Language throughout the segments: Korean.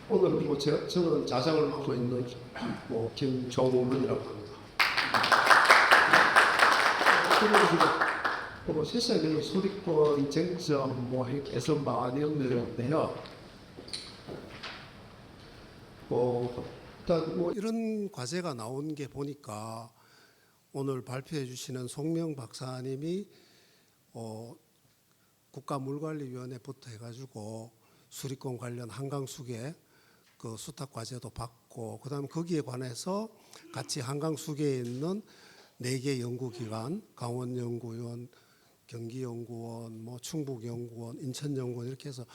오늘 저는 자장을 맡고 있는 김종문이라고 합니다. 세상에 수리권 쟁점 에서 많이 연결되는데요. 일단 이런 과제가 나온 게 보니까 오늘 발표해 주시는 송명 박사님이 국가물관리위원회부터 해가지고 수리권 관련 한강수계 그 수탁 과제도 받고, 그다음 거기에 관해서 같이 한강수계에 있는 4개 연구기관, 강원연구원, 경기연구원, 충북연구원, 인천연구원 이렇게 해서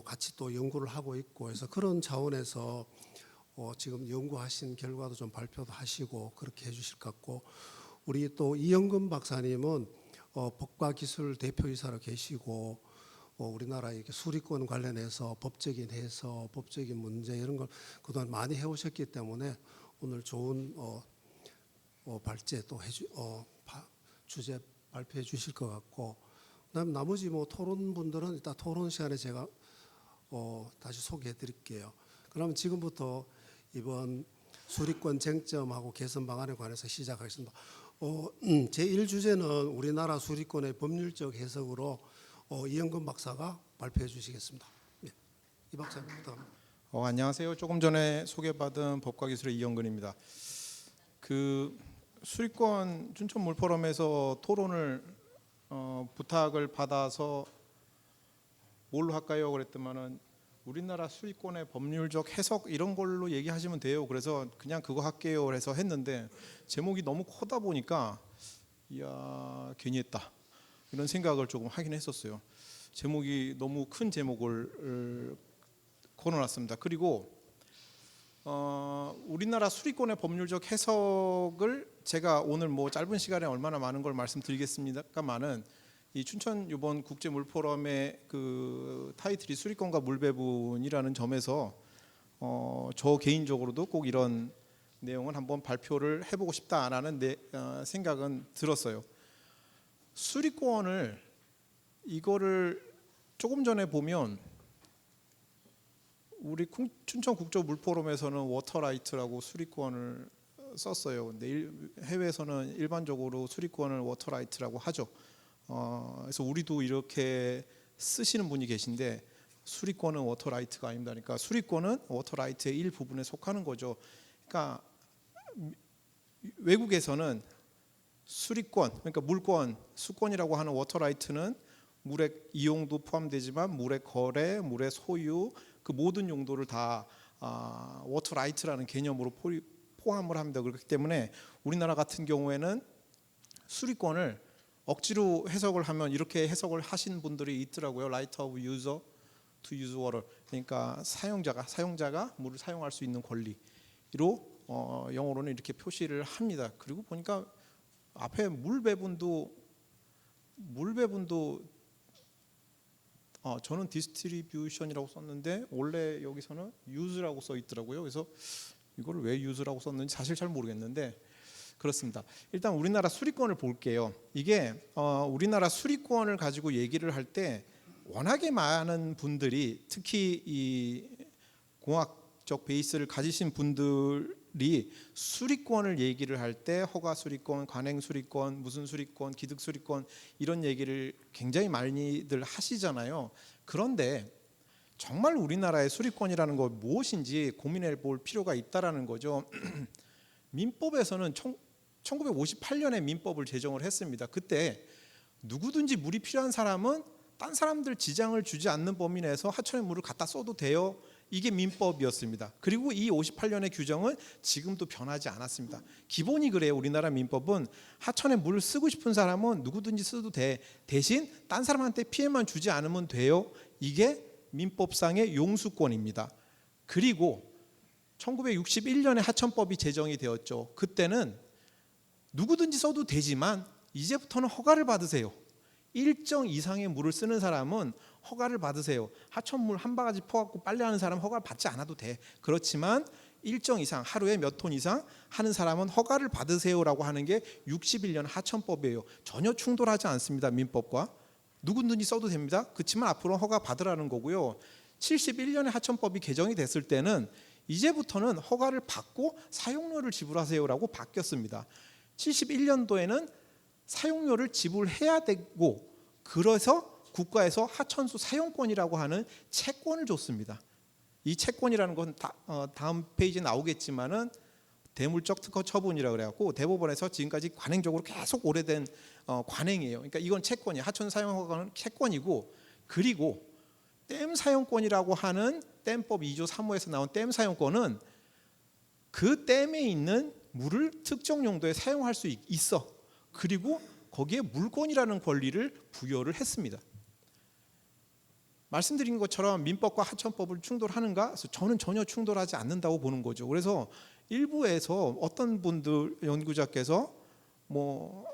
같이 또 연구를 하고 있고 해서 그런 차원에서 지금 연구하신 결과도 좀 발표도 하시고 그렇게 해주실 것 같고, 우리 또 이영근 박사님은 법과기술 대표이사로 계시고 우리나라 이렇게 수리권 관련해서 법적인 해석, 법적인 문제 이런 걸 그동안 많이 해오셨기 때문에 오늘 좋은 발제 또 주제 발표해 주실 것 같고, 그다음 나머지 토론 분들은 이따 토론 시간에 제가 다시 소개해 드릴게요. 그러면 지금부터 이번 수리권 쟁점하고 개선 방안에 관해서 시작하겠습니다. 제1주제는 우리나라 수리권의 법률적 해석으로 이영근 박사가 발표해 주시겠습니다. 네, 이 박사님 부탁합니다. 안녕하세요. 조금 전에 소개받은 법과기술의 이영근입니다. 그 수리권 춘천 물포럼에서 토론을 부탁을 받아서 뭘로 할까요? 그랬더만은 우리나라 수리권의 법률적 해석 이런 걸로 얘기하시면 돼요. 그래서 그냥 그거 할게요. 그래서 했는데 제목이 너무 커다 보니까 이야 괜히 했다 이런 생각을 조금 하긴 했었어요. 제목이 너무 큰 제목을 걸어놨습니다. 그리고 우리나라 수리권의 법률적 해석을 제가 오늘 짧은 시간에 얼마나 많은 걸 말씀드리겠습니다만은 이 춘천 이번 국제 물포럼의 그 타이틀이 수리권과 물배분이라는 점에서 저 개인적으로도 꼭 이런 내용은 한번 발표를 해보고 싶다라는 생각은 들었어요. 수리권을 이거를 조금 전에 보면 우리 춘천 국제 물포럼에서는 워터라이트라고 수리권을 썼어요. 근데 해외에서는 일반적으로 수리권을 워터라이트라고 하죠. 그래서 우리도 이렇게 쓰시는 분이 계신데 수리권은 워터라이트가 아닙니다. 그러니까 수리권은 워터라이트의 일부분에 속하는 거죠. 그러니까 외국에서는 수리권, 그러니까 물권, 수권이라고 하는 워터라이트는 물의 이용도 포함되지만 물의 거래, 물의 소유 그 모든 용도를 다 워터라이트라는 개념으로 포함을 합니다. 그렇기 때문에 우리나라 같은 경우에는 수리권을 억지로 해석을 하면 이렇게 해석을 하신 분들이 있더라고요. Right of user to use water. 그러니까 사용자가 물을 사용할 수 있는 권리로 영어로는 이렇게 표시를 합니다. 그리고 보니까 앞에 물배분도 저는 디스트리뷰션이라고 썼는데 원래 여기서는 use라고 써 있더라고요. 그래서 이걸 왜 use라고 썼는지 사실 잘 모르겠는데 그렇습니다. 일단 우리나라 수리권을 볼게요. 이게 우리나라 수리권을 가지고 얘기를 할 때 워낙에 많은 분들이 특히 이 공학적 베이스를 가지신 분들이 수리권을 얘기를 할 때 허가 수리권, 관행 수리권, 무슨 수리권, 기득 수리권 이런 얘기를 굉장히 많이들 하시잖아요. 그런데 정말 우리나라의 수리권이라는 거 무엇인지 고민해 볼 필요가 있다라는 거죠. 민법에서는 1958년에 민법을 제정을 했습니다. 그때 누구든지 물이 필요한 사람은 딴 사람들 지장을 주지 않는 범위 내에서 하천의 물을 갖다 써도 돼요. 이게 민법이었습니다. 그리고 이 58년의 규정은 지금도 변하지 않았습니다. 기본이 그래요. 우리나라 민법은 하천에 물을 쓰고 싶은 사람은 누구든지 써도 돼. 대신 딴 사람한테 피해만 주지 않으면 돼요. 이게 민법상의 용수권입니다. 그리고 1961년에 하천법이 제정이 되었죠. 그때는 누구든지 써도 되지만 이제부터는 허가를 받으세요. 일정 이상의 물을 쓰는 사람은 허가를 받으세요. 하천물 한 바가지 퍼갖고 빨래하는 사람 허가를 받지 않아도 돼. 그렇지만 일정 이상 하루에 몇 톤 이상 하는 사람은 허가를 받으세요라고 하는 게 61년 하천법이에요. 전혀 충돌하지 않습니다. 민법과 누구든지 써도 됩니다. 그렇지만 앞으로 허가 받으라는 거고요. 71년에 하천법이 개정이 됐을 때는 이제부터는 허가를 받고 사용료를 지불하세요라고 바뀌었습니다. 71년도에는 사용료를 지불해야 되고, 그래서 국가에서 하천수 사용권이라고 하는 채권을 줬습니다. 이 채권이라는 건 다음 페이지에 나오겠지만은 대물적 특허 처분이라고 그래갖고 대법원에서 지금까지 관행적으로 계속 오래된 관행이에요. 그러니까 이건 채권이에요. 하천 사용 허가는 채권이고, 그리고 댐 사용권이라고 하는 댐법 2조 3호에서 나온 댐 사용권은 그 댐에 있는 물을 특정 용도에 사용할 수 있어. 그리고 거기에 물권이라는 권리를 부여를 했습니다. 말씀드린 것처럼 민법과 하천법을 충돌하는가? 그래서 저는 전혀 충돌하지 않는다고 보는 거죠. 그래서 일부에서 어떤 분들 연구자께서 뭐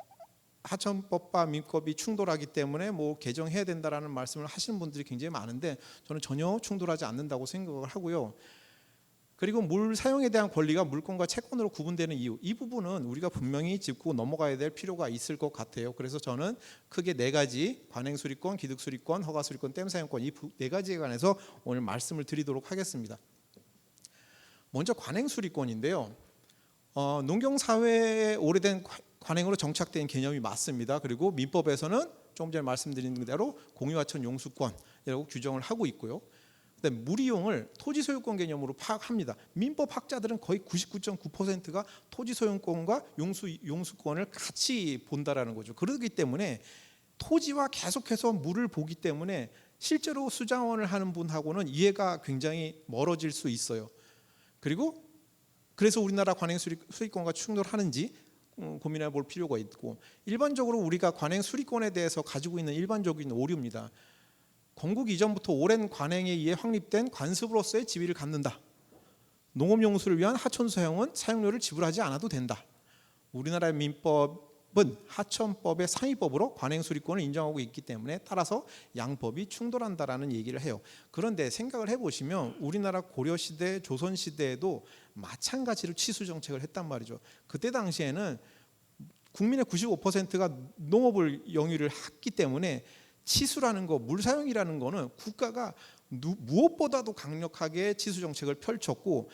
하천법과 민법이 충돌하기 때문에 뭐 개정해야 된다라는 말씀을 하시는 분들이 굉장히 많은데, 저는 전혀 충돌하지 않는다고 생각을 하고요. 그리고 물 사용에 대한 권리가 물권과 채권으로 구분되는 이유, 이 부분은 우리가 분명히 짚고 넘어가야 될 필요가 있을 것 같아요. 그래서 저는 크게 4가지, 관행수리권, 기득수리권, 허가수리권, 댐사용권, 이 4가지에 관해서 오늘 말씀을 드리도록 하겠습니다. 먼저 관행수리권인데요. 농경사회에 오래된 관행으로 정착된 개념이 맞습니다. 그리고 민법에서는 조금 전에 말씀드린 대로 공유하천 용수권이라고 규정을 하고 있고요. 그다음에 물이용을 토지소유권 개념으로 파악합니다. 민법 학자들은 거의 99.9%가 토지소유권과 용수권을 같이 본다라는 거죠. 그렇기 때문에 토지와 계속해서 물을 보기 때문에 실제로 수자원을 하는 분하고는 이해가 굉장히 멀어질 수 있어요. 그리고 그래서 우리나라 관행수리권과 충돌하는지 고민해 볼 필요가 있고, 일반적으로 우리가 관행수리권에 대해서 가지고 있는 일반적인 오류입니다. 건국 이전부터 오랜 관행에 의해 확립된 관습으로서의 지위를 갖는다. 농업용수를 위한 하천수 사용은 사용료를 지불하지 않아도 된다. 우리나라의 민법은 하천법의 상위법으로 관행수리권을 인정하고 있기 때문에 따라서 양법이 충돌한다라는 얘기를 해요. 그런데 생각을 해보시면 우리나라 고려시대, 조선시대에도 마찬가지로 치수정책을 했단 말이죠. 그때 당시에는 국민의 95%가 농업을 영위를 했기 때문에 치수라는 거, 물 사용이라는 거는 국가가 무엇보다도 강력하게 치수 정책을 펼쳤고,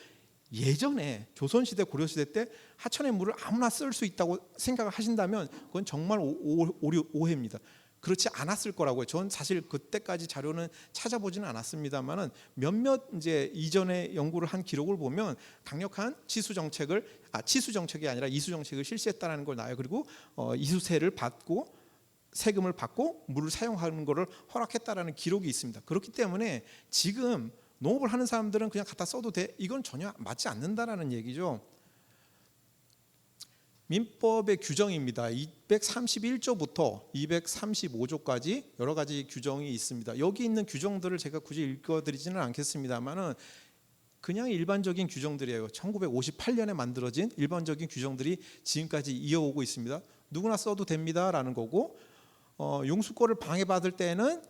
예전에 조선시대, 고려시대 때 하천의 물을 아무나 쓸 수 있다고 생각을 하신다면 그건 정말 오해입니다. 그렇지 않았을 거라고요. 전 사실 그때까지 자료는 찾아보지는 않았습니다만은 몇몇 이제 이전에 연구를 한 기록을 보면 강력한 치수 정책이 아니라 이수 정책을 실시했다는 걸 나와요. 그리고 이수세를 받고 세금을 받고 물을 사용하는 것을 허락했다라는 기록이 있습니다. 그렇기 때문에 지금 농업을 하는 사람들은 그냥 갖다 써도 돼, 이건 전혀 맞지 않는다라는 얘기죠. 민법의 규정입니다. 231조부터 235조까지 여러 가지 규정이 있습니다. 여기 있는 규정들을 제가 굳이 읽어드리지는 않겠습니다만은 그냥 일반적인 규정들이에요. 1958년에 만들어진 일반적인 규정들이 지금까지 이어오고 있습니다. 누구나 써도 됩니다라는 거고, 용수권을 방해받을 때는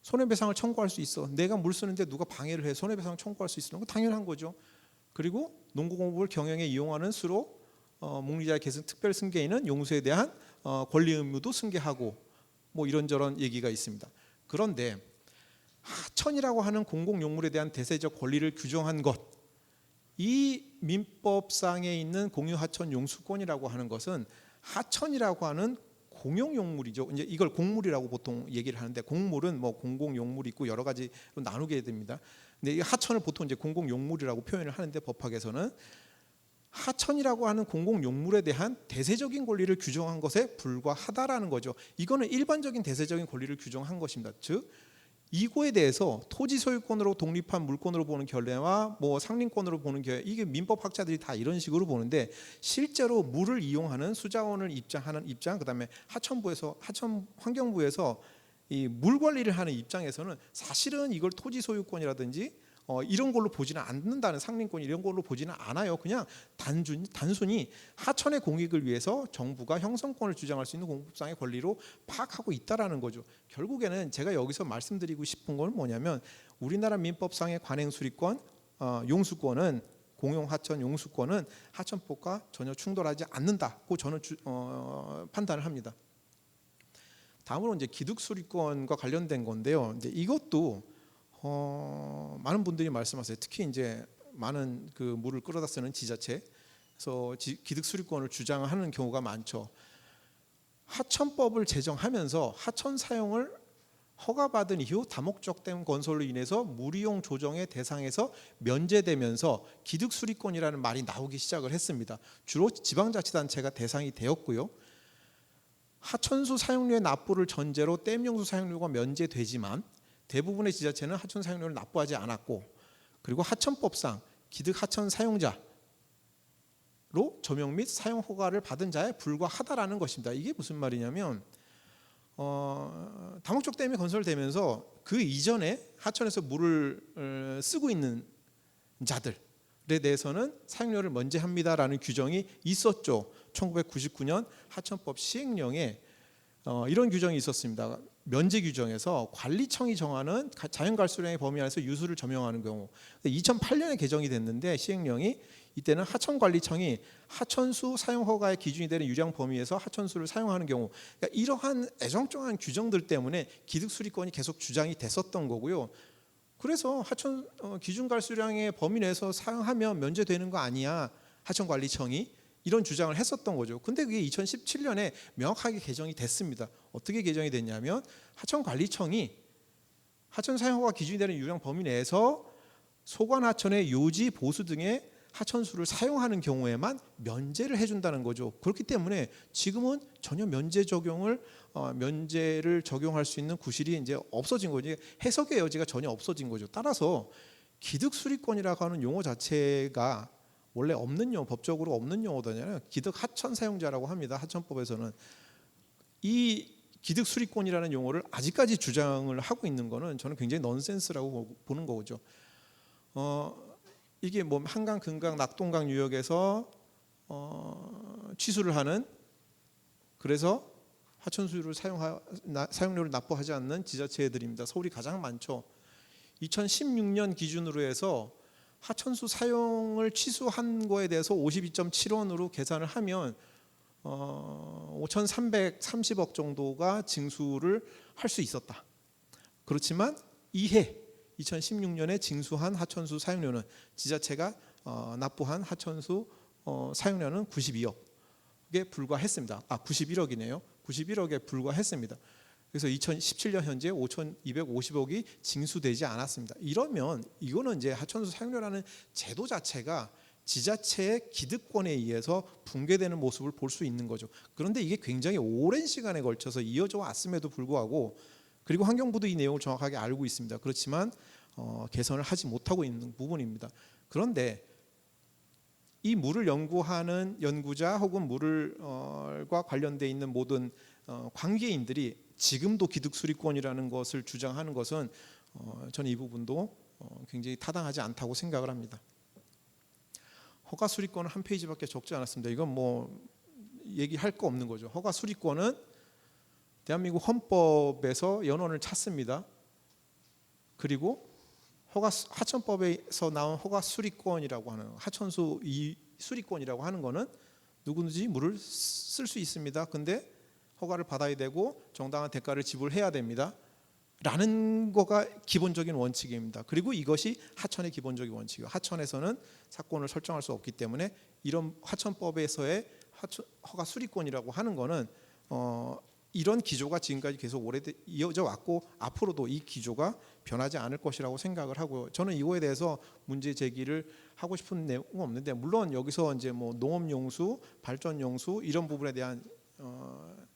손해배상을 청구할 수 있어. 내가 물 쓰는데 누가 방해를 해 손해배상 청구할 수 있는 건 당연한 거죠. 그리고 농구공업을 경영에 이용하는 수로 목리자의 계승 특별 승계인은 용수에 대한 권리 의무도 승계하고, 뭐 이런저런 얘기가 있습니다. 그런데 하천이라고 하는 공공용물에 대한 대세적 권리를 규정한 것, 이 민법상에 있는 공유하천 용수권이라고 하는 것은 하천이라고 하는 공용용물이죠. 이제 이걸 공물이라고 보통 얘기를 하는데, 공물은 뭐 공공용물이 있고 여러 가지로 나누게 됩니다. 근데 이 하천을 보통 이제 공공용물이라고 표현을 하는데, 법학에서는 하천이라고 하는 공공용물에 대한 대세적인 권리를 규정한 것에 불과하다라는 거죠. 이거는 일반적인 대세적인 권리를 규정한 것입니다. 즉 이거에 대해서 토지 소유권으로 독립한 물권으로 보는 견해와 뭐 상린권으로 보는 견해, 이게 민법 학자들이 다 이런 식으로 보는데, 실제로 물을 이용하는 수자원을 입장하는 입장, 그다음에 하천 환경부에서 이 물 관리를 하는 입장에서는 사실은 이걸 토지 소유권이라든지 이런 걸로 보지는 않는다는, 상린권 이런 걸로 보지는 않아요. 그냥 단순히 하천의 공익을 위해서 정부가 형성권을 주장할 수 있는 공법상의 권리로 파악하고 있다라는 거죠. 결국에는 제가 여기서 말씀드리고 싶은 건 뭐냐면, 우리나라 민법상의 관행수리권, 용수권은, 공용하천 용수권은 하천법과 전혀 충돌하지 않는다고 저는 판단을 합니다. 다음으로 이제 기득수리권과 관련된 건데요. 이제 이것도 많은 분들이 말씀하세요. 특히 이제 많은 그 물을 끌어다 쓰는 지자체에서 기득 수리권을 주장하는 경우가 많죠. 하천법을 제정하면서 하천 사용을 허가받은 이후 다목적된 건설로 인해서 물이용 조정의 대상에서 면제되면서 기득 수리권이라는 말이 나오기 시작을 했습니다. 주로 지방자치단체가 대상이 되었고요. 하천수 사용료의 납부를 전제로 댐용수 사용료가 면제되지만 대부분의 지자체는 하천 사용료를 납부하지 않았고, 그리고 하천법상 기득 하천 사용자로 점용 및 사용 허가를 받은 자에 불과하다라는 것입니다. 이게 무슨 말이냐면 다목적 댐이 건설되면서 그 이전에 하천에서 물을 쓰고 있는 자들에 대해서는 사용료를 면제합니다라는 규정이 있었죠. 1999년 하천법 시행령에 이런 규정이 있었습니다. 면제 규정에서 관리청이 정하는 자연갈수량의 범위 안에서 유수를 점용하는 경우, 2008년에 개정이 됐는데 시행령이, 이때는 하천관리청이 하천수 사용 허가의 기준이 되는 유량 범위에서 하천수를 사용하는 경우, 그러니까 이러한 애정정한 규정들 때문에 기득 수리권이 계속 주장이 됐었던 거고요. 그래서 하천 기준 갈수량의 범위 내에서 사용하면 면제되는 거 아니야, 하천관리청이 이런 주장을 했었던 거죠. 근데 그게 2017년에 명확하게 개정이 됐습니다. 어떻게 개정이 됐냐면 하천관리청이 하천 사용허가 기준이 되는 유량 범위 내에서 소관 하천의 요지 보수 등의 하천수를 사용하는 경우에만 면제를 해준다는 거죠. 그렇기 때문에 지금은 전혀 면제를 적용할 수 있는 구실이 이제 없어진 거죠. 해석의 여지가 전혀 없어진 거죠. 따라서 기득 수리권이라고 하는 용어 자체가 원래 없는 용어, 법적으로 없는 용어잖아요. 기득 하천 사용자라고 합니다. 하천법에서는. 이 기득 수리권이라는 용어를 아직까지 주장을 하고 있는 거는 저는 굉장히 넌센스라고 보는 거죠. 이게 뭐 한강, 금강, 낙동강 유역에서 취수를 하는, 그래서 하천수를 사용료를 납부하지 않는 지자체들입니다. 서울이 가장 많죠. 2016년 기준으로 해서 하천수 사용을 취소한 거에 대해서 52.7원으로 계산을 하면 5,330억 정도가 징수를 할 수 있었다. 그렇지만 이해 2016년에 징수한 하천수 사용료는, 지자체가 납부한 하천수 사용료는 92억에 불과했습니다. 91억이네요. 91억에 불과했습니다. 그래서 2017년 현재 5,250억이 징수되지 않았습니다. 이러면 이거는 이제 하천수 사용료라는 제도 자체가 지자체의 기득권에 의해서 붕괴되는 모습을 볼 수 있는 거죠. 그런데 이게 굉장히 오랜 시간에 걸쳐서 이어져 왔음에도 불구하고, 그리고 환경부도 이 내용을 정확하게 알고 있습니다. 그렇지만 개선을 하지 못하고 있는 부분입니다. 그런데 이 물을 연구하는 연구자 혹은 물과 관련돼 있는 모든 관계인들이 지금도 기득 수리권이라는 것을 주장하는 것은 저는 이 부분도 굉장히 타당하지 않다고 생각을 합니다. 허가 수리권은 한 페이지밖에 적지 않았습니다. 이건 뭐 얘기할 거 없는 거죠. 허가 수리권은 대한민국 헌법에서 연원을 찾습니다. 그리고 하천법에서 나온 허가 수리권이라고 하는, 하천수 수리권이라고 하는 거는 누구든지 물을 쓸 수 있습니다. 근데 허가를 받아야 되고 정당한 대가를 지불해야 됩니다. 라는 거가 기본적인 원칙입니다. 그리고 이것이 하천의 기본적인 원칙이에요. 하천에서는 사건을 설정할 수 없기 때문에 이런 하천법에서의 허가 수리권이라고 하는 거는 이런 기조가 지금까지 계속 이어져 왔고 앞으로도 이 기조가 변하지 않을 것이라고 생각을 하고요. 저는 이거에 대해서 문제 제기를 하고 싶은 내용은 없는데, 물론 여기서 이제 뭐 농업용수, 발전용수 이런 부분에 대한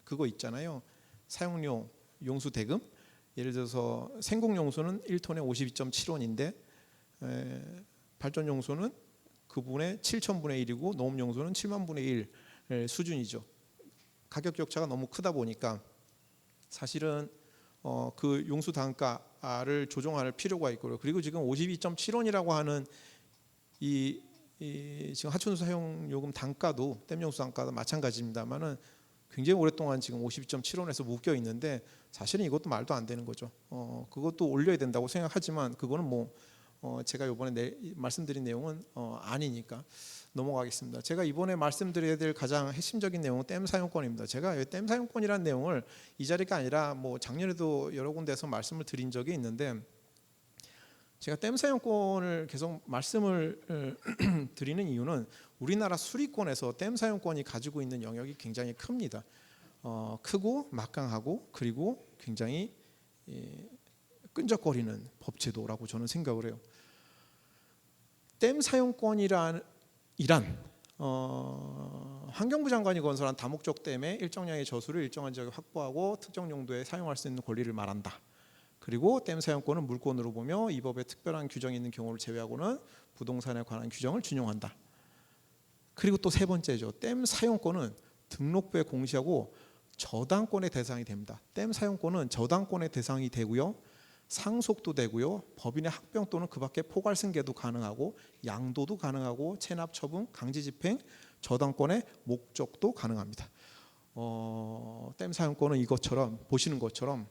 그거 있잖아요. 사용료 용수 대금. 예를 들어서 생곡용수는 1톤에 52.7원인데 발전용수는 그 부분의 7,000분의 1이고 농업용수는 7만분의 1 수준이죠. 가격 격차가 너무 크다 보니까 사실은 그 용수 단가를 조정할 필요가 있고요. 그리고 지금 52.7원이라고 하는 이 지금 하천수 사용 요금 단가도 댐용수 단가도 마찬가지입니다만은 굉장히 오랫동안 지금 52.7원에서 묶여 있는데 사실은 이것도 말도 안 되는 거죠. 그것도 올려야 된다고 생각하지만 그거는 뭐 제가 이번에 말씀드린 내용은 아니니까 넘어가겠습니다. 제가 이번에 말씀드려야 될 가장 핵심적인 내용은 댐 사용권입니다. 제가 댐 사용권이라는 내용을 이 자리가 아니라 뭐 작년에도 여러 군데에서 말씀을 드린 적이 있는데, 제가 댐 사용권을 계속 말씀을 드리는 이유는 우리나라 수리권에서 댐 사용권이 가지고 있는 영역이 굉장히 큽니다. 크고 막강하고 그리고 굉장히 끈적거리는 법제도라고 저는 생각을 해요. 댐 사용권이란 환경부 장관이 건설한 다목적 댐의 일정량의 저수를 일정한 지역에 확보하고 특정 용도에 사용할 수 있는 권리를 말한다. 그리고 댐 사용권은 물권으로 보며 이 법에 특별한 규정이 있는 경우를 제외하고는 부동산에 관한 규정을 준용한다. 그리고 또 세 번째죠. 댐 사용권은 등록부에 공시하고 저당권의 대상이 됩니다. 댐 사용권은 저당권의 대상이 되고요. 상속도 되고요. 법인의 합병 또는 그 밖에 포괄 승계도 가능하고 양도도 가능하고 체납 처분, 강제 집행, 저당권의 목적도 가능합니다. 댐 사용권은 이것처럼 보시는 것처럼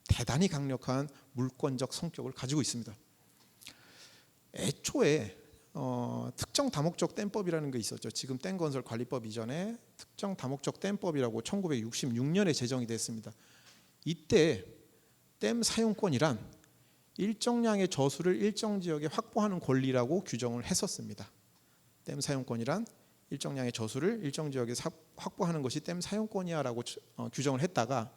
대단히 강력한 물권적 성격을 가지고 있습니다. 애초에 특정 다목적 댐법이라는 게 있었죠. 지금 댐건설 관리법 이전에 특정 다목적 댐법이라고 1966년에 제정이 됐습니다. 이때 댐 사용권이란 일정량의 저수를 일정 지역에 확보하는 권리라고 규정을 했었습니다. 댐 사용권이란 일정량의 저수를 일정 지역에 확보하는 것이 댐 사용권이야라고 규정을 했다가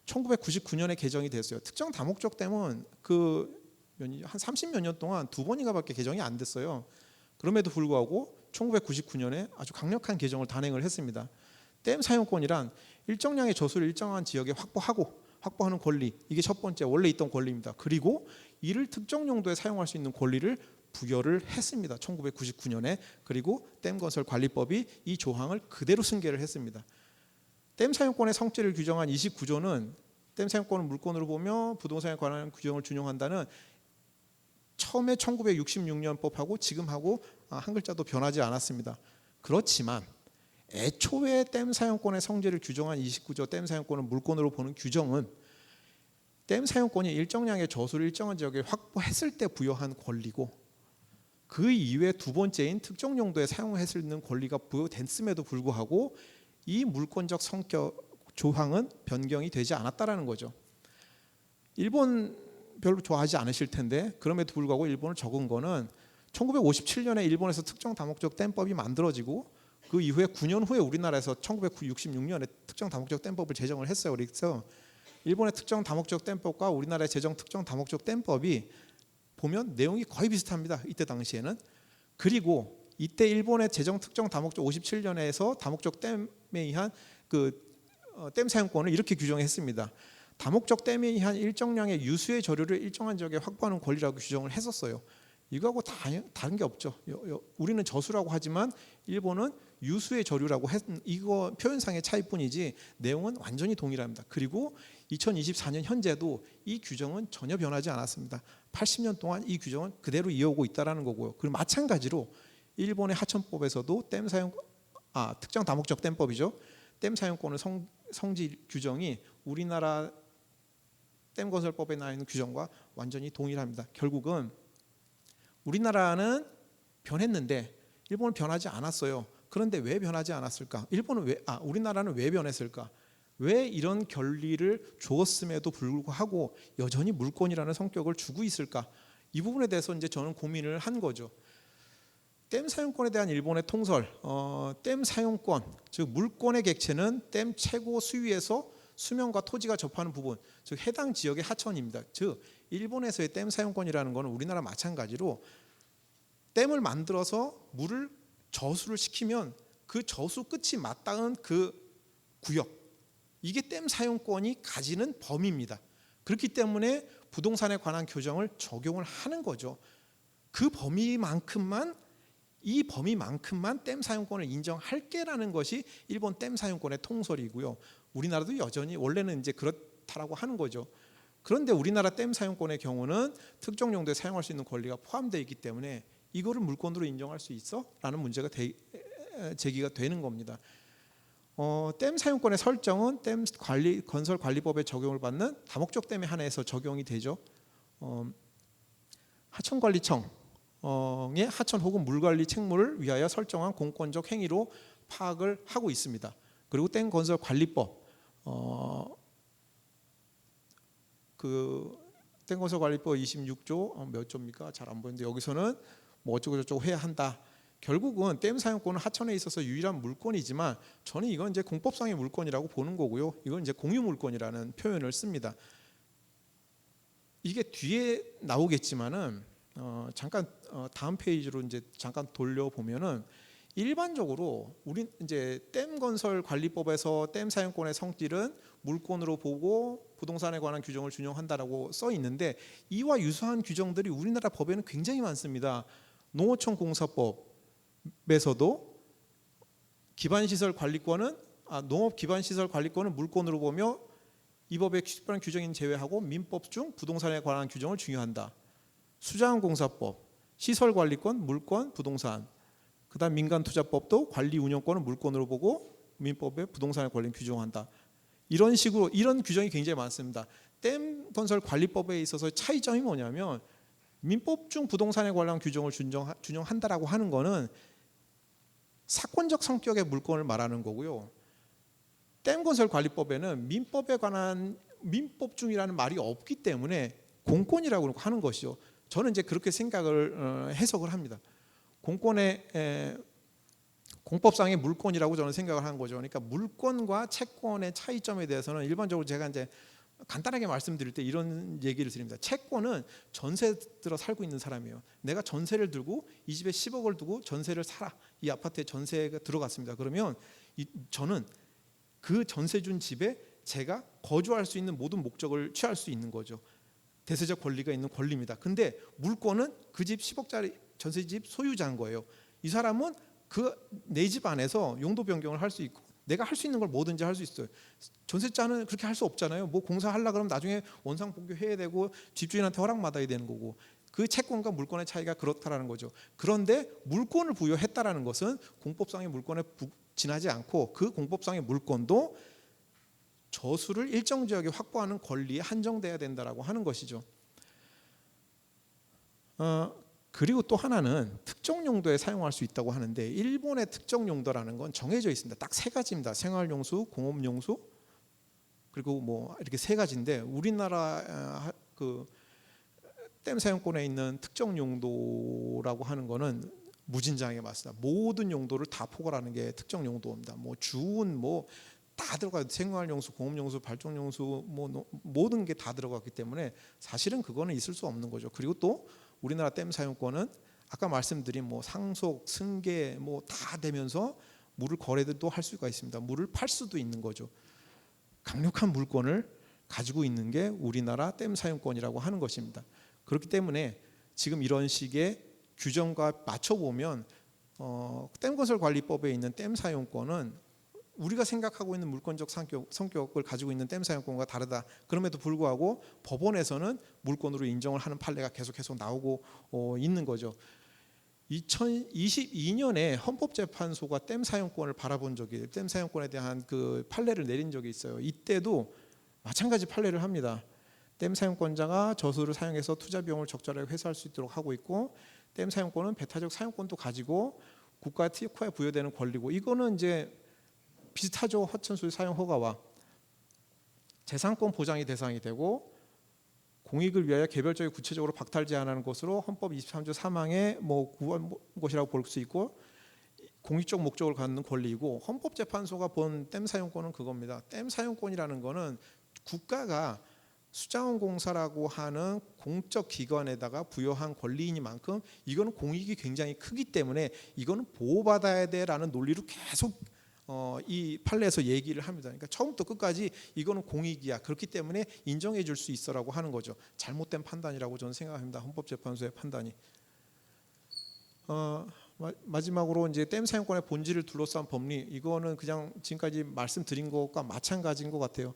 1999년에 개정이 됐어요. 특정 다목적 댐은 한 30몇 년 동안 두 번인가밖에 개정이 안 됐어요. 그럼에도 불구하고 1999년에 아주 강력한 개정을 단행을 했습니다. 댐 사용권이란 일정량의 저수를 일정한 지역에 확보하는 권리, 이게 첫 번째 원래 있던 권리입니다. 그리고 이를 특정 용도에 사용할 수 있는 권리를 부여를 했습니다. 1999년에. 그리고 댐건설관리법이 이 조항을 그대로 승계를 했습니다. 댐 사용권의 성질을 규정한 29조는 댐 사용권을 물권으로 보며 부동산에 관한 규정을 준용한다는 처음에 1966년 법하고 지금하고 한 글자도 변하지 않았습니다. 그렇지만 애초에 댐 사용권의 성질을 규정한 29조 댐 사용권을 물권으로 보는 규정은 댐 사용권이 일정량의 저수를 일정한 지역에 확보했을 때 부여한 권리고 그 이외에 두 번째인 특정 용도에 사용할 수 있는 권리가 부여됐음에도 불구하고 이 물권적 성격 조항은 변경이 되지 않았다라는 거죠. 일본 별로 좋아하지 않으실 텐데 그럼에도 불구하고 일본을 적은 거는 1957년에 일본에서 특정 다목적 댐법이 만들어지고 그 이후에 9년 후에 우리나라에서 1966년에 특정 다목적 댐법을 제정을 했어요. 그래서 일본의 특정 다목적 댐법과 우리나라의 제정 특정 다목적 댐법이 보면 내용이 거의 비슷합니다. 이때 당시에는. 그리고 이때 일본의 제정 특정 다목적 57년에서 다목적 댐에 의한 댐 사용권을 이렇게 규정했습니다. 다목적 댐에 의한 일정량의 유수의 저류를 일정한 지역에 확보하는 권리라고 규정을 했었어요. 이거하고 다른 게 없죠. 우리는 저수라고 하지만 일본은 유수의 저류라고 이거 표현상의 차이뿐이지 내용은 완전히 동일합니다. 그리고 2024년 현재도 이 규정은 전혀 변하지 않았습니다. 80년 동안 이 규정은 그대로 이어오고 있다라는 거고요. 그리고 마찬가지로 일본의 하천법에서도 특정 다목적 댐법이죠. 댐 사용권의 성질 규정이 우리나라 댐건설법에 나와 있는 규정과 완전히 동일합니다. 결국은 우리나라는 변했는데 일본은 변하지 않았어요. 그런데 왜 변하지 않았을까? 우리나라는 왜 변했을까? 왜 이런 권리를 주었음에도 불구하고 여전히 물권이라는 성격을 주고 있을까? 이 부분에 대해서 이제 저는 고민을 한 거죠. 댐 사용권에 대한 일본의 통설, 댐 사용권, 즉 물권의 객체는 댐 최고 수위에서 수면과 토지가 접하는 부분, 즉 해당 지역의 하천입니다. 즉 일본에서의 댐 사용권이라는 것은 우리나라 마찬가지로 댐을 만들어서 물을 저수를 시키면 그 저수 끝이 맞닿은 그 구역, 이게 댐 사용권이 가지는 범위입니다. 그렇기 때문에 부동산에 관한 규정을 적용을 하는 거죠. 그 범위만큼만 댐 사용권을 인정할게라는 것이 일본 댐 사용권의 통설이고요. 우리나라도 여전히 원래는 이제 그렇다라고 하는 거죠. 그런데 우리나라 댐 사용권의 경우는 특정 용도에 사용할 수 있는 권리가 포함되어 있기 때문에 이거를 물권으로 인정할 수 있어? 라는 문제가 제기가 되는 겁니다. 댐 사용권의 설정은 댐 건설관리법에 적용을 받는 다목적 댐에 한해서 적용이 되죠. 하천관리청의 하천 혹은 물관리 책무를 위하여 설정한 공권적 행위로 파악을 하고 있습니다. 그리고 댐 건설관리법 댐건설관리법 26조 몇 조입니까? 잘 안 보이는데 여기서는 뭐 어쩌고 저쩌고 해야 한다. 결국은 댐 사용권은 하천에 있어서 유일한 물권이지만 저는 이건 이제 공법상의 물권이라고 보는 거고요. 이건 이제 공유 물권이라는 표현을 씁니다. 이게 뒤에 나오겠지만은 잠깐 다음 페이지로 이제 잠깐 돌려 보면은 일반적으로 우리 이제 댐 건설 관리법에서 댐 사용권의 성질은 물권으로 보고 부동산에 관한 규정을 준용한다라고 써 있는데 이와 유사한 규정들이 우리나라 법에는 굉장히 많습니다. 농어촌 공사법에서도 기반시설 관리권은 농업 기반시설 관리권은 물권으로 보며 이 법에 특별한 규정인 제외하고 민법 중 부동산에 관한 규정을 중요한다. 수자원공사법 시설관리권, 물권, 부동산. 그다음 민간투자법도 관리 운영권은 물권으로 보고 민법에 부동산에 관련 규정한다. 이런 식으로 이런 규정이 굉장히 많습니다. 댐 건설 관리법에 있어서 차이점이 뭐냐면 민법 중 부동산에 관한 규정을 준용한다라고 하는 거는 사건적 성격의 물권을 말하는 거고요. 댐 건설 관리법에는 민법에 관한 민법 중이라는 말이 없기 때문에 공권이라고 하는 것이죠. 저는 이제 그렇게 생각을 해석을 합니다. 공법상의 물권이라고 저는 생각을 한 거죠. 그러니까 물권과 채권의 차이점에 대해서는 일반적으로 제가 이제 간단하게 말씀드릴 때 이런 얘기를 드립니다. 채권은 전세 들어 살고 있는 사람이에요. 내가 전세를 들고 이 집에 10억을 두고 전세를 살아. 이 아파트에 전세가 들어갔습니다. 그러면 저는 그 전세 준 집에 제가 거주할 수 있는 모든 목적을 취할 수 있는 거죠. 대세적 권리가 있는 권리입니다. 근데 물권은 그 집 10억짜리 전세집 소유자인 거예요. 이 사람은 그 내 집 안에서 용도 변경을 할 수 있고 내가 할 수 있는 걸 뭐든지 할 수 있어요. 전세자는 그렇게 할 수 없잖아요. 뭐 공사하려 그러면 나중에 원상 복구해야 되고 집주인한테 허락 받아야 되는 거고. 그 채권과 물권의 차이가 그렇다라는 거죠. 그런데 물권을 부여했다라는 것은 공법상의 물권에 지나지 않고 그 공법상의 물권도 저수를 일정 지역에 확보하는 권리에 한정돼야 된다라고 하는 것이죠. 그리고 또 하나는 특정 용도에 사용할 수 있다고 하는데 일본의 특정 용도라는 건 정해져 있습니다. 딱 세 가지입니다. 생활용수, 공업용수, 그리고 뭐 이렇게 세 가지인데 우리나라 그 댐 사용권에 있는 특정 용도라고 하는 거는 무진장에 맞습니다. 모든 용도를 다 포괄하는 게 특정 용도입니다. 뭐 주운 뭐 다 들어가요. 생활용수, 공업용수, 발전용수 뭐 모든 게 다 들어갔기 때문에 사실은 그거는 있을 수 없는 거죠. 그리고 또 우리나라 댐 사용권은 아까 말씀드린 뭐 상속, 승계 뭐 다 되면서 물을 거래도 할 수가 있습니다. 물을 팔 수도 있는 거죠. 강력한 물권을 가지고 있는 게 우리나라 댐 사용권이라고 하는 것입니다. 그렇기 때문에 지금 이런 식의 규정과 맞춰보면 댐 건설 관리법에 있는 댐 사용권은 우리가 생각하고 있는 물권적 성격을 가지고 있는 댐 사용권과 다르다. 그럼에도 불구하고 법원에서는 물권으로 인정을 하는 판례가 계속해서 나오고 있는 거죠. 2022년에 헌법재판소가 댐 사용권을 바라본 적이 댐 사용권에 대한 그 판례를 내린 적이 있어요. 이때도 마찬가지 판례를 합니다. 댐 사용권자가 저수를 사용해서 투자 비용을 적절하게 회수할 수 있도록 하고 있고 댐 사용권은 배타적 사용권도 가지고 국가 특허에 부여되는 권리고 이거는 이제 비슷하죠. 하천수의 사용 허가와 재산권 보장이 대상이 되고 공익을 위하여 개별적인 구체적으로 박탈 제한하는 것으로 헌법 23조 3항에 뭐 구한 것이라고 볼 수 있고 공익적 목적을 갖는 권리이고 헌법재판소가 본 댐 사용권은 그겁니다. 댐 사용권이라는 거는 국가가 수자원공사라고 하는 공적 기관에다가 부여한 권리이니만큼 이거는 공익이 굉장히 크기 때문에 이거는 보호받아야 돼라는 논리로 계속 이 판례에서 얘기를 합니다. 그러니까 처음부터 끝까지 이거는 공익이야. 그렇기 때문에 인정해 줄 수 있어라고 하는 거죠. 잘못된 판단이라고 저는 생각합니다. 헌법재판소의 판단이. 마지막으로 이제 댐 사용권의 본질을 둘러싼 법리 이거는 그냥 지금까지 말씀드린 것과 마찬가지인 것 같아요.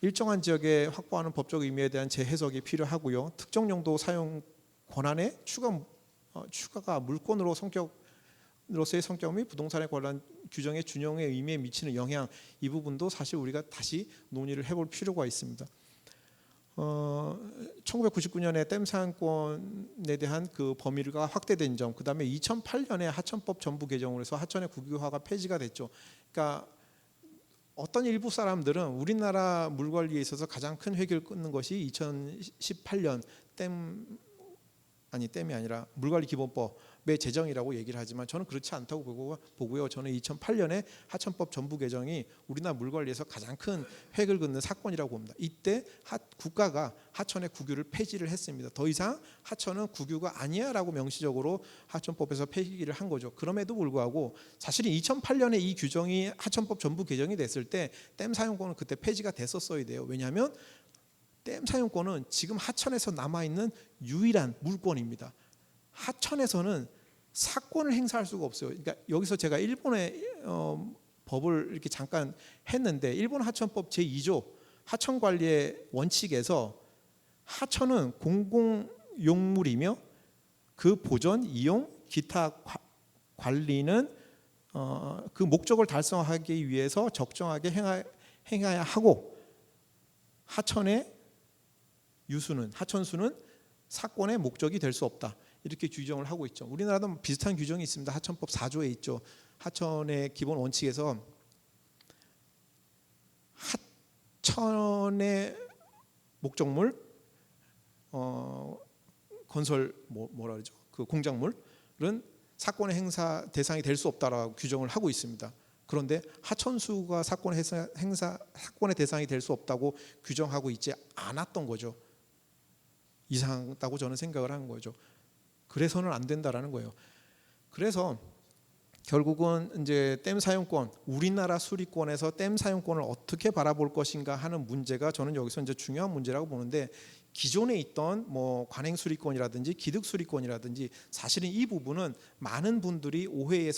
일정한 지역에 확보하는 법적 의미에 대한 재해석이 필요하고요. 특정 용도 사용 권한의 추가가 물권으로 로서의 성격 및 부동산에 관한 규정의 준용의 의미에 미치는 영향 이 부분도 사실 우리가 다시 논의를 해볼 필요가 있습니다. 1999년에 댐 사용권에 대한 그 범위가 확대된 점, 그 다음에 2008년에 하천법 전부 개정을 해서 하천의 국유화가 폐지가 됐죠. 그러니까 어떤 일부 사람들은 우리나라 물 관리에 있어서 가장 큰 획을 끊는 것이 2018년 댐이 아니라 물관리 기본법의 제정이라고 얘기를 하지만 저는 그렇지 않다고 보고요. 저는 2008년에 하천법 전부 개정이 우리나라 물 관리에서 가장 큰 획을 긋는 사건이라고 봅니다. 이때 국가가 하천의 국유를 폐지를 했습니다. 더 이상 하천은 국유가 아니야라고 명시적으로 하천법에서 폐기를 한 거죠. 그럼에도 불구하고 사실은 2008년에 이 규정이 하천법 전부 개정이 됐을 때 댐 사용권은 그때 폐지가 됐었어야 돼요. 왜냐하면 댐 사용권은 지금 하천에서 남아있는 유일한 물권입니다. 하천에서는 사권을 행사할 수가 없어요. 그러니까 여기서 제가 일본의 법을 이렇게 잠깐 했는데 일본 하천법 제2조 하천관리의 원칙에서 하천은 공공용물이며 그 보전, 이용, 기타 관리는 그 목적을 달성하기 위해서 적정하게 행해야 하고 하천의 하천수는 사건의 목적이 될 수 없다. 이렇게 규정을 하고 있죠. 우리나라도 비슷한 규정이 있습니다. 하천법 4조에 있죠. 하천의 기본 원칙에서 하천의 목적물, 건설 뭐라 그러죠? 그 공작물은 사건의 행사 대상이 될 수 없다라고 규정을 하고 있습니다. 그런데 하천수가 사건의 대상이 될 수 없다고 규정하고 있지 않았던 거죠. 이상하다고 저는 생각을 하는 거죠. 그래서는 안 된다라는 거예요. 그래서 결국은 이제 댐 사용권, 우리나라 수리권에서 댐 사용권을 어떻게 바라볼 것인가 하는 문제가 저는 여기서 이제 중요한 문제라고 보는데 기존에 있던 뭐 관행 수리권이라든지 기득 수리권이라든지 사실은 이 부분은 많은 분들이 오해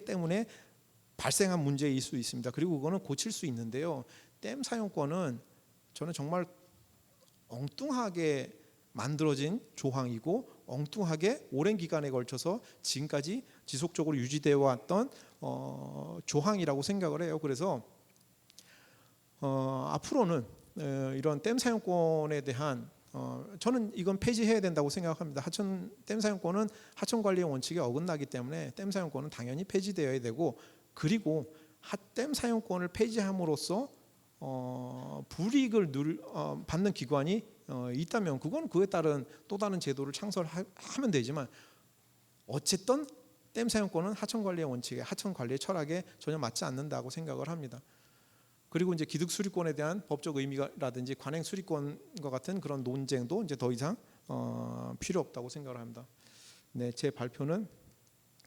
때문에 발생한 문제일 수 있습니다. 그리고 그거는 고칠 수 있는데요. 댐 사용권은 저는 정말 엉뚱하게 만들어진 조항이고 엉뚱하게 오랜 기간에 걸쳐서 지금까지 지속적으로 유지되어 왔던 조항이라고 생각을 해요. 그래서 앞으로는 이런 댐 사용권에 대한 저는 이건 폐지해야 된다고 생각합니다. 댐 사용권은 하천 관리의 원칙에 어긋나기 때문에 댐 사용권은 당연히 폐지되어야 되고 그리고 댐 사용권을 폐지함으로써 불이익을 받는 기관이 있다면 그건 그에 따른 또 다른 제도를 창설하면 되지만 어쨌든 댐 사용권은 하천 관리의 원칙에 하천 관리의 철학에 전혀 맞지 않는다고 생각을 합니다. 그리고 이제 기득 수리권에 대한 법적 의미라든지 관행 수리권과 같은 그런 논쟁도 이제 더 이상 필요 없다고 생각을 합니다. 네, 제 발표는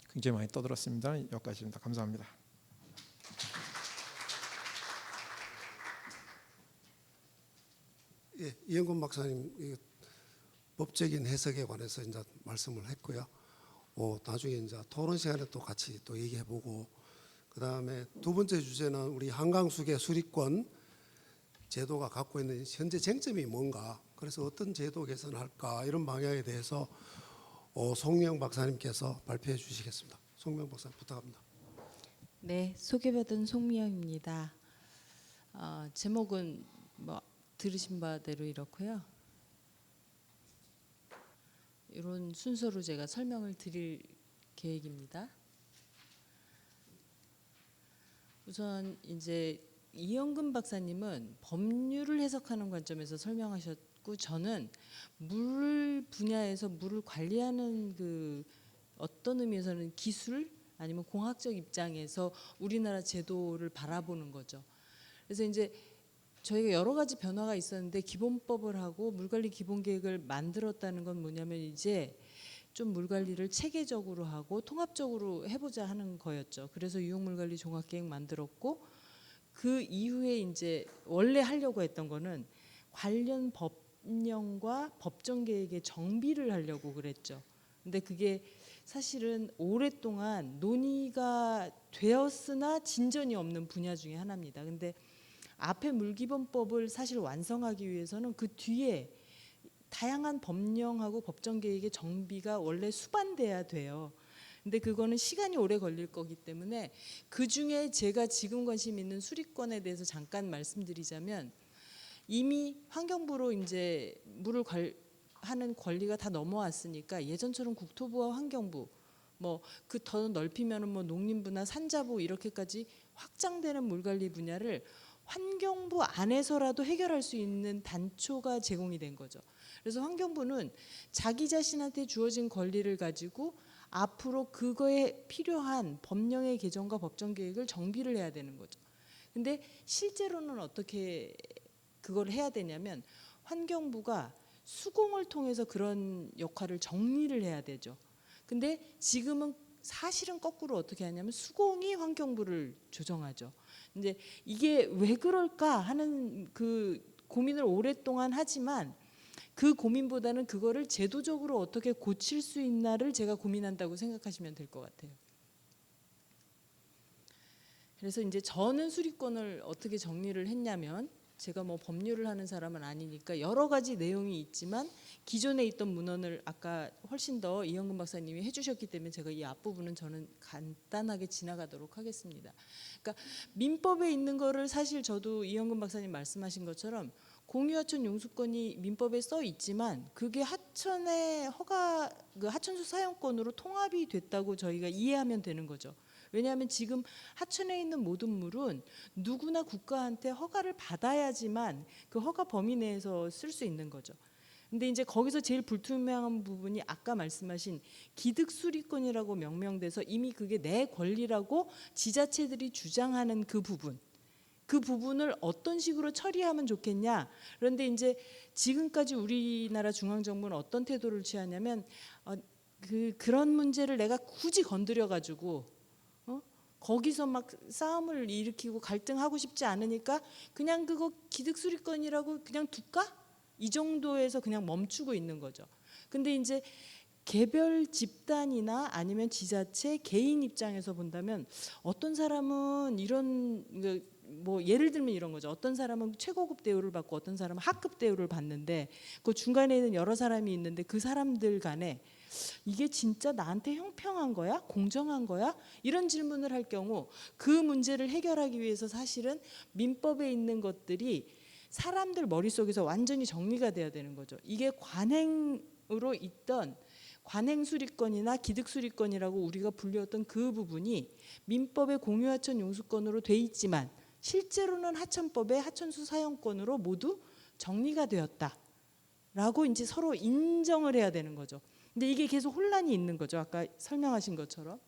굉장히 많이 떠들었습니다. 여기까지입니다. 감사합니다. 예, 이영건 박사님 법적인 해석에 관해서 이제 말씀을 했고요. 나중에 이제 토론 시간에 또 같이 또 얘기해보고 그다음에 두 번째 주제는 우리 한강수계 수리권 제도가 갖고 있는 현재 쟁점이 뭔가 그래서 어떤 제도 개선할까 이런 방향에 대해서 송명 박사님께서 발표해 주시겠습니다. 송명 박사님 부탁합니다. 네, 소개받은 송미영입니다. 제목은 뭐 들으신 바대로 이렇고요. 이런 순서로 제가 설명을 드릴 계획입니다. 우선 이제 이영근 박사님은 법률을 해석하는 관점에서 설명하셨고 저는 물 분야에서 물을 관리하는 그 어떤 의미에서는 기술 아니면 공학적 입장에서 우리나라 제도를 바라보는 거죠. 그래서 이제 저희가 여러 가지 변화가 있었는데 기본법을 하고 물관리 기본계획을 만들었다는 건 뭐냐면 이제 좀 물관리를 체계적으로 하고 통합적으로 해보자 하는 거였죠. 그래서 유용물관리 종합계획 만들었고 그 이후에 이제 원래 하려고 했던 거는 관련 법령과 법정계획의 정비를 하려고 그랬죠. 근데 그게 사실은 오랫동안 논의가 되었으나 진전이 없는 분야 중에 하나입니다. 근데 앞에 물기본법을 사실 완성하기 위해서는 그 뒤에 다양한 법령하고 법정계획의 정비가 원래 수반돼야 돼요. 근데 그거는 시간이 오래 걸릴 거기 때문에 그중에 제가 지금 관심 있는 수리권에 대해서 잠깐 말씀드리자면 이미 환경부로 이제 물을 하는 권리가 다 넘어왔으니까 예전처럼 국토부와 환경부 뭐 그 더 넓히면은 뭐 농림부나 산자부 이렇게까지 확장되는 물관리 분야를 환경부 안에서라도 해결할 수 있는 단초가 제공이 된 거죠. 그래서 환경부는 자기 자신한테 주어진 권리를 가지고 앞으로 그거에 필요한 법령의 개정과 법정 계획을 정비를 해야 되는 거죠. 근데 실제로는 어떻게 그걸 해야 되냐면 환경부가 수공을 통해서 그런 역할을 정리를 해야 되죠. 근데 지금은 사실은 거꾸로 어떻게 하냐면 수공이 환경부를 조정하죠. 근데 이게 왜 그럴까 하는 그 고민을 오랫동안 하지만 그 고민보다는 그거를 제도적으로 어떻게 고칠 수 있나를 제가 고민한다고 생각하시면 될 것 같아요. 그래서 이제 저는 수리권을 어떻게 정리를 했냐면 제가 뭐 법률을 하는 사람은 아니니까 여러 가지 내용이 있지만 기존에 있던 문헌을 아까 훨씬 더 이영근 박사님이 해주셨기 때문에 제가 이 앞부분은 저는 간단하게 지나가도록 하겠습니다. 그러니까 민법에 있는 거를 사실 저도 이영근 박사님 말씀하신 것처럼 공유하천 용수권이 민법에 써 있지만 그게 하천의 허가 그 하천수 사용권으로 통합이 됐다고 저희가 이해하면 되는 거죠. 왜냐하면 지금 하천에 있는 모든 물은 누구나 국가한테 허가를 받아야지만 그 허가 범위 내에서 쓸 수 있는 거죠. 근데 이제 거기서 제일 불투명한 부분이 아까 말씀하신 기득수리권이라고 명명돼서 이미 그게 내 권리라고 지자체들이 주장하는 그 부분. 그 부분을 어떤 식으로 처리하면 좋겠냐. 그런데 이제 지금까지 우리나라 중앙정부는 어떤 태도를 취하냐면 그런 문제를 내가 굳이 건드려 가지고 거기서 막 싸움을 일으키고 갈등하고 싶지 않으니까 그냥 그거 기득수리권이라고 그냥 둘까? 이 정도에서 그냥 멈추고 있는 거죠. 근데 이제 개별 집단이나 아니면 지자체 개인 입장에서 본다면 어떤 사람은 이런 뭐 예를 들면 이런 거죠. 어떤 사람은 최고급 대우를 받고 어떤 사람은 하급 대우를 받는데 그 중간에는 여러 사람이 있는데 그 사람들 간에 이게 진짜 나한테 형평한 거야? 공정한 거야? 이런 질문을 할 경우 그 문제를 해결하기 위해서 사실은 민법에 있는 것들이 사람들 머릿속에서 완전히 정리가 돼야 되는 거죠. 이게 관행으로 있던 관행수리권이나 기득수리권이라고 우리가 불렸던 그 부분이 민법의 공유하천 용수권으로 돼 있지만 실제로는 하천법의 하천수 사용권으로 모두 정리가 되었다라고 이제 서로 인정을 해야 되는 거죠. 근데 이게 계속 혼란이 있는 거죠. 아까 설명하신 것처럼.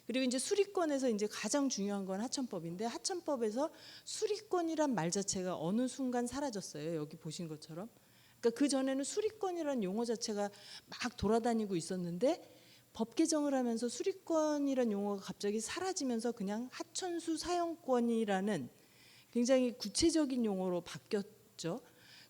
그리고 이제 수리권에서 이제 가장 중요한 건 하천법인데 하천법에서 수리권이란 말 자체가 어느 순간 사라졌어요. 여기 보신 것처럼. 그러니까 그 전에는 수리권이란 용어 자체가 막 돌아다니고 있었는데 법 개정을 하면서 수리권이란 용어가 갑자기 사라지면서 그냥 하천수 사용권이라는 굉장히 구체적인 용어로 바뀌었죠.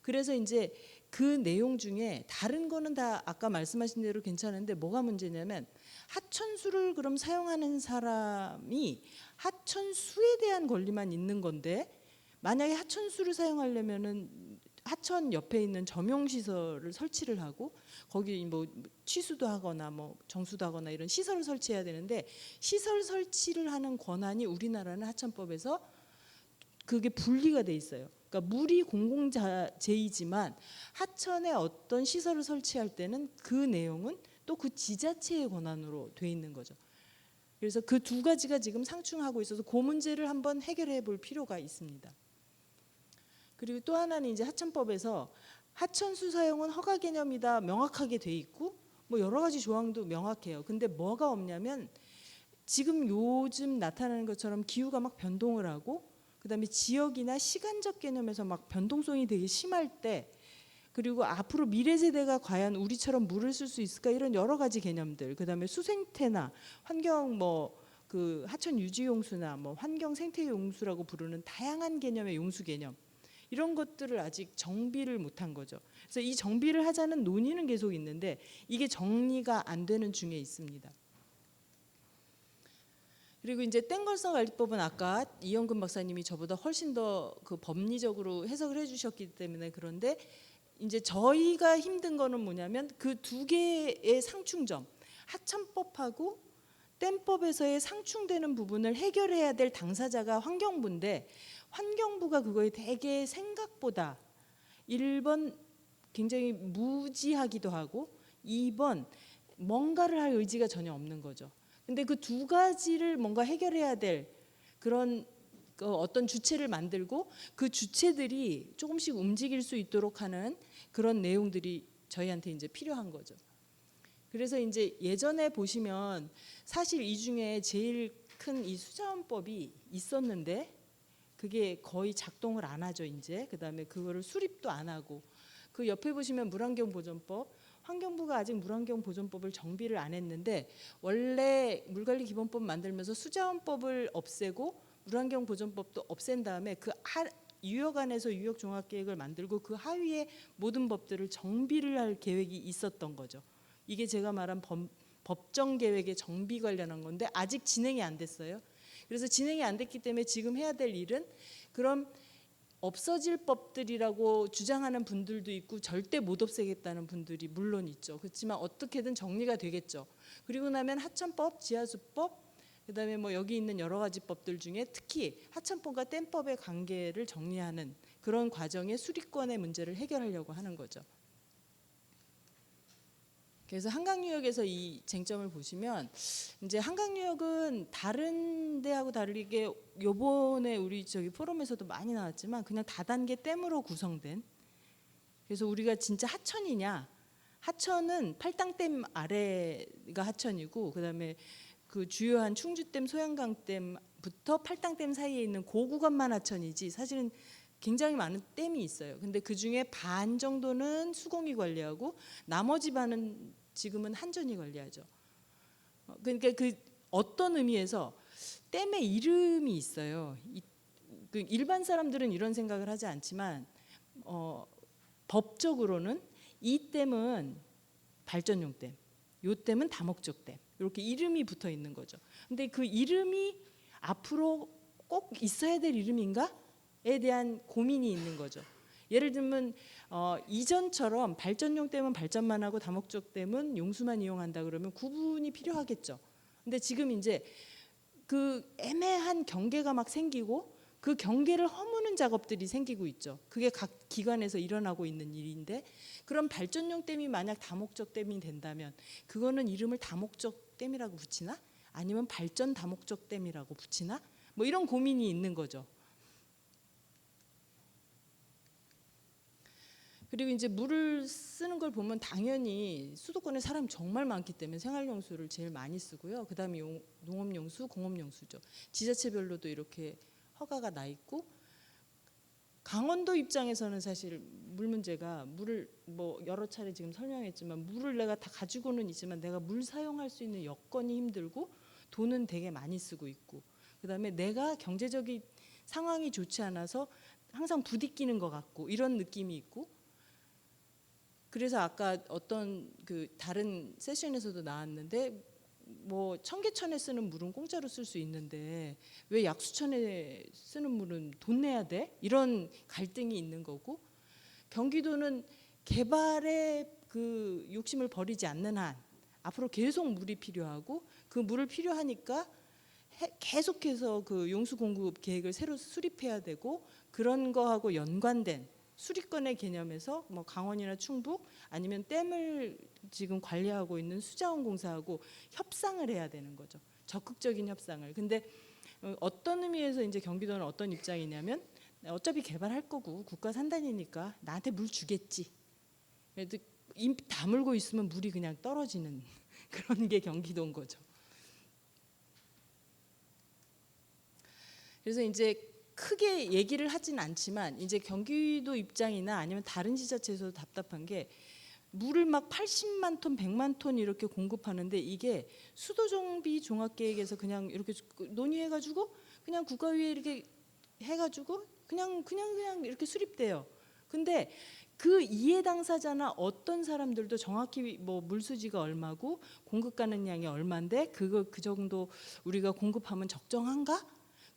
그래서 이제 그 내용 중에 다른 거는 다 아까 말씀하신 대로 괜찮은데 뭐가 문제냐면 하천수를 그럼 사용하는 사람이 하천수에 대한 권리만 있는 건데 만약에 하천수를 사용하려면은 하천 옆에 있는 점용시설을 설치를 하고 거기 뭐 취수도 하거나 뭐 정수도 하거나 이런 시설을 설치해야 되는데 시설 설치를 하는 권한이 우리나라는 하천법에서 그게 분리가 돼 있어요. 그러니까 물이 공공재이지만 하천에 어떤 시설을 설치할 때는 그 내용은 또 그 지자체의 권한으로 돼 있는 거죠. 그래서 그 두 가지가 지금 상충하고 있어서 그 문제를 한번 해결해 볼 필요가 있습니다. 그리고 또 하나는 이제 하천법에서 하천수 사용은 허가 개념이다 명확하게 돼 있고 뭐 여러 가지 조항도 명확해요. 근데 뭐가 없냐면 지금 요즘 나타나는 것처럼 기후가 막 변동을 하고 그다음에 지역이나 시간적 개념에서 막 변동성이 되게 심할 때 그리고 앞으로 미래 세대가 과연 우리처럼 물을 쓸 수 있을까 이런 여러 가지 개념들 그다음에 수생태나 환경 뭐 그 하천 유지 용수나 뭐 환경 생태 용수라고 부르는 다양한 개념의 용수 개념 이런 것들을 아직 정비를 못한 거죠. 그래서 이 정비를 하자는 논의는 계속 있는데 이게 정리가 안 되는 중에 있습니다. 그리고 이제 땡걸성 관리법은 아까 이영근 박사님이 저보다 훨씬 더 그 법리적으로 해석을 해주셨기 때문에 그런데 이제 저희가 힘든 거는 뭐냐면 그 두 개의 상충점 하천법하고 댐법에서의 상충되는 부분을 해결해야 될 당사자가 환경부인데 환경부가 그거에 되게 생각보다 1번 굉장히 무지하기도 하고 2번 뭔가를 할 의지가 전혀 없는 거죠. 근데 그 두 가지를 뭔가 해결해야 될 그런 어떤 주체를 만들고 그 주체들이 조금씩 움직일 수 있도록 하는 그런 내용들이 저희한테 이제 필요한 거죠. 그래서 이제 예전에 보시면 사실 이 중에 제일 큰 이 수자원법이 있었는데 그게 거의 작동을 안 하죠 이제. 그다음에 그거를 수립도 안 하고 그 옆에 보시면 물환경보전법, 환경부가 아직 물환경보전법을 정비를 안 했는데 원래 물관리기본법 만들면서 수자원법을 없애고 물환경보전법도 없앤 다음에 그 유역 안에서 유역종합계획을 만들고 그 하위의 모든 법들을 정비를 할 계획이 있었던 거죠. 이게 제가 말한 법정계획의 정비 관련한 건데 아직 진행이 안 됐어요. 그래서 진행이 안 됐기 때문에 지금 해야 될 일은 그럼 없어질 법들이라고 주장하는 분들도 있고 절대 못 없애겠다는 분들이 물론 있죠. 그렇지만 어떻게든 정리가 되겠죠. 그리고 나면 하천법, 지하수법, 그다음에 뭐 여기 있는 여러 가지 법들 중에 특히 하천법과 댐법의 관계를 정리하는 그런 과정의 수리권의 문제를 해결하려고 하는 거죠. 그래서 한강유역에서 이 쟁점을 보시면 이제 한강유역은 다른 데하고 다르게 요번에 우리 저기 포럼에서도 많이 나왔지만 그냥 다단계 댐으로 구성된, 그래서 우리가 진짜 하천이냐, 하천은 팔당댐 아래가 하천이고 그다음에 그 주요한 충주댐, 소양강댐부터 팔당댐 사이에 있는 그 구간만 하천이지 사실은 굉장히 많은 댐이 있어요. 근데 그 중에 반 정도는 수공이 관리하고 나머지 반은 지금은 한전이 관리하죠. 그러니까 그 어떤 의미에서 댐의 이름이 있어요. 그 일반 사람들은 이런 생각을 하지 않지만 법적으로는 이 댐은 발전용 댐, 요 댐은 다목적 댐 이렇게 이름이 붙어 있는 거죠. 근데 그 이름이 앞으로 꼭 있어야 될 이름인가에 대한 고민이 있는 거죠. 예를 들면 이전처럼 발전용 댐은 발전만 하고 다목적 댐은 용수만 이용한다 그러면 구분이 필요하겠죠. 근데 지금 이제 그 애매한 경계가 막 생기고 그 경계를 허무는 작업들이 생기고 있죠. 그게 각 기관에서 일어나고 있는 일인데 그럼 발전용 댐이 만약 다목적 댐이 된다면 그거는 이름을 다목적 댐이라고 붙이나? 아니면 발전 다목적 댐이라고 붙이나? 뭐 이런 고민이 있는 거죠. 그리고 이제 물을 쓰는 걸 보면 당연히 수도권에 사람이 정말 많기 때문에 생활용수를 제일 많이 쓰고요. 그다음에 농업용수, 공업용수죠. 지자체별로도 이렇게 허가가 나 있고 강원도 입장에서는 사실 물 문제가 물을 뭐 여러 차례 지금 설명했지만 물을 내가 다 가지고는 있지만 내가 물 사용할 수 있는 여건이 힘들고 돈은 되게 많이 쓰고 있고 그다음에 내가 경제적인 상황이 좋지 않아서 항상 부딪히는 것 같고 이런 느낌이 있고 그래서 아까 어떤 그 다른 세션에서도 나왔는데 뭐 청계천에 쓰는 물은 공짜로 쓸 수 있는데 왜 약수천에 쓰는 물은 돈 내야 돼? 이런 갈등이 있는 거고 경기도는 개발에 그 욕심을 버리지 않는 한 앞으로 계속 물이 필요하고 그 물을 필요하니까 계속해서 그 용수 공급 계획을 새로 수립해야 되고 그런 거하고 연관된 수리권의 개념에서 뭐 강원이나 충북 아니면 댐을 지금 관리하고 있는 수자원공사하고 협상을 해야 되는 거죠. 적극적인 협상을. 근데 어떤 의미에서 이제 경기도는 어떤 입장이냐면 어차피 개발할 거고 국가 산단이니까 나한테 물 주겠지. 그래도 입 다물고 있으면 물이 그냥 떨어지는 그런 게 경기도인 거죠. 그래서 이제 크게 얘기를 하진 않지만 이제 경기도 입장이나 아니면 다른 지자체에서도 답답한 게 물을 막 80만 톤, 100만 톤 이렇게 공급하는데 이게 수도정비 종합계획에서 그냥 이렇게 논의해가지고 그냥 국가위에 이렇게 해가지고 그냥 이렇게 수립돼요. 근데 그 이해 당사자나 어떤 사람들도 정확히 뭐 물수지가 얼마고 공급 가는 양이 얼마인데 그 정도 우리가 공급하면 적정한가?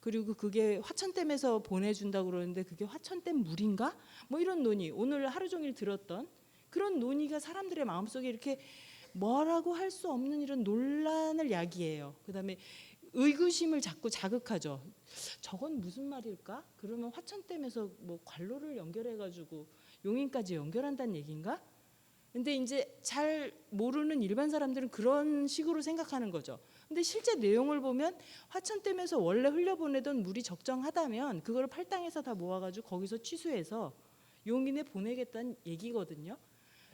그리고 그게 화천댐에서 보내준다고 그러는데 그게 화천댐 물인가? 뭐 이런 논의 오늘 하루 종일 들었던 그런 논의가 사람들의 마음속에 이렇게 뭐라고 할 수 없는 이런 논란을 야기해요. 그다음에 의구심을 자꾸 자극하죠. 저건 무슨 말일까? 그러면 화천댐에서 뭐 관로를 연결해가지고 용인까지 연결한다는 얘기인가? 근데 이제 잘 모르는 일반 사람들은 그런 식으로 생각하는 거죠. 근데 실제 내용을 보면 화천댐에서 원래 흘려보내던 물이 적정하다면 그걸 팔당에서 다 모아가지고 거기서 취수해서 용인에 보내겠다는 얘기거든요.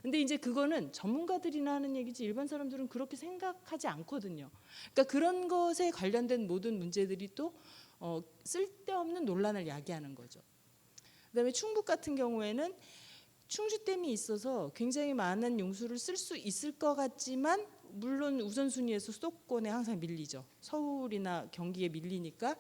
근데 이제 그거는 전문가들이나 하는 얘기지 일반 사람들은 그렇게 생각하지 않거든요. 그러니까 그런 것에 관련된 모든 문제들이 또 쓸데없는 논란을 야기하는 거죠. 그다음에 충북 같은 경우에는 충주댐이 있어서 굉장히 많은 용수를 쓸 수 있을 것 같지만 물론 우선순위에서 수도권에 항상 밀리죠. 서울이나 경기에 밀리니까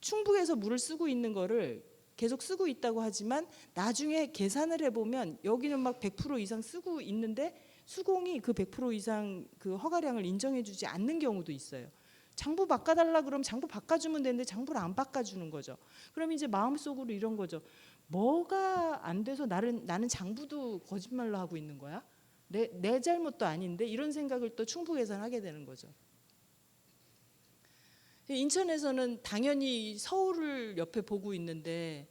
충북에서 물을 쓰고 있는 거를 계속 쓰고 있다고 하지만 나중에 계산을 해보면 여기는 막 100% 이상 쓰고 있는데 수공이 그 100% 이상 그 허가량을 인정해주지 않는 경우도 있어요. 장부 바꿔달라 그러면 장부 바꿔주면 되는데 장부를 안 바꿔주는 거죠. 그럼 이제 마음속으로 이런 거죠. 뭐가 안 돼서 나는 장부도 거짓말로 하고 있는 거야? 내 잘못도 아닌데 이런 생각을 또 충북에서는 하게 되는 거죠. 인천에서는 당연히 서울을 옆에 보고 있는데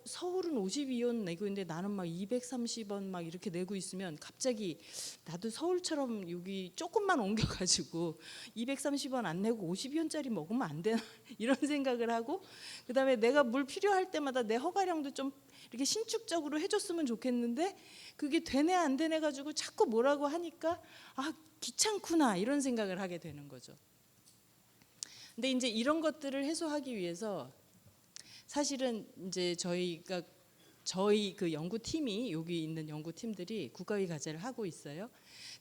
서울은 52원 내고 있는데 나는 막 230원 막 이렇게 내고 있으면 갑자기 나도 서울처럼 여기 조금만 옮겨가지고 230원 안 내고 52원짜리 먹으면 안 되나 이런 생각을 하고 그다음에 내가 물 필요할 때마다 내 허가량도 좀 이렇게 신축적으로 해줬으면 좋겠는데 그게 되네 안 되네 가지고 자꾸 뭐라고 하니까 아 귀찮구나 이런 생각을 하게 되는 거죠. 근데 이제 이런 것들을 해소하기 위해서 사실은 이제 저희 그 연구팀이 여기 있는 연구팀들이 국가위 과제를 하고 있어요.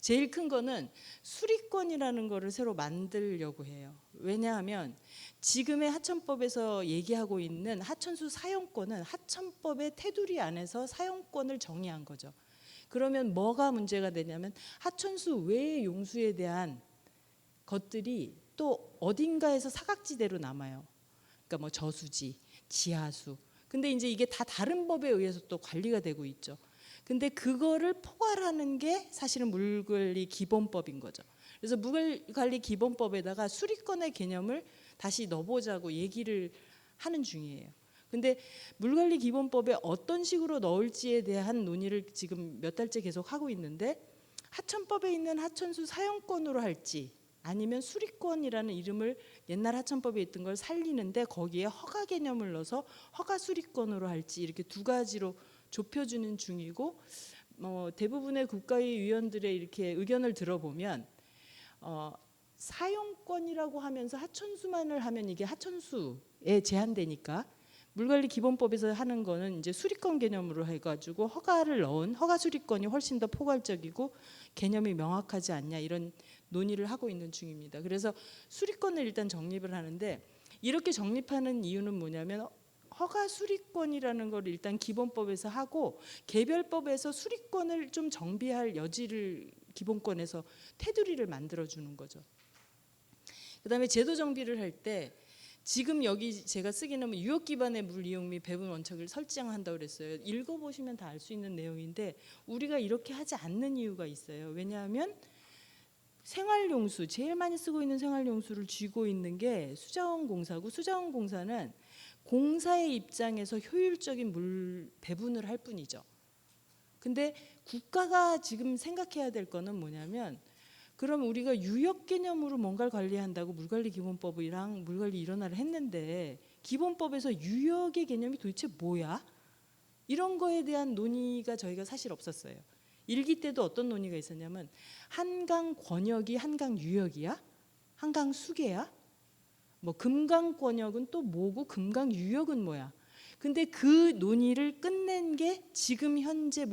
제일 큰 거는 수리권이라는 거를 새로 만들려고 해요. 왜냐하면 지금의 하천법에서 얘기하고 있는 하천수 사용권은 하천법의 테두리 안에서 사용권을 정의한 거죠. 그러면 뭐가 문제가 되냐면 하천수 외의 용수에 대한 것들이 또 어딘가에서 사각지대로 남아요. 그러니까 뭐 저수지, 지하수. 근데 이제 이게 다 다른 법에 의해서 또 관리가 되고 있죠. 근데 그거를 포괄하는 게 사실은 물관리 기본법인 거죠. 그래서 물관리 기본법에다가 수리권의 개념을 다시 넣어보자고 얘기를 하는 중이에요. 근데 물관리 기본법에 어떤 식으로 넣을지에 대한 논의를 지금 몇 달째 계속 하고 있는데 하천법에 있는 하천수 사용권으로 할지 아니면 수리권이라는 이름을 옛날 하천법에 있던 걸 살리는데 거기에 허가 개념을 넣어서 허가 수리권으로 할지 이렇게 두 가지로 좁혀주는 중이고 대부분의 국가위 위원들의 이렇게 의견을 들어보면 사용권이라고 하면서 하천수만을 하면 이게 하천수에 제한되니까 물관리 기본법에서 하는 거는 이제 수리권 개념으로 해가지고 허가를 넣은 허가 수리권이 훨씬 더 포괄적이고 개념이 명확하지 않냐 이런 논의를 하고 있는 중입니다. 그래서 수리권을 일단 정립을 하는데 이렇게 정립하는 이유는 뭐냐면 허가 수리권이라는 걸 일단 기본법에서 하고 개별법에서 수리권을 좀 정비할 여지를 기본권에서 테두리를 만들어주는 거죠. 그다음에 제도 정비를 할 때 지금 여기 제가 쓰기는 유역 기반의 물 이용 및 배분 원칙을 설정한다고 그랬어요. 읽어보시면 다 알 수 있는 내용인데 우리가 이렇게 하지 않는 이유가 있어요. 왜냐하면 생활용수, 제일 많이 쓰고 있는 생활용수를 쥐고 있는 게 수자원공사고 수자원공사는 공사의 입장에서 효율적인 물 배분을 할 뿐이죠. 근데 국가가 지금 생각해야 될 거는 뭐냐면 그럼 우리가 유역 개념으로 뭔가를 관리한다고 물관리 기본법이랑 물관리 일원화를 했는데 기본법에서 유역의 개념이 도대체 뭐야? 이런 거에 대한 논의가 저희가 사실 없었어요. 일기 때도 어떤 논의가 있었냐면 한강 권역이 한강 유역이야? 한강 수계야? 뭐 금강 권역은 또 뭐고 금강 유역은 뭐야? 근데 그 논의를 끝낸 게 지금 현재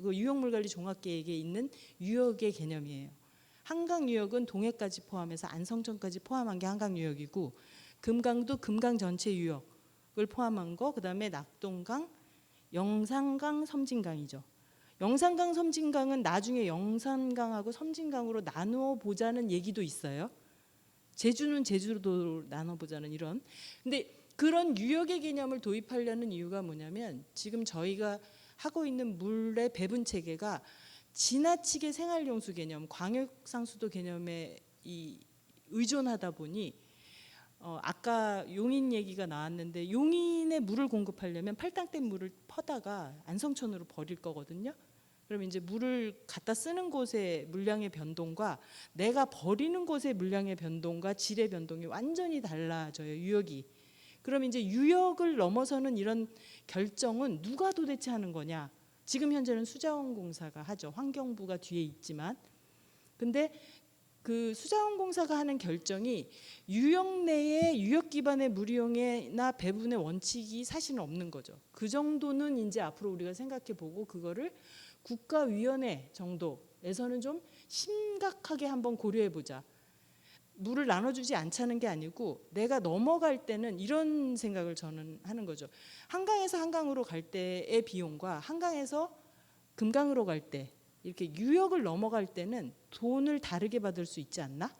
유역물관리 종합계획에 있는 유역의 개념이에요. 한강 유역은 동해까지 포함해서 안성천까지 포함한 게 한강 유역이고 금강도 금강 전체 유역을 포함한 거 그다음에 낙동강, 영산강, 섬진강이죠. 영산강, 섬진강은 나중에 영산강하고 섬진강으로 나누어 보자는 얘기도 있어요. 제주는 제주도로 나눠 보자는 이런. 근데 그런 유역의 개념을 도입하려는 이유가 뭐냐면 지금 저희가 하고 있는 물의 배분 체계가 지나치게 생활용수 개념, 광역상수도 개념에 의존하다 보니 아까 용인 얘기가 나왔는데 용인에 물을 공급하려면 팔당댐 물을 퍼다가 안성천으로 버릴 거거든요. 그럼 이제 물을 갖다 쓰는 곳의 물량의 변동과 내가 버리는 곳의 물량의 변동과 질의 변동이 완전히 달라져요. 유역이. 그럼 이제 유역을 넘어서는 이런 결정은 누가 도대체 하는 거냐? 지금 현재는 수자원공사가 하죠. 환경부가 뒤에 있지만. 근데 그 수자원공사가 하는 결정이 유역 내에 유역 기반의 물 이용이나 배분의 원칙이 사실은 없는 거죠. 그 정도는 이제 앞으로 우리가 생각해 보고 그거를 국가위원회 정도에서는 좀 심각하게 한번 고려해 보자. 물을 나눠주지 않자는 게 아니고 내가 넘어갈 때는 이런 생각을 저는 하는 거죠. 한강에서 한강으로 갈 때의 비용과 한강에서 금강으로 갈 때 이렇게 유역을 넘어갈 때는 돈을 다르게 받을 수 있지 않나?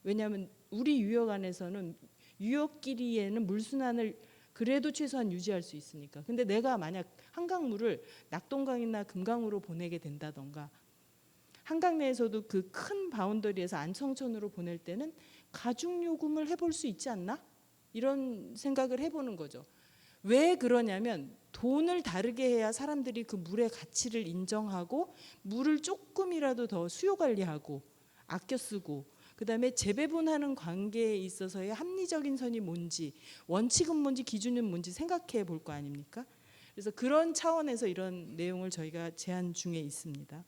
왜냐하면 우리 유역 안에서는 유역끼리에는 물순환을 그래도 최소한 유지할 수 있으니까. 근데 내가 만약 한강물을 낙동강이나 금강으로 보내게 된다던가 한강 내에서도 그 큰 바운더리에서 안성천으로 보낼 때는 가중 요금을 해볼 수 있지 않나? 이런 생각을 해보는 거죠. 왜 그러냐면 돈을 다르게 해야 사람들이 그 물의 가치를 인정하고 물을 조금이라도 더 수요 관리하고 아껴 쓰고 그다음에 재배분하는 관계에 있어서의 합리적인 선이 뭔지 원칙은 뭔지 기준은 뭔지 생각해 볼 거 아닙니까? 그래서 그런 차원에서 이런 내용을 저희가 제안 중에 있습니다.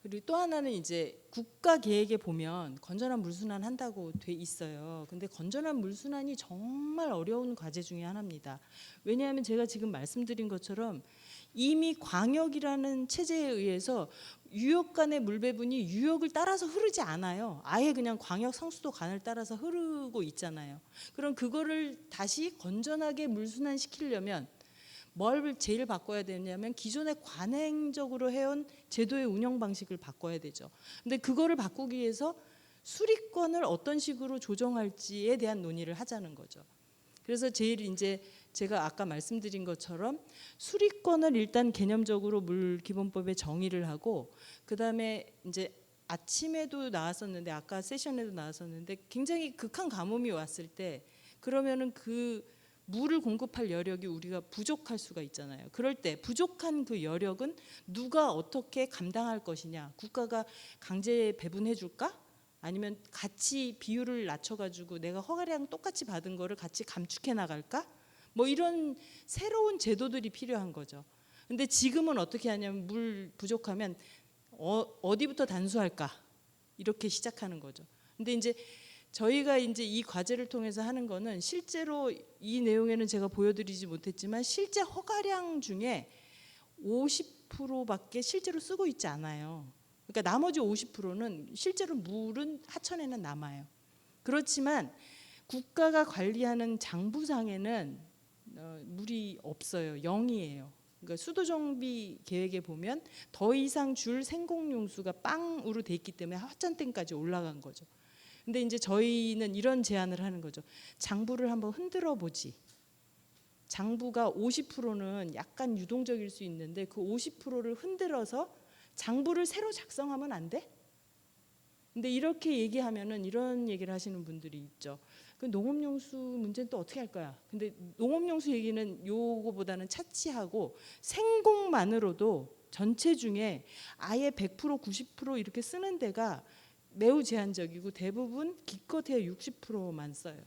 그리고 또 하나는 이제 국가 계획에 보면 건전한 물순환 한다고 돼 있어요. 근데 건전한 물순환이 정말 어려운 과제 중에 하나입니다. 왜냐하면 제가 지금 말씀드린 것처럼 이미 광역이라는 체제에 의해서 유역 간의 물 배분이 유역을 따라서 흐르지 않아요. 아예 그냥 광역 성수도 간을 따라서 흐르고 있잖아요. 그럼 그거를 다시 건전하게 물순환 시키려면 뭘 제일 바꿔야 되냐면 기존의 관행적으로 해온 제도의 운영 방식을 바꿔야 되죠. 근데 그거를 바꾸기 위해서 수리권을 어떤 식으로 조정할지에 대한 논의를 하자는 거죠. 그래서 제일 이제 제가 아까 말씀드린 것처럼 수리권을 일단 개념적으로 물기본법에 정의를 하고 그다음에 이제 아침에도 나왔었는데 아까 세션에도 나왔었는데 굉장히 극한 가뭄이 왔을 때 그러면은 그 물을 공급할 여력이 우리가 부족할 수가 있잖아요. 그럴 때 부족한 그 여력은 누가 어떻게 감당할 것이냐. 국가가 강제 배분해 줄까? 아니면 같이 비율을 낮춰가지고 내가 허가량 똑같이 받은 거를 같이 감축해 나갈까? 뭐 이런 새로운 제도들이 필요한 거죠. 근데 지금은 어떻게 하냐면 물 부족하면 어디부터 단수할까? 이렇게 시작하는 거죠. 근데 이제 저희가 이제 이 과제를 통해서 하는 거는 실제로 이 내용에는 제가 보여드리지 못했지만 실제 허가량 중에 50%밖에 실제로 쓰고 있지 않아요. 그러니까 나머지 50%는 실제로 물은 하천에는 남아요. 그렇지만 국가가 관리하는 장부상에는 물이 없어요. 0이에요. 그러니까 수도정비 계획에 보면 더 이상 줄 생공용수가 빵으로 돼 있기 때문에 하천댐까지 올라간 거죠. 근데 이제 저희는 이런 제안을 하는 거죠. 장부를 한번 흔들어 보지. 장부가 50%는 약간 유동적일 수 있는데 그 50%를 흔들어서 장부를 새로 작성하면 안 돼? 근데 이렇게 얘기하면은 이런 얘기를 하시는 분들이 있죠. 그 농업용수 문제는 또 어떻게 할 거야? 근데 농업용수 얘기는 요거보다는 차치하고 생공만으로도 전체 중에 아예 100% 90% 이렇게 쓰는 데가 매우 제한적이고 대부분 기껏해야 60%만 써요.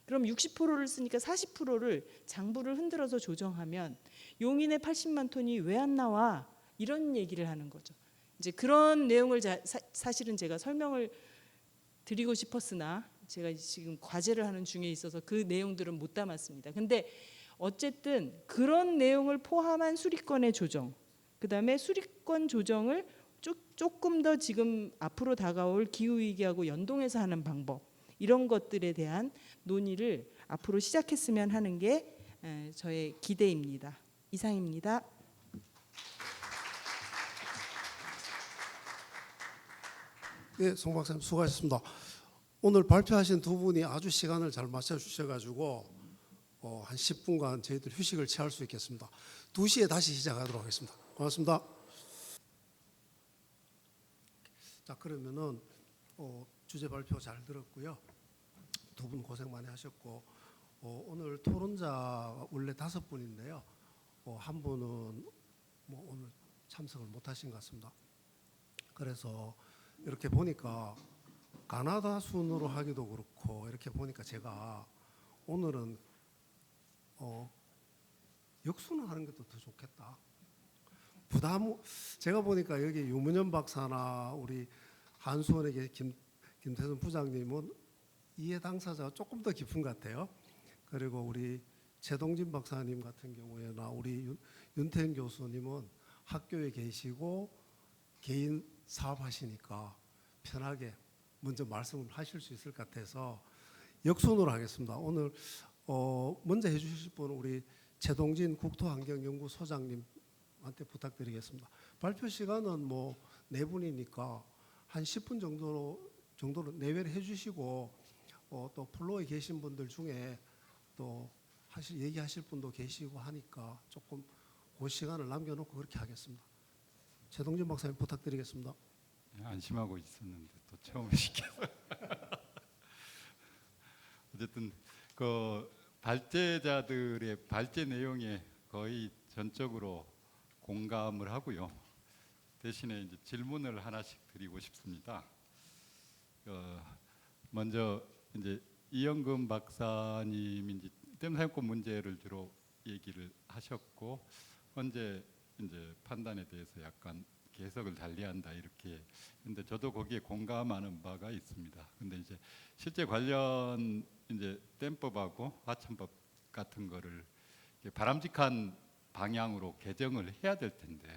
그럼 60%를 쓰니까 40%를 장부를 흔들어서 조정하면 용인의 80만 톤이 왜 안 나와? 이런 얘기를 하는 거죠. 이제 그런 내용을 사실은 제가 설명을 드리고 싶었으나 제가 지금 과제를 하는 중에 있어서 그 내용들은 못 담았습니다. 근데 어쨌든 그런 내용을 포함한 수리권의 조정, 그다음에 수리권 조정을 조금 더 지금 앞으로 다가올 기후위기하고 연동해서 하는 방법 이런 것들에 대한 논의를 앞으로 시작했으면 하는 게 저의 기대입니다. 이상입니다. 네, 송 박사님 수고하셨습니다. 오늘 발표하신 두 분이 아주 시간을 잘 맞춰주셔가지고 한 10분간 저희들 휴식을 취할 수 있겠습니다. 2시에 다시 시작하도록 하겠습니다. 고맙습니다. 자, 그러면은 주제 발표 잘 들었고요. 두 분 고생 많이 하셨고 오늘 토론자 원래 5분인데요. 한 분은 뭐 오늘 참석을 못하신 것 같습니다. 그래서 이렇게 보니까 가나다 순으로 하기도 그렇고 이렇게 보니까 제가 오늘은 역순을 하는 것도 더 좋겠다. 제가 보니까 여기 유문현 박사나 우리 한수원에게 김태선 부장님은 이해 당사자가 조금 더 깊은 것 같아요. 그리고 우리 최동진 박사님 같은 경우에나 우리 윤태현 교수님은 학교에 계시고 개인 사업하시니까 편하게 먼저 말씀을 하실 수 있을 것 같아서 역순으로 하겠습니다. 오늘 먼저 해주실 분은 우리 최동진 국토환경연구소장님한테 부탁드리겠습니다. 발표 시간은 뭐 네 분이니까 한 10분 정도로 내외를 해주시고 또 플로어에 계신 분들 중에 또 얘기하실 분도 계시고 하니까 조금 그 시간을 남겨놓고 그렇게 하겠습니다. 최동진 박사님 부탁드리겠습니다. 안심하고 있었는데 또 처음 시켜서 어쨌든 그 발제자들의 발제 내용에 거의 전적으로 공감을 하고요. 대신에 이제 질문을 하나씩 드리고 싶습니다. 먼저 이제 이영금 박사님이 이제 댐 사용권 문제를 주로 얘기를 하셨고 현재 이제 판단에 대해서 약간 해석을 달리한다 이렇게. 근데 저도 거기에 공감하는 바가 있습니다. 근데 이제 실제 관련 이제 댐법하고 하천법 같은 거를 바람직한 방향으로 개정을 해야 될 텐데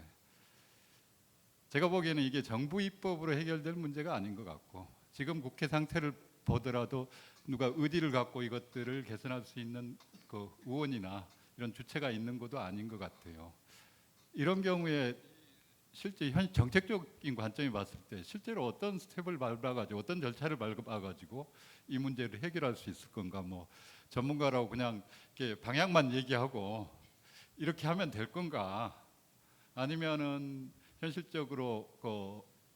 제가 보기에는 이게 정부 입법으로 해결될 문제가 아닌 것 같고 지금 국회 상태를 보더라도 누가 의지를 갖고 이것들을 개선할 수 있는 그 의원이나 이런 주체가 있는 것도 아닌 것 같아요. 이런 경우에 실제 현 정책적인 관점이 봤을 때 실제로 어떤 스텝을 밟아가지고 어떤 절차를 밟아가지고 이 문제를 해결할 수 있을 건가. 뭐 전문가라고 그냥 이렇게 방향만 얘기하고 이렇게 하면 될 건가, 아니면은 현실적으로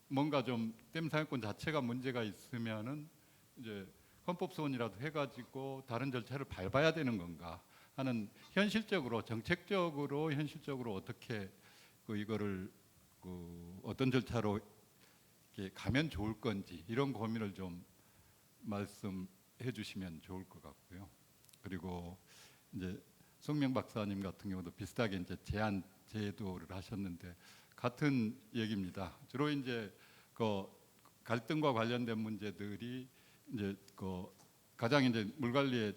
뭔가 좀 댐 사용권 자체가 문제가 있으면은 이제 헌법 소원이라도 해가지고 다른 절차를 밟아야 되는 건가 하는, 현실적으로 정책적으로 현실적으로 어떻게 이거를 어떤 절차로 이렇게 가면 좋을 건지 이런 고민을 좀 말씀해 주시면 좋을 것 같고요. 그리고 이제 송명 박사님 같은 경우도 비슷하게 이제 제한 제도를 하셨는데 같은 얘기입니다. 주로 이제 갈등과 관련된 문제들이 이제 가장 이제 물 관리에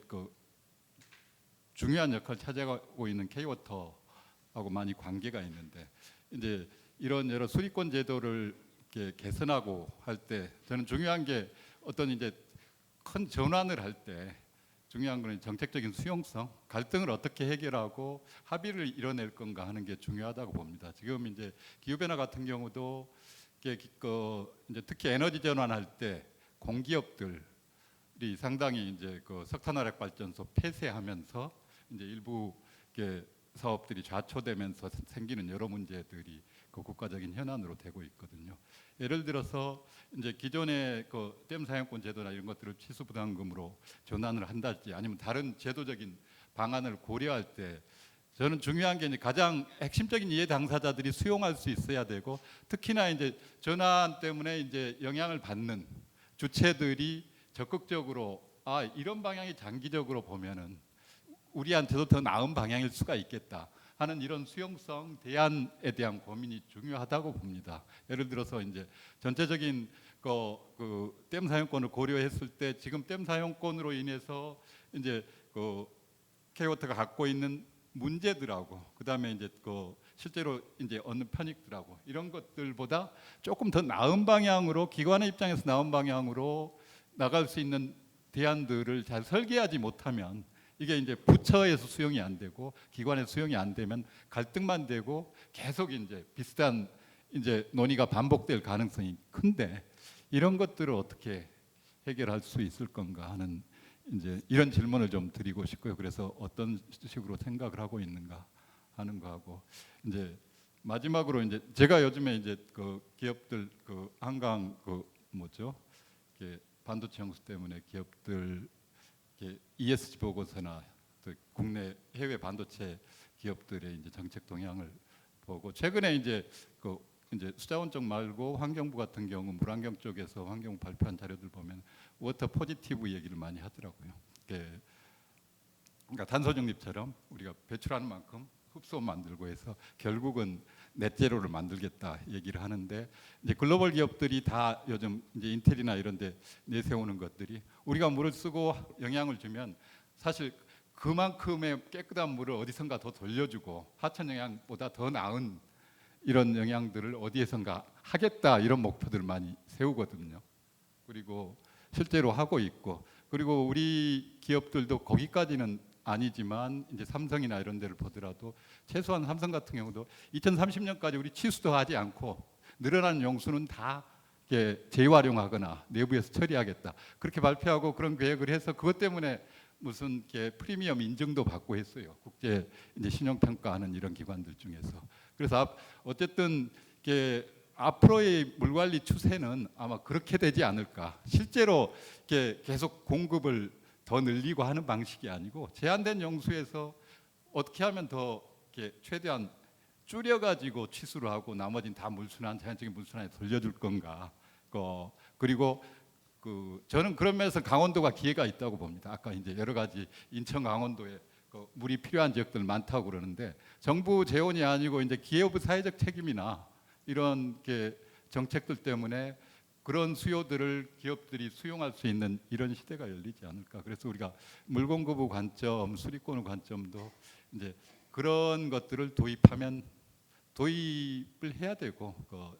중요한 역할을 차지하고 있는 K워터하고 많이 관계가 있는데 이제 이런 여러 수리권 제도를 이렇게 개선하고 할 때 저는 중요한 게 어떤 이제 큰 전환을 할 때 중요한 거는 정책적인 수용성, 갈등을 어떻게 해결하고 합의를 이뤄낼 건가 하는 게 중요하다고 봅니다. 지금 이제 기후 변화 같은 경우도 이제 특히 에너지 전환할 때 공기업들이 상당히 이제 석탄화력 발전소 폐쇄하면서 이제 일부 사업들이 좌초되면서 생기는 여러 문제들이 국가적인 현안으로 되고 있거든요. 예를 들어서 이제 기존의 댐 사용권 제도나 이런 것들을 취수 부담금으로 전환을 한달지 아니면 다른 제도적인 방안을 고려할 때 저는 중요한 게 이제 가장 핵심적인 이해 당사자들이 수용할 수 있어야 되고, 특히나 이제 전환 때문에 이제 영향을 받는 주체들이 적극적으로 이런 방향이 장기적으로 보면은 우리한테도 더 나은 방향일 수가 있겠다 하는 이런 수용성 대안에 대한 고민이 중요하다고 봅니다. 예를 들어서 이제 전체적인 댐 사용권을 고려했을 때 지금 댐 사용권으로 인해서 이제 K워터가 갖고 있는 문제들하고 그다음에 이제 실제로 이제 얻는 편익들하고 이런 것들보다 조금 더 나은 방향으로, 기관의 입장에서 나은 방향으로 나갈 수 있는 대안들을 잘 설계하지 못하면 이게 이제 부처에서 수용이 안 되고 기관에서 수용이 안 되면 갈등만 되고 계속 이제 비슷한 이제 논의가 반복될 가능성이 큰데 이런 것들을 어떻게 해결할 수 있을 건가 하는 이제 이런 질문을 좀 드리고 싶고요. 그래서 어떤 식으로 생각을 하고 있는가 하는 거하고 이제 마지막으로 이제 제가 요즘에 이제 기업들 한강 뭐죠? 반도체 형수 때문에 기업들 ESG 보고서나 또 국내 해외 반도체 기업들의 이제 정책 동향을 보고 최근에 이제 수자원 쪽 말고 환경부 같은 경우 물환경 쪽에서 환경부 발표한 자료들 보면 워터 포지티브 얘기를 많이 하더라고요. 그러니까 탄소 중립처럼 우리가 배출하는 만큼 흡수원 만들고 해서 결국은 넷제로를 만들겠다 얘기를 하는데 이제 글로벌 기업들이 다 요즘 이제 인텔이나 이런 데 내세우는 것들이 우리가 물을 쓰고 영향을 주면 사실 그만큼의 깨끗한 물을 어디선가 더 돌려주고 하천 영향보다 더 나은 이런 영향들을 어디에선가 하겠다 이런 목표들을 많이 세우거든요. 그리고 실제로 하고 있고 그리고 우리 기업들도 거기까지는 아니지만 이제 삼성이나 이런 데를 보더라도 최소한 삼성 같은 경우도 2030년까지 우리 치수도 하지 않고 늘어나는 용수는 다 이렇게 재활용하거나 내부에서 처리하겠다 그렇게 발표하고 그런 계획을 해서 그것 때문에 무슨 이렇게 프리미엄 인증도 받고 했어요. 국제 이제 신용 평가하는 이런 기관들 중에서. 그래서 어쨌든 이게 앞으로의 물 관리 추세는 아마 그렇게 되지 않을까. 실제로 이렇게 계속 공급을 더 늘리고 하는 방식이 아니고 제한된 용수에서 어떻게 하면 더 이렇게 최대한 줄여가지고 취수를 하고 나머지는 다 물순환 자연적인 물순환에 돌려줄 건가. 그리고 저는 그런 면에서 강원도가 기회가 있다고 봅니다. 아까 이제 여러 가지 인천 강원도에 물이 필요한 지역들 많다고 그러는데 정부 재원이 아니고 이제 기업의 사회적 책임이나 이런 게 정책들 때문에 그런 수요들을 기업들이 수용할 수 있는 이런 시대가 열리지 않을까. 그래서 우리가 물 공급의 관점, 수리권의 관점도 이제 그런 것들을 도입을 해야 되고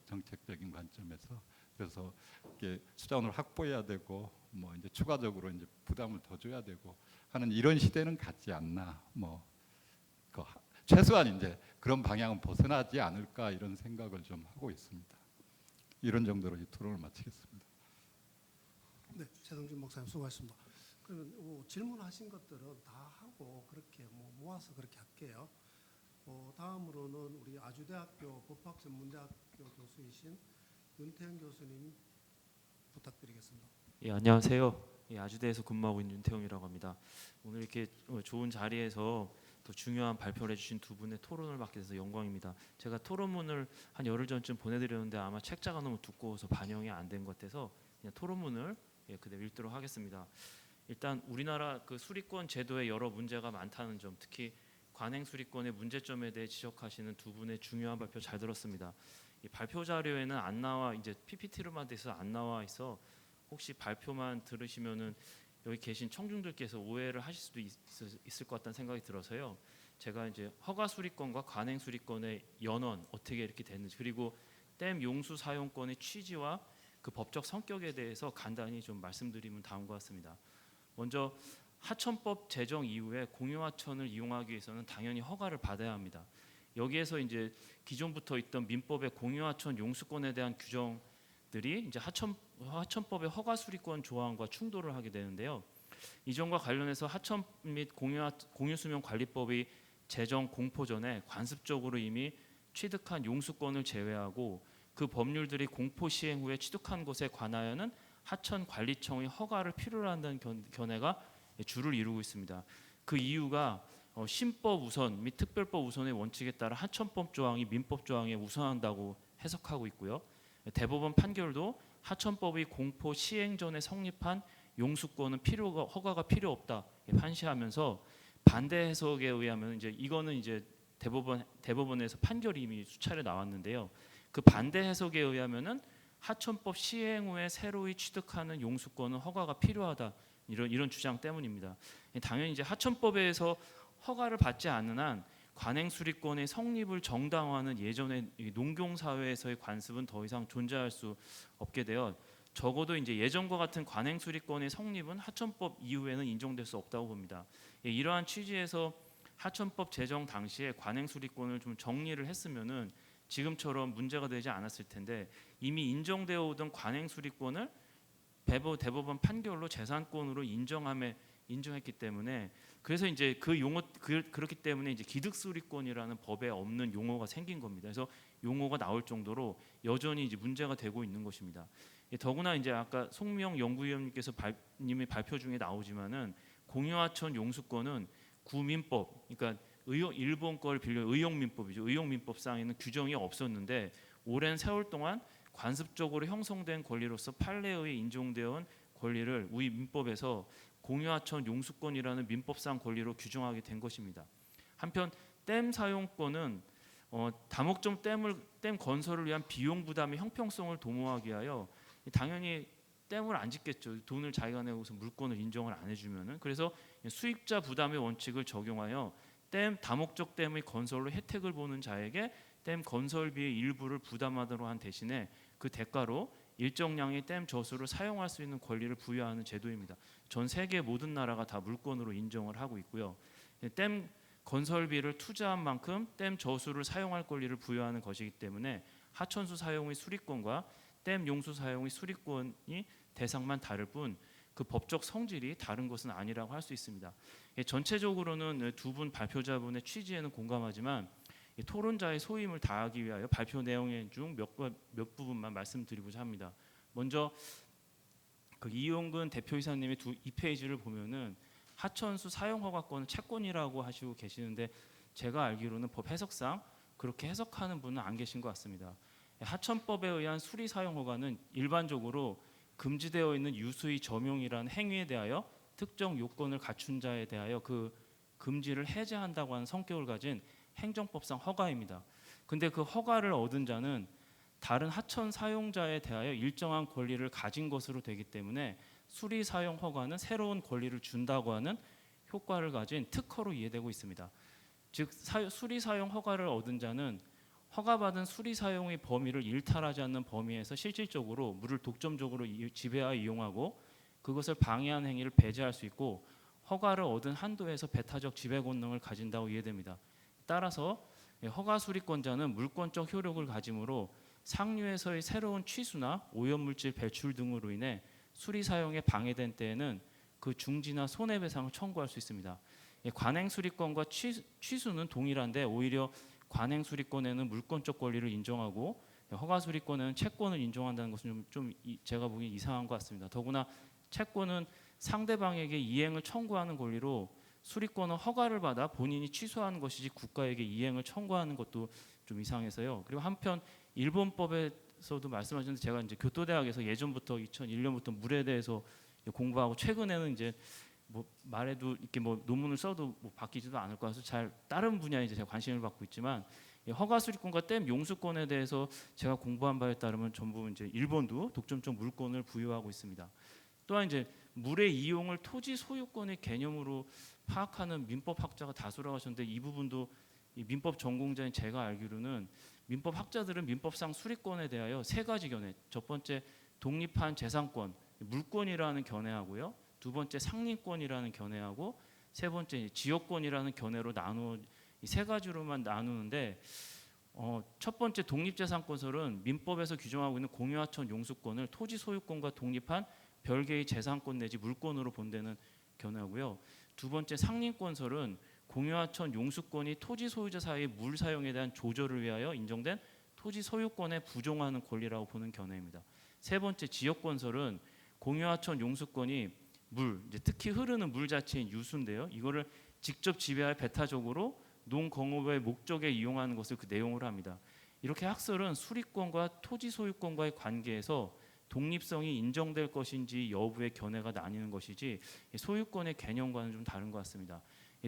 정책적인 관점에서 그래서 이렇게 수자원을 확보해야 되고 뭐 이제 추가적으로 이제 부담을 더 줘야 되고 하는 이런 시대는 같지 않나. 최소한 이제 그런 방향은 벗어나지 않을까 이런 생각을 좀 하고 있습니다. 이런 정도로 이 토론을 마치겠습니다. 네, 최성준 목사님 수고하셨습니다. 그러면 질문하신 것들은 다 하고 그렇게 모아서 그렇게 할게요. 다음으로는 우리 아주대학교 법학전문대학교 교수이신 윤태영 교수님 부탁드리겠습니다. 예, 안녕하세요. 예, 아주대에서 근무하고 있는 윤태용이라고 합니다. 오늘 이렇게 좋은 자리에서 또 중요한 발표를 해주신 두 분의 토론을 맡게 돼서 영광입니다. 제가 토론문을 한 열흘 전쯤 보내드렸는데 아마 책자가 너무 두꺼워서 반영이 안 된 것 같아서 그냥 토론문을 그대로 읽도록 하겠습니다. 일단 우리나라 그 수리권 제도에 여러 문제가 많다는 점, 특히 관행 수리권의 문제점에 대해 지적하시는 두 분의 중요한 발표 잘 들었습니다. 이 발표 자료에는 안 나와 이제 PPT로만 돼서 안 나와 있어 혹시 발표만 들으시면은 여기 계신 청중들께서 오해를 하실 수도 있을 것 같다는 생각이 들어서요. 제가 이제 허가 수리권과 관행 수리권의 연원 어떻게 이렇게 됐는지 그리고 댐 용수 사용권의 취지와 그 법적 성격에 대해서 간단히 좀 말씀드리면 다음과 같습니다. 먼저 하천법 제정 이후에 공유하천을 이용하기 위해서는 당연히 허가를 받아야 합니다. 여기에서 이제 기존부터 있던 민법의 공유하천 용수권에 대한 규정들이 이제 하천법의 허가 수리권 조항과 충돌을 하게 되는데요. 이 점과 관련해서 하천 및 공유수면 관리법의 제정 공포 전에 관습적으로 이미 취득한 용수권을 제외하고 그 법률들이 공포 시행 후에 취득한 것에 관하여는 하천관리청의 허가를 필요로 한다는 견해가 주를 이루고 있습니다. 그 이유가 신법 우선 및 특별법 우선의 원칙에 따라 하천법 조항이 민법 조항에 우선한다고 해석하고 있고요. 대법원 판결도 하천법의 공포 시행 전에 성립한 용수권은 허가가 필요 없다 판시하면서 반대 해석에 의하면 이제 이거는 이제 대법원에서 판결이 이미 수차례 나왔는데요. 그 반대 해석에 의하면은 하천법 시행 후에 새로이 취득하는 용수권은 허가가 필요하다 이런 주장 때문입니다. 당연히 이제 하천법에서 허가를 받지 않는 한 관행 수리권의 성립을 정당화하는 예전의 농경 사회에서의 관습은 더 이상 존재할 수 없게 되어 적어도 이제 예전과 같은 관행 수리권의 성립은 하천법 이후에는 인정될 수 없다고 봅니다. 이러한 취지에서 하천법 제정 당시에 관행 수리권을 좀 정리를 했으면은 지금처럼 문제가 되지 않았을 텐데 이미 인정되어 오던 관행 수리권을 대법원 판결로 재산권으로 인정했기 때문에 그래서 이제 그렇기 때문에 이제 기득수리권이라는 법에 없는 용어가 생긴 겁니다. 그래서 용어가 나올 정도로 여전히 이제 문제가 되고 있는 것입니다. 더구나 이제 아까 송미영 연구위원님께서 님의 발표 중에 나오지만은 공유하천 용수권은 구민법, 그러니까 일본 걸 빌려 의용민법이죠. 의용민법상에는 규정이 없었는데 오랜 세월 동안 관습적으로 형성된 권리로서 판례에 의해 인정되어 온 권리를 우리 민법에서 공유하천 용수권이라는 민법상 권리로 규정하게 된 것입니다. 한편 댐 사용권은 다목적 댐 건설을 위한 비용 부담의 형평성을 도모하기 위하여 당연히 댐을 안 짓겠죠. 돈을 자기가 내고서 물권을 인정을 안 해주면은. 그래서 수익자 부담의 원칙을 적용하여 다목적 댐의 건설로 혜택을 보는 자에게 댐 건설비의 일부를 부담하도록 한 대신에 그 대가로 일정량의 댐 저수를 사용할 수 있는 권리를 부여하는 제도입니다. 전 세계 모든 나라가 다 물권으로 인정을 하고 있고요. 댐 건설비를 투자한 만큼 댐 저수를 사용할 권리를 부여하는 것이기 때문에 하천수 사용의 수리권과 댐 용수 사용의 수리권이 대상만 다를 뿐 그 법적 성질이 다른 것은 아니라고 할 수 있습니다. 전체적으로는 두 분 발표자분의 취지에는 공감하지만 토론자의 소임을 다하기 위하여 발표 내용 중 몇 부분만 말씀드리고자 합니다. 먼저 그 이용근 대표이사님의 2페이지를 보면은 하천수 사용 허가권은 채권이라고 하시고 계시는데 제가 알기로는 법 해석상 그렇게 해석하는 분은 안 계신 것 같습니다. 하천법에 의한 수리 사용 허가는 일반적으로 금지되어 있는 유수의 점용이라는 행위에 대하여 특정 요건을 갖춘 자에 대하여 그 금지를 해제한다고 하는 성격을 가진 행정법상 허가입니다. 근데 그 허가를 얻은 자는 다른 하천 사용자에 대하여 일정한 권리를 가진 것으로 되기 때문에 수리 사용 허가는 새로운 권리를 준다고 하는 효과를 가진 특허로 이해되고 있습니다. 즉 수리 사용 허가를 얻은 자는 허가받은 수리 사용의 범위를 일탈하지 않는 범위에서 실질적으로 물을 독점적으로 지배하여 이용하고 그것을 방해하는 행위를 배제할 수 있고 허가를 얻은 한도에서 배타적 지배 권능을 가진다고 이해됩니다. 따라서 허가 수리권자는 물권적 효력을 가지므로 상류에서의 새로운 취수나 오염물질 배출 등으로 인해 수리 사용에 방해된 때에는 그 중지나 손해배상을 청구할 수 있습니다. 관행 수리권과 취수는 동일한데 오히려 관행 수리권에는 물권적 권리를 인정하고 허가 수리권에는 채권을 인정한다는 것은 좀 제가 보기엔 이상한 것 같습니다. 더구나 채권은 상대방에게 이행을 청구하는 권리로 수리권은 허가를 받아 본인이 취소하는 것이지 국가에게 이행을 청구하는 것도 좀 이상해서요. 그리고 한편 일본법에서도 말씀하셨는데 제가 이제 교토대학에서 예전부터 2001년부터 물에 대해서 공부하고 최근에는 이제 뭐 말해도 이렇게 뭐 논문을 써도 뭐 바뀌지도 않을 거라서 잘 다른 분야에 이제 제가 관심을 받고 있지만 허가 수리권과 댐 용수권에 대해서 제가 공부한 바에 따르면 전부 이제 일본도 독점적 물권을 부여하고 있습니다. 또한 이제 물의 이용을 토지 소유권의 개념으로 파악하는 민법학자가 다수라고 하셨는데 이 부분도 이 민법 전공자인 제가 알기로는 민법학자들은 민법상 수리권에 대하여 세 가지 견해. 첫 번째 독립한 재산권, 물권이라는 견해하고요. 두 번째 상린권이라는 견해하고 세 번째 지역권이라는 견해로 나누어 이 세 가지로만 나누는데 첫 번째 독립재산권설은 민법에서 규정하고 있는 공유하천 용수권을 토지 소유권과 독립한 별개의 재산권 내지 물권으로 본다는 견해하고요. 두 번째 상린권설은 공유하천 용수권이 토지 소유자 사이의 물 사용에 대한 조절을 위하여 인정된 토지 소유권에 부종하는 권리라고 보는 견해입니다. 세 번째 지역권설은 공유하천 용수권이 물, 이제 특히 흐르는 물 자체인 유수인데요. 이거를 직접 지배할 배타적으로 농공업의 목적에 이용하는 것을 그 내용으로 합니다. 이렇게 학설은 수리권과 토지 소유권과의 관계에서 독립성이 인정될 것인지 여부의 견해가 나뉘는 것이지 소유권의 개념과는 좀 다른 것 같습니다.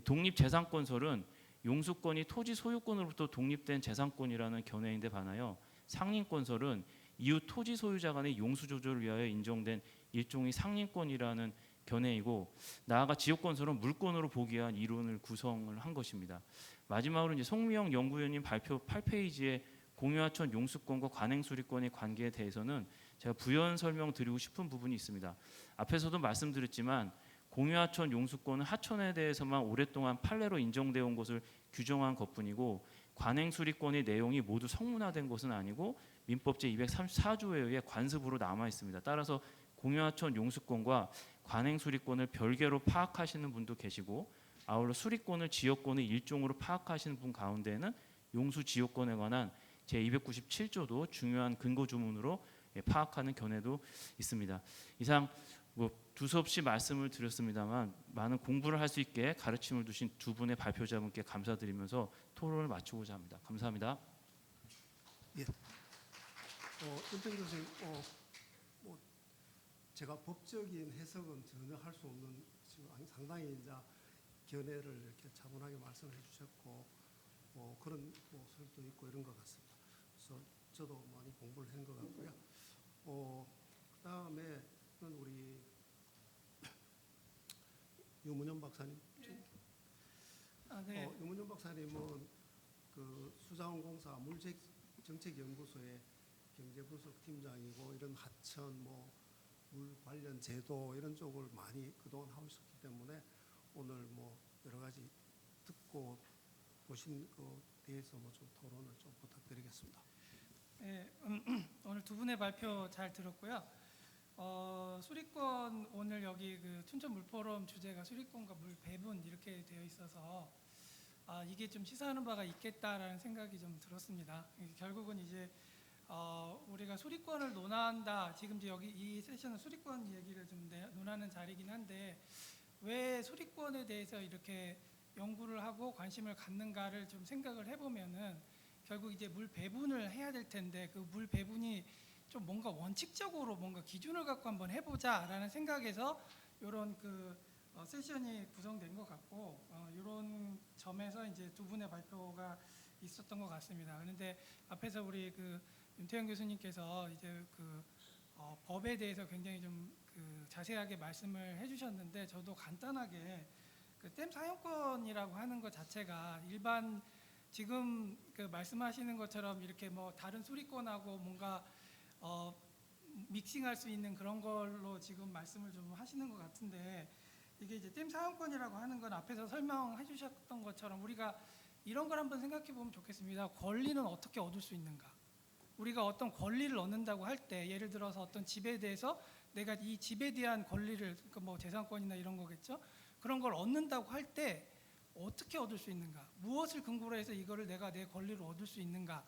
독립재산권설은 용수권이 토지 소유권으로부터 독립된 재산권이라는 견해인데 반하여 상린권설은 이웃 토지 소유자 간의 용수 조절을 위하여 인정된 일종의 상린권이라는 견해이고 나아가 지역권설은 물권으로 보기 위한 이론을 구성을 한 것입니다. 마지막으로 이제 송미영 연구위원님 발표 8페이지에 공유하천 용수권과 관행수리권의 관계에 대해서는 제가 부연 설명드리고 싶은 부분이 있습니다. 앞에서도 말씀드렸지만 공유하천 용수권은 하천에 대해서만 오랫동안 판례로 인정되어 온 것을 규정한 것뿐이고 관행수리권의 내용이 모두 성문화된 것은 아니고 민법 제234조에 의해 관습으로 남아 있습니다. 따라서 공유하천 용수권과 관행수리권을 별개로 파악하시는 분도 계시고 아울러 수리권을 지역권의 일종으로 파악하시는 분 가운데는 용수지역권에 관한 제297조도 중요한 근거조문으로 파악하는 견해도 있습니다. 이상 두서없이 말씀을 드렸습니다만 많은 공부를 할 수 있게 가르침을 주신 두 분의 발표자분께 감사드리면서 토론을 마치고자 합니다. 감사합니다. 윤태영 교수님, 뭐 제가 법적인 해석은 전혀 할 수 없는 지금 상당히 이제 견해를 이렇게 차분하게 말씀해 주셨고 그런 설도 있고 이런 것 같습니다. 그래서 저도 많이 공부를 한 것 같고요. 그다음에는 우리 유문현 박사님. 네. 유문현 박사님은 그 수자원공사 물정책연구소의 경제분석팀장이고 이런 하천 물 관련 제도 이런 쪽을 많이 그동안 하고 있었기 때문에 오늘 여러 가지 듣고 보신 것에 대해서 좀 토론을 좀 부탁드리겠습니다. 네, 오늘 두 분의 발표 잘 들었고요. 수리권 오늘 여기 그 춘천 물포럼 주제가 수리권과 물 배분 이렇게 되어 있어서 이게 좀 시사하는 바가 있겠다라는 생각이 좀 들었습니다. 결국은 이제 우리가 수리권을 논한다. 지금 이제 여기 이 세션은 수리권 얘기를 좀 논하는 자리이긴 한데 왜 수리권에 대해서 이렇게 연구를 하고 관심을 갖는가를 좀 생각을 해보면은 결국 이제 물 배분을 해야 될 텐데 그 물 배분이 좀 뭔가 원칙적으로 뭔가 기준을 갖고 한번 해보자라는 생각에서 이런 그 세션이 구성된 것 같고 이런 점에서 이제 두 분의 발표가 있었던 것 같습니다. 그런데 앞에서 우리 그 윤태영 교수님께서 이제 그 법에 대해서 굉장히 좀 그 자세하게 말씀을 해주셨는데 저도 간단하게 그 댐 사용권이라고 하는 것 자체가 일반 지금 그 말씀하시는 것처럼 이렇게 다른 수리권하고 뭔가 믹싱할 수 있는 그런 걸로 지금 말씀을 좀 하시는 것 같은데 이게 이제 댐 사용권이라고 하는 건 앞에서 설명해 주셨던 것처럼 우리가 이런 걸 한번 생각해 보면 좋겠습니다. 권리는 어떻게 얻을 수 있는가? 우리가 어떤 권리를 얻는다고 할 때 예를 들어서 어떤 집에 대해서 내가 이 집에 대한 권리를 그러니까 재산권이나 이런 거겠죠. 그런 걸 얻는다고 할 때 어떻게 얻을 수 있는가? 무엇을 근거로 해서 이거를 내가 내 권리를 얻을 수 있는가?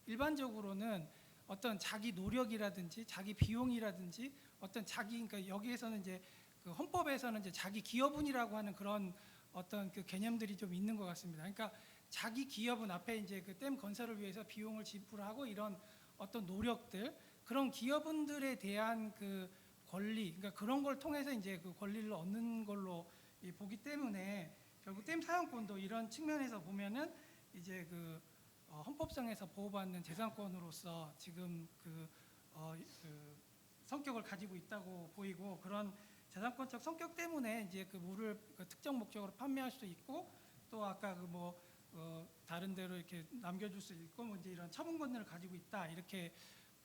일반적으로는 어떤 자기 노력이라든지 자기 비용이라든지 어떤 그러니까 여기에서는 이제 그 헌법에서는 이제 자기 기여분이라고 하는 그런 어떤 그 개념들이 좀 있는 것 같습니다. 그러니까 자기 기여분 앞에 이제 그 댐 건설을 위해서 비용을 지불하고 이런 어떤 노력들 그런 기여분들에 대한 그 권리 그러니까 그런 걸 통해서 이제 그 권리를 얻는 걸로 보기 때문에 결국 댐 사용권도 이런 측면에서 보면은 이제 그 헌법상에서 보호받는 재산권으로서 지금 그 성격을 가지고 있다고 보이고 그런 재산권적 성격 때문에 이제 그 물을 그 특정 목적으로 판매할 수 있고 또 아까 그 다른 데로 이렇게 남겨줄 수 있고 이제 이런 처분 권한을 가지고 있다 이렇게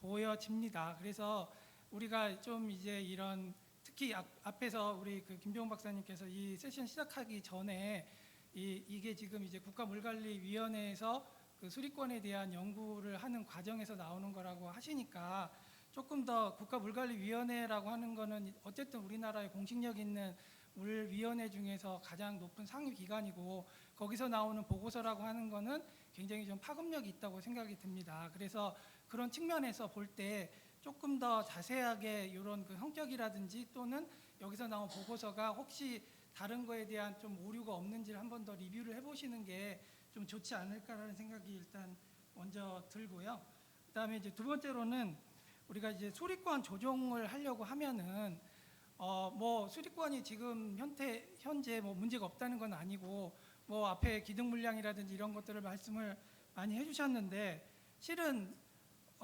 보여집니다. 그래서 우리가 좀 이제 이런 특히 앞에서 우리 그 김종훈 박사님께서 이 세션 시작하기 전에 이게 지금 이제 국가물관리위원회에서 그 수리권에 대한 연구를 하는 과정에서 나오는 거라고 하시니까 조금 더 국가물관리위원회라고 하는 거는 어쨌든 우리나라의 공식력 있는 물위원회 중에서 가장 높은 상위 기관이고 거기서 나오는 보고서라고 하는 거는 굉장히 좀 파급력이 있다고 생각이 듭니다. 그래서 그런 측면에서 볼 때 조금 더 자세하게 이런 그 성격이라든지 또는 여기서 나온 보고서가 혹시 다른 거에 대한 좀 오류가 없는지를 한 번 더 리뷰를 해보시는 게 좀 좋지 않을까라는 생각이 일단 먼저 들고요. 그다음에 이제 두 번째로는 우리가 이제 수리권 조정을 하려고 하면은 수리권이 지금 현재 문제가 없다는 건 아니고 앞에 기둥 물량이라든지 이런 것들을 말씀을 많이 해주셨는데 실은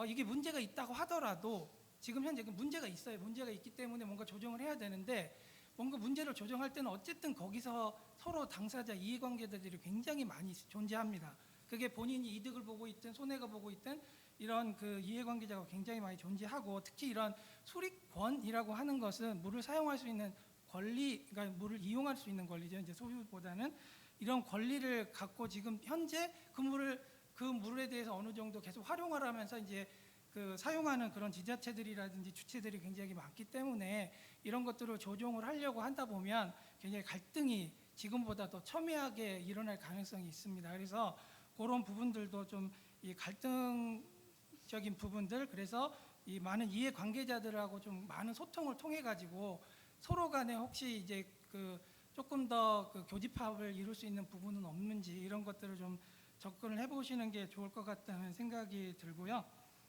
이게 문제가 있다고 하더라도 지금 현재 문제가 있어요. 문제가 있기 때문에 뭔가 조정을 해야 되는데 뭔가 문제를 조정할 때는 어쨌든 거기서 서로 당사자 이해관계자들이 굉장히 많이 존재합니다. 그게 본인이 이득을 보고 있든 손해가 보고 있든 이런 그 이해관계자가 굉장히 많이 존재하고 특히 이런 수리권이라고 하는 것은 물을 사용할 수 있는 권리, 그러니까 물을 이용할 수 있는 권리죠. 이제 소유보다는 이런 권리를 갖고 지금 현재 그 물에 대해서 어느 정도 계속 활용을 하면서 이제 그 사용하는 그런 지자체들이라든지 주체들이 굉장히 많기 때문에 이런 것들을 조정을 하려고 한다 보면 굉장히 갈등이 지금보다 더 첨예하게 일어날 가능성이 있습니다. 그래서 그런 부분들도 좀 이 갈등적인 부분들 그래서 이 많은 이해 관계자들하고 좀 많은 소통을 통해 가지고 서로 간에 혹시 이제 그 조금 더 그 교집합을 이룰 수 있는 부분은 없는지 이런 것들을 좀 접근을 해보시는 게 좋을 것 같다는 생각이 들고요.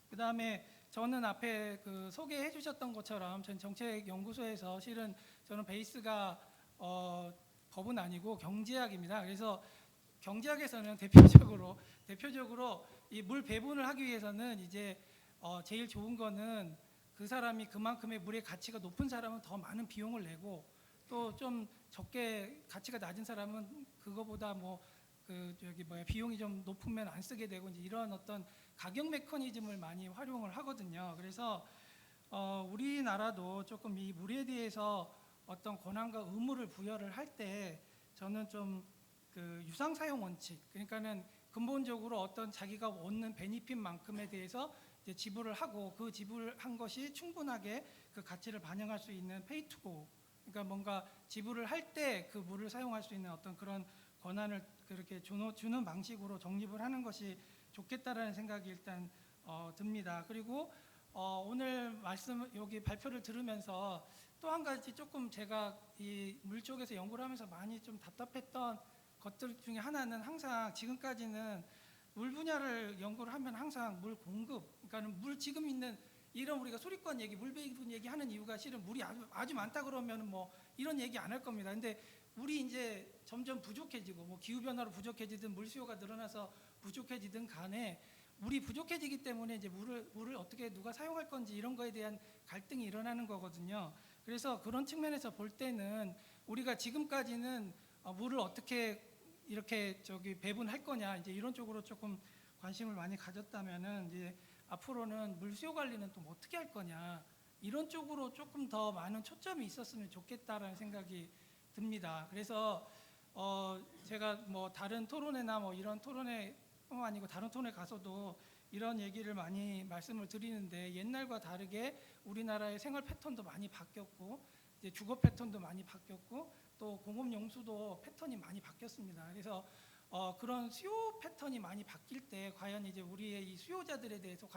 그 다음에 저는 앞에 그 소개해 주셨던 것처럼 전 정책연구소에서 실은 저는 베이스가 법은 아니고 경제학입니다. 그래서 경제학에서는 대표적으로 이 물 배분을 하기 위해서는 이제 제일 좋은 거는 그 사람이 그만큼의 물의 가치가 높은 사람은 더 많은 비용을 내고 또 좀 적게 가치가 낮은 사람은 그거보다 비용이 좀 높으면 안 쓰게 되고 이제 이런 어떤 가격 메커니즘을 많이 활용을 하거든요. 그래서 우리나라도 조금 이 물에 대해서 어떤 권한과 의무를 부여를 할 때 저는 좀 그 유상 사용 원칙, 그러니까는 근본적으로 어떤 자기가 얻는 베니핏만큼에 대해서 이제 지불을 하고 그 지불한 것이 충분하게 그 가치를 반영할 수 있는 페이 투고, 그러니까 뭔가 지불을 할 때 그 물을 사용할 수 있는 어떤 그런 권한을 그렇게 주는 방식으로 정립을 하는 것이 좋겠다라는 생각이 일단 듭니다. 그리고 오늘 말씀 여기 발표를 들으면서 또 한 가지 조금 제가 이 물 쪽에서 연구를 하면서 많이 좀 답답했던 것들 중에 하나는 항상 지금까지는 물 분야를 연구를 하면 항상 물 공급, 그러니까 물 지금 있는 이런 우리가 수리권 얘기, 물 배분 얘기 하는 이유가 실은 물이 아주 많다 그러면 뭐 이런 얘기 안 할 겁니다. 근데 물이 이제 점점 부족해지고 뭐 기후 변화로 부족해지든 물 수요가 늘어나서 부족해지든 간에 물이 부족해지기 때문에 이제 물을 어떻게 누가 사용할 건지 이런 거에 대한 갈등이 일어나는 거거든요. 그래서 그런 측면에서 볼 때는 우리가 지금까지는 물을 어떻게 이렇게 배분할 거냐 이제 이런 쪽으로 조금 관심을 많이 가졌다면은 이제 앞으로는 물 수요 관리는 또 어떻게 할 거냐 이런 쪽으로 조금 더 많은 초점이 있었으면 좋겠다라는 생각이 듭니다. 그래서 제가 뭐 다른 토론회나 뭐 이런 토론회뿐만 아니고 다른 토론회 가서도 이런 얘기를 많이 말씀을 드리는데 옛날과 다르게 우리나라의 생활 패턴도 많이 바뀌었고 이제 주거 패턴도 많이 바뀌었고 또 공업 용수도 패턴이 많이 바뀌었습니다. 그래서 그런 수요 패턴이 많이 바뀔 때 과연 이제 우리의 이 수요자들에 대해서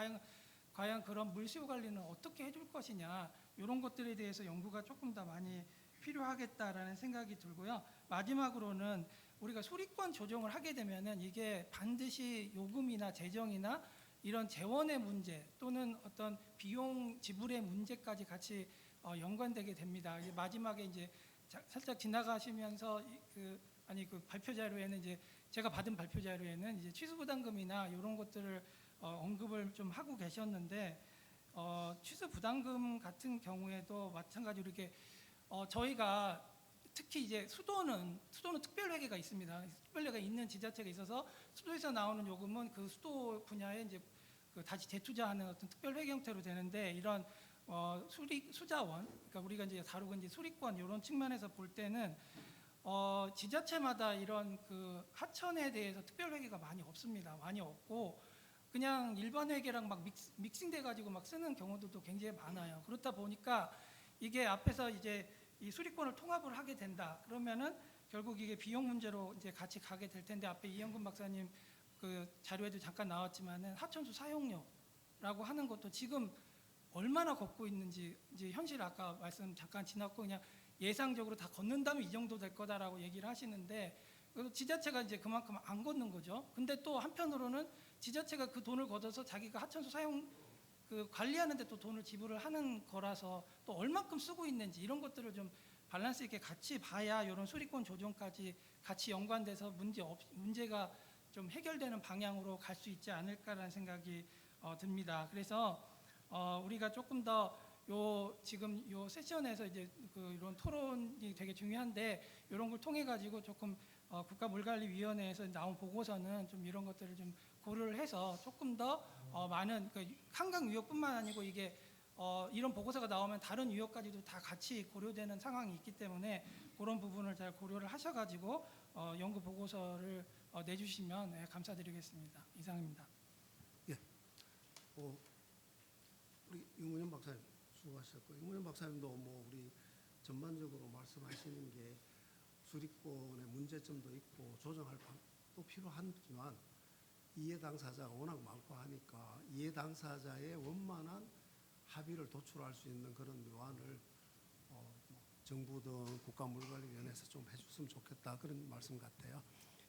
과연 그런 물 수요 관리는 어떻게 해줄 것이냐 이런 것들에 대해서 연구가 조금 더 많이 필요하겠다라는 생각이 들고요. 마지막으로는 우리가 수리권 조정을 하게 되면은 이게 반드시 요금이나 재정이나 이런 재원의 문제 또는 어떤 비용 지불의 문제까지 같이 연관되게 됩니다. 마지막에 이제 살짝 지나가시면서 그 발표 자료에는 이제 제가 받은 발표 자료에는 이제 취수 부담금이나 이런 것들을 언급을 좀 하고 계셨는데 취수 부담금 같은 경우에도 마찬가지로 이렇게 저희가 특히 이제 수도는 특별회계가 있습니다. 특별회계가 있는 지자체가 있어서 수도에서 나오는 요금은 그 수도 분야에 이제 그 다시 재투자하는 어떤 특별회계 형태로 되는데 이런 수자원, 그러니까 우리가 이제 다루고 이제 수리권 이런 측면에서 볼 때는 지자체마다 이런 그 하천에 대해서 특별회계가 많이 없습니다. 많이 없고 그냥 일반 회계랑 막 믹싱돼 가지고 막 쓰는 경우들도 굉장히 많아요. 그렇다 보니까 이게 앞에서 이제 이 수리권을 통합을 하게 된다. 그러면은 결국 이게 비용 문제로 이제 같이 가게 될 텐데 앞에 이영근 박사님 그 자료에도 잠깐 나왔지만은 하천수 사용료라고 하는 것도 지금 얼마나 걷고 있는지 이제 현실 아까 말씀 잠깐 지났고 그냥 예상적으로 다 걷는다면 이 정도 될 거다라고 얘기를 하시는데 지자체가 이제 그만큼 안 걷는 거죠. 근데 또 한편으로는 지자체가 그 돈을 걷어서 자기가 하천수 사용 그 관리하는데 또 돈을 지불을 하는 거라서 또 얼만큼 쓰고 있는지 이런 것들을 좀 밸런스 있게 같이 봐야 이런 수리권 조정까지 같이 연관돼서 문제가 좀 해결되는 방향으로 갈 수 있지 않을까라는 생각이 듭니다. 그래서 우리가 조금 더 지금 요 세션에서 이제 그 이런 토론이 되게 중요한데 이런 걸 통해 가지고 조금 국가물관리위원회에서 나온 보고서는 좀 이런 것들을 좀 고려를 해서 조금 더 많은 한강 유역뿐만 아니고 이게 이런 보고서가 나오면 다른 유역까지도 다 같이 고려되는 상황이 있기 때문에 그런 부분을 잘 고려를 하셔가지고 연구 보고서를 내주시면 감사드리겠습니다. 이상입니다. 우리 윤문현 박사님 수고하셨고 윤문현 박사님도 뭐 우리 전반적으로 말씀하시는 게 수리권의 문제점도 있고 조정할 방법도 필요하지만 이해 당사자가 워낙 많고 하니까 이해 당사자의 원만한 합의를 도출할 수 있는 그런 묘안을 정부 등 국가물관리위원회에서 좀 해줬으면 좋겠다 그런 말씀 같아요.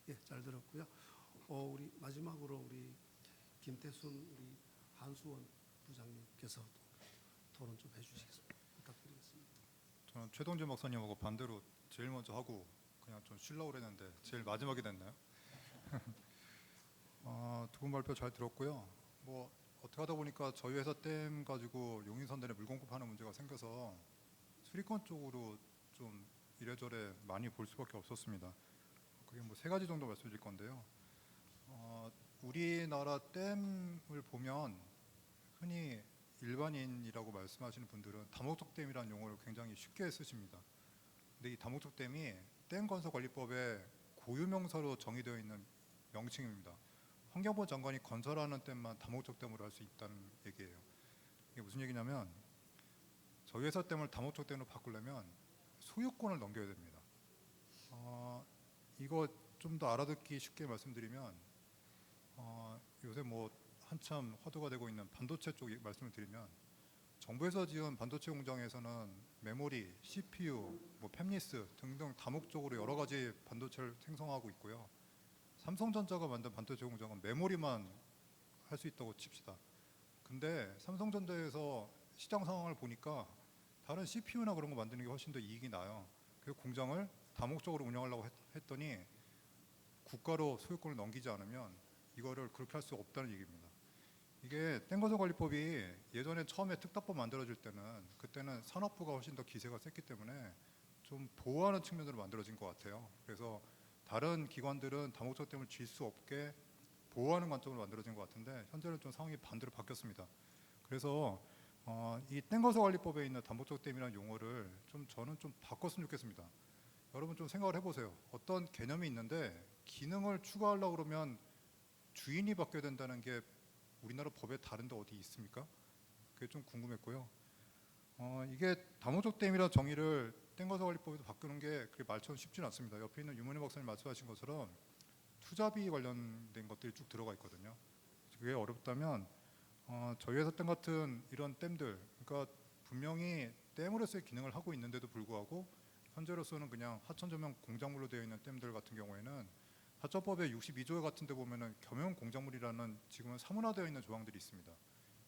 예, 잘 들었고요. 우리 마지막으로 우리 김태순 우리 한수원 부장님께서 토론 좀 해주시겠습니다. 부탁드리겠습니다. 저는 최동재 목사님하고 반대로 제일 먼저 하고 그냥 좀 쉬려고 그랬는데 제일 마지막이 됐나요? 두 분 발표 잘 들었고요. 뭐 어떻게 하다 보니까 저희 회사 댐 가지고 용인선단에 물 공급하는 문제가 생겨서 수리권 쪽으로 좀 이래저래 많이 볼 수밖에 없었습니다. 그게 뭐 3가지 정도 말씀드릴 건데요. 우리나라 댐을 보면 흔히 일반인이라고 말씀하시는 분들은 다목적 댐이라는 용어를 굉장히 쉽게 쓰십니다. 근데 이 다목적 댐이 댐건설관리법에 고유명사로 정의되어 있는 명칭입니다. 환경부 장관이 건설하는 댐만 다목적 댐으로 할 수 있다는 얘기예요. 이게 무슨 얘기냐면 저희 회사 댐을 다목적 댐으로 바꾸려면 소유권을 넘겨야 됩니다. 이거 좀 더 알아듣기 쉽게 말씀드리면 요새 뭐 한참 화두가 되고 있는 반도체 쪽 말씀을 드리면 정부에서 지은 반도체 공장에서는 메모리, CPU, 뭐 팹리스 등등 다목적으로 여러 가지 반도체를 생성하고 있고요. 삼성전자가 만든 반도체 공장은 메모리만 할 수 있다고 칩시다. 근데 삼성전자에서 시장 상황을 보니까 다른 CPU나 그런 거 만드는 게 훨씬 더 이익이 나요. 그래서 공장을 다목적으로 운영하려고 했더니 국가로 소유권을 넘기지 않으면 이거를 그렇게 할 수 없다는 얘기입니다. 이게 댐건설관리법이 예전에 처음에 특단법 만들어질 때는 그때는 산업부가 훨씬 더 기세가 셌기 때문에 좀 보호하는 측면으로 만들어진 것 같아요. 그래서 다른 기관들은 다목적 댐을 질 수 없게 보호하는 관점으로 만들어진 것 같은데 현재는 좀 상황이 반대로 바뀌었습니다. 그래서 이 댐건설관리법에 있는 다목적 댐이라는 용어를 저는 좀 바꿨으면 좋겠습니다. 여러분 좀 생각을 해보세요. 어떤 개념이 있는데 기능을 추가하려고 그러면 주인이 바뀌어야 된다는 게 우리나라 법에 다른데 어디 있습니까? 그게 좀 궁금했고요. 이게 다목적 댐이라는 정의를 댐건설관리법에도 바꾸는 게 그렇게 말처럼 쉽지는 않습니다. 옆에 있는 유문희 박사님 말씀하신 것처럼 투자비 관련된 것들이 쭉 들어가 있거든요. 그게 어렵다면 저희 회사 댐 같은 이런 댐들, 그러니까 분명히 댐으로서의 기능을 하고 있는데도 불구하고 현재로서는 그냥 하천 전용 공작물로 되어 있는 댐들 같은 경우에는 하천법의 62조 같은 데 보면은 겸용 공작물이라는 지금은 사문화되어 있는 조항들이 있습니다.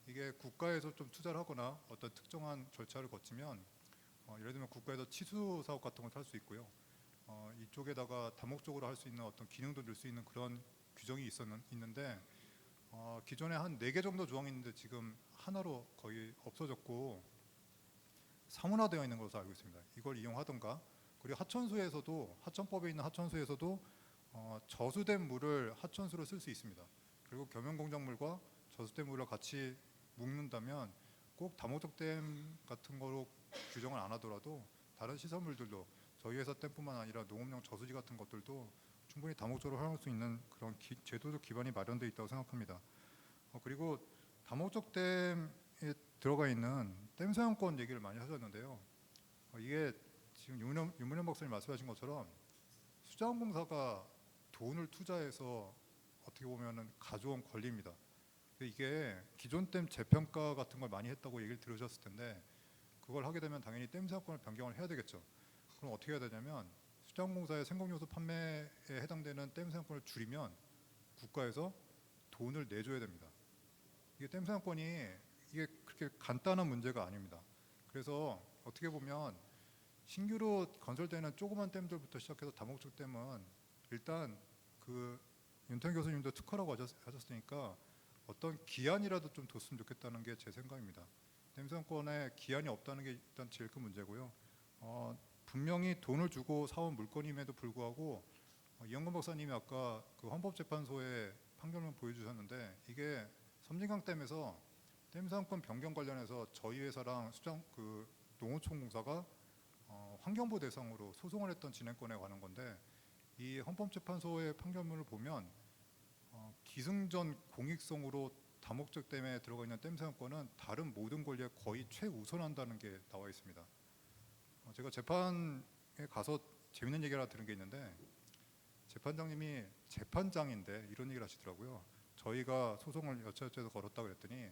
이게 국가에서 좀 투자를 하거나 어떤 특정한 절차를 거치면 예를 들면 국가에서 치수 사업 같은 걸 할 수 있고요. 이쪽에다가 다목적으로 할 수 있는 어떤 기능도 넣을 수 있는 그런 규정이 있는데 기존에 한 4개 정도 조항이 있는데 지금 하나로 거의 없어졌고 사문화되어 있는 것으로 알고 있습니다. 이걸 이용하던가 그리고 하천수에서도 하천법에 있는 하천수에서도 저수된 물을 하천수로 쓸 수 있습니다. 그리고 겸용공작물과 저수된 물을 같이 묶는다면 꼭 다목적 댐 같은 거로 규정을 안 하더라도 다른 시설물들도 저희 회사 댐뿐만 아니라 농업용 저수지 같은 것들도 충분히 다목적으로 활용할 수 있는 그런 제도적 기반이 마련되어 있다고 생각합니다. 그리고 다목적 댐에 들어가 있는 댐 사용권 얘기를 많이 하셨는데요. 이게 지금 윤문현 박사님 말씀하신 것처럼 수자원공사가 돈을 투자해서 어떻게 보면은 가져온 권리입니다. 이게 기존 댐 재평가 같은 걸 많이 했다고 얘기를 들으셨을 텐데 그걸 하게 되면 당연히 댐 사용권을 변경을 해야 되겠죠. 그럼 어떻게 해야 되냐면 수자원공사의 생곡요소 판매에 해당되는 댐 사용권을 줄이면 국가에서 돈을 내줘야 됩니다. 이게 댐 사용권이 이게 그렇게 간단한 문제가 아닙니다. 그래서 어떻게 보면 신규로 건설되는 조그만 댐들부터 시작해서 다목적 댐은 일단 그 윤태영 교수님도 특허라고 하셨으니까 어떤 기한이라도 좀 뒀으면 좋겠다는 게 제 생각입니다. 댐 사용권에 기한이 없다는 게 일단 제일 큰 문제고요. 분명히 돈을 주고 사온 물건임에도 불구하고 이영건 박사님이 아까 그 헌법재판소의 판결문 보여주셨는데 이게 섬진강댐에서 댐 사용권 변경 관련해서 저희 회사랑 농어촌공사가 환경부 대상으로 소송을 했던 진행권에 관한 건데 이 헌법재판소의 판결문을 보면 기승전 공익성으로 다목적 댐에 들어가 있는 댐 사용권은 다른 모든 권리에 거의 최우선한다는 게 나와 있습니다. 제가 재판에 가서 재밌는 얘기를 하나 들은 게 있는데 재판장님이 재판장인데 이런 얘기를 하시더라고요. 저희가 소송을 여차여차해서 걸었다고 그랬더니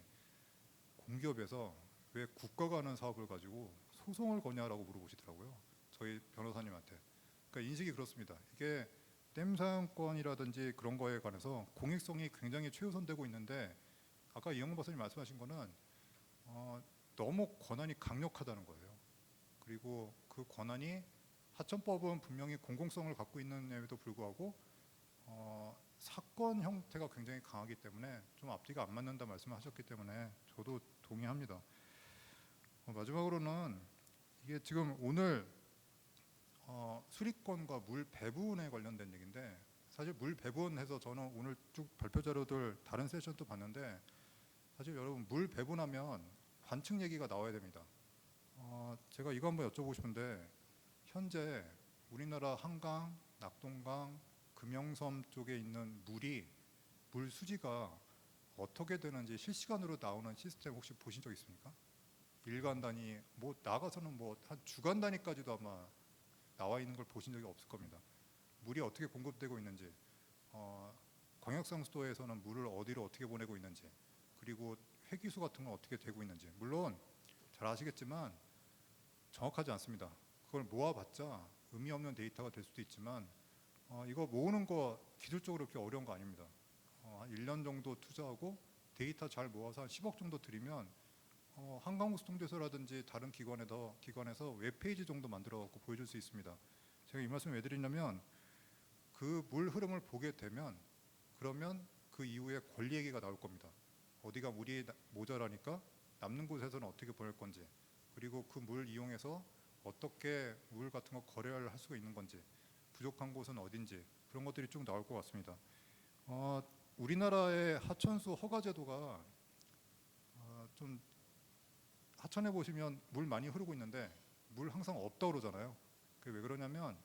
공기업에서 왜 국가가 하는 사업을 가지고 소송을 거냐라고 물어보시더라고요. 저희 변호사님한테. 그러니까 인식이 그렇습니다. 이게 댐 사용권이라든지 그런 거에 관해서 공익성이 굉장히 최우선되고 있는데 아까 이영근 박사님 말씀하신 거는 너무 권한이 강력하다는 거예요. 그리고 그 권한이 하천법은 분명히 공공성을 갖고 있는에도 불구하고 사건 형태가 굉장히 강하기 때문에 좀 앞뒤가 안 맞는다 말씀하셨기 때문에 저도 동의합니다. 마지막으로는 이게 지금 오늘 수리권과 물 배분에 관련된 얘기인데 사실 물 배분해서 저는 오늘 쭉 발표 자료들 다른 세션도 봤는데 사실 여러분 물 배분하면 관측 얘기가 나와야 됩니다. 제가 이거 한번 여쭤보고 싶은데 현재 우리나라 한강, 낙동강, 금영섬 쪽에 있는 물 수지가 어떻게 되는지 실시간으로 나오는 시스템 혹시 보신 적 있습니까? 일간 단위, 뭐 나가서는 뭐 한 주간 단위까지도 아마 나와 있는 걸 보신 적이 없을 겁니다. 물이 어떻게 공급되고 있는지, 광역상수도에서는 물을 어디로 어떻게 보내고 있는지, 그리고 회기수 같은 건 어떻게 되고 있는지. 물론 잘 아시겠지만 정확하지 않습니다. 그걸 모아봤자 의미 없는 데이터가 될 수도 있지만 이거 모으는 거 기술적으로 그렇게 어려운 거 아닙니다. 한 1년 정도 투자하고 데이터 잘 모아서 한 10억 정도 들이면 한강우수통제소라든지 다른 기관에서 웹페이지 정도 만들어 갖고 보여줄 수 있습니다. 제가 이 말씀을 왜 드리냐면 그 물 흐름을 보게 되면 그러면 그 이후에 권리 얘기가 나올 겁니다. 어디가 물이 모자라니까 남는 곳에서는 어떻게 보낼 건지, 그리고 그 물 이용해서 어떻게 물 같은 거 거래를 할 수가 있는 건지, 부족한 곳은 어딘지, 그런 것들이 쭉 나올 것 같습니다. 우리나라의 하천수 허가 제도가 좀 하천에 보시면 물 많이 흐르고 있는데 물 항상 없다고 그러잖아요. 그게 왜 그러냐면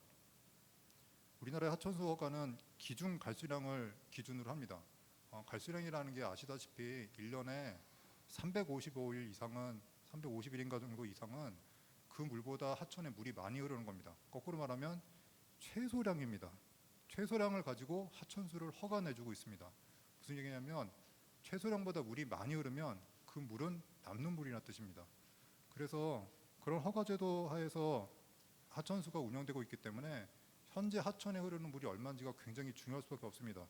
우리나라의 하천수 허가는 기준 갈수량을 기준으로 합니다. 갈수량이라는 게 아시다시피 1년에 355일 이상은 350일인가 정도 이상은 그 물보다 하천에 물이 많이 흐르는 겁니다. 거꾸로 말하면 최소량입니다. 최소량을 가지고 하천수를 허가 내주고 있습니다. 무슨 얘기냐면 최소량보다 물이 많이 흐르면 그 물은 남는 물이라는 뜻입니다. 그래서 그런 허가제도 하에서 하천수가 운영되고 있기 때문에 현재 하천에 흐르는 물이 얼마인지가 굉장히 중요할 수밖에 없습니다.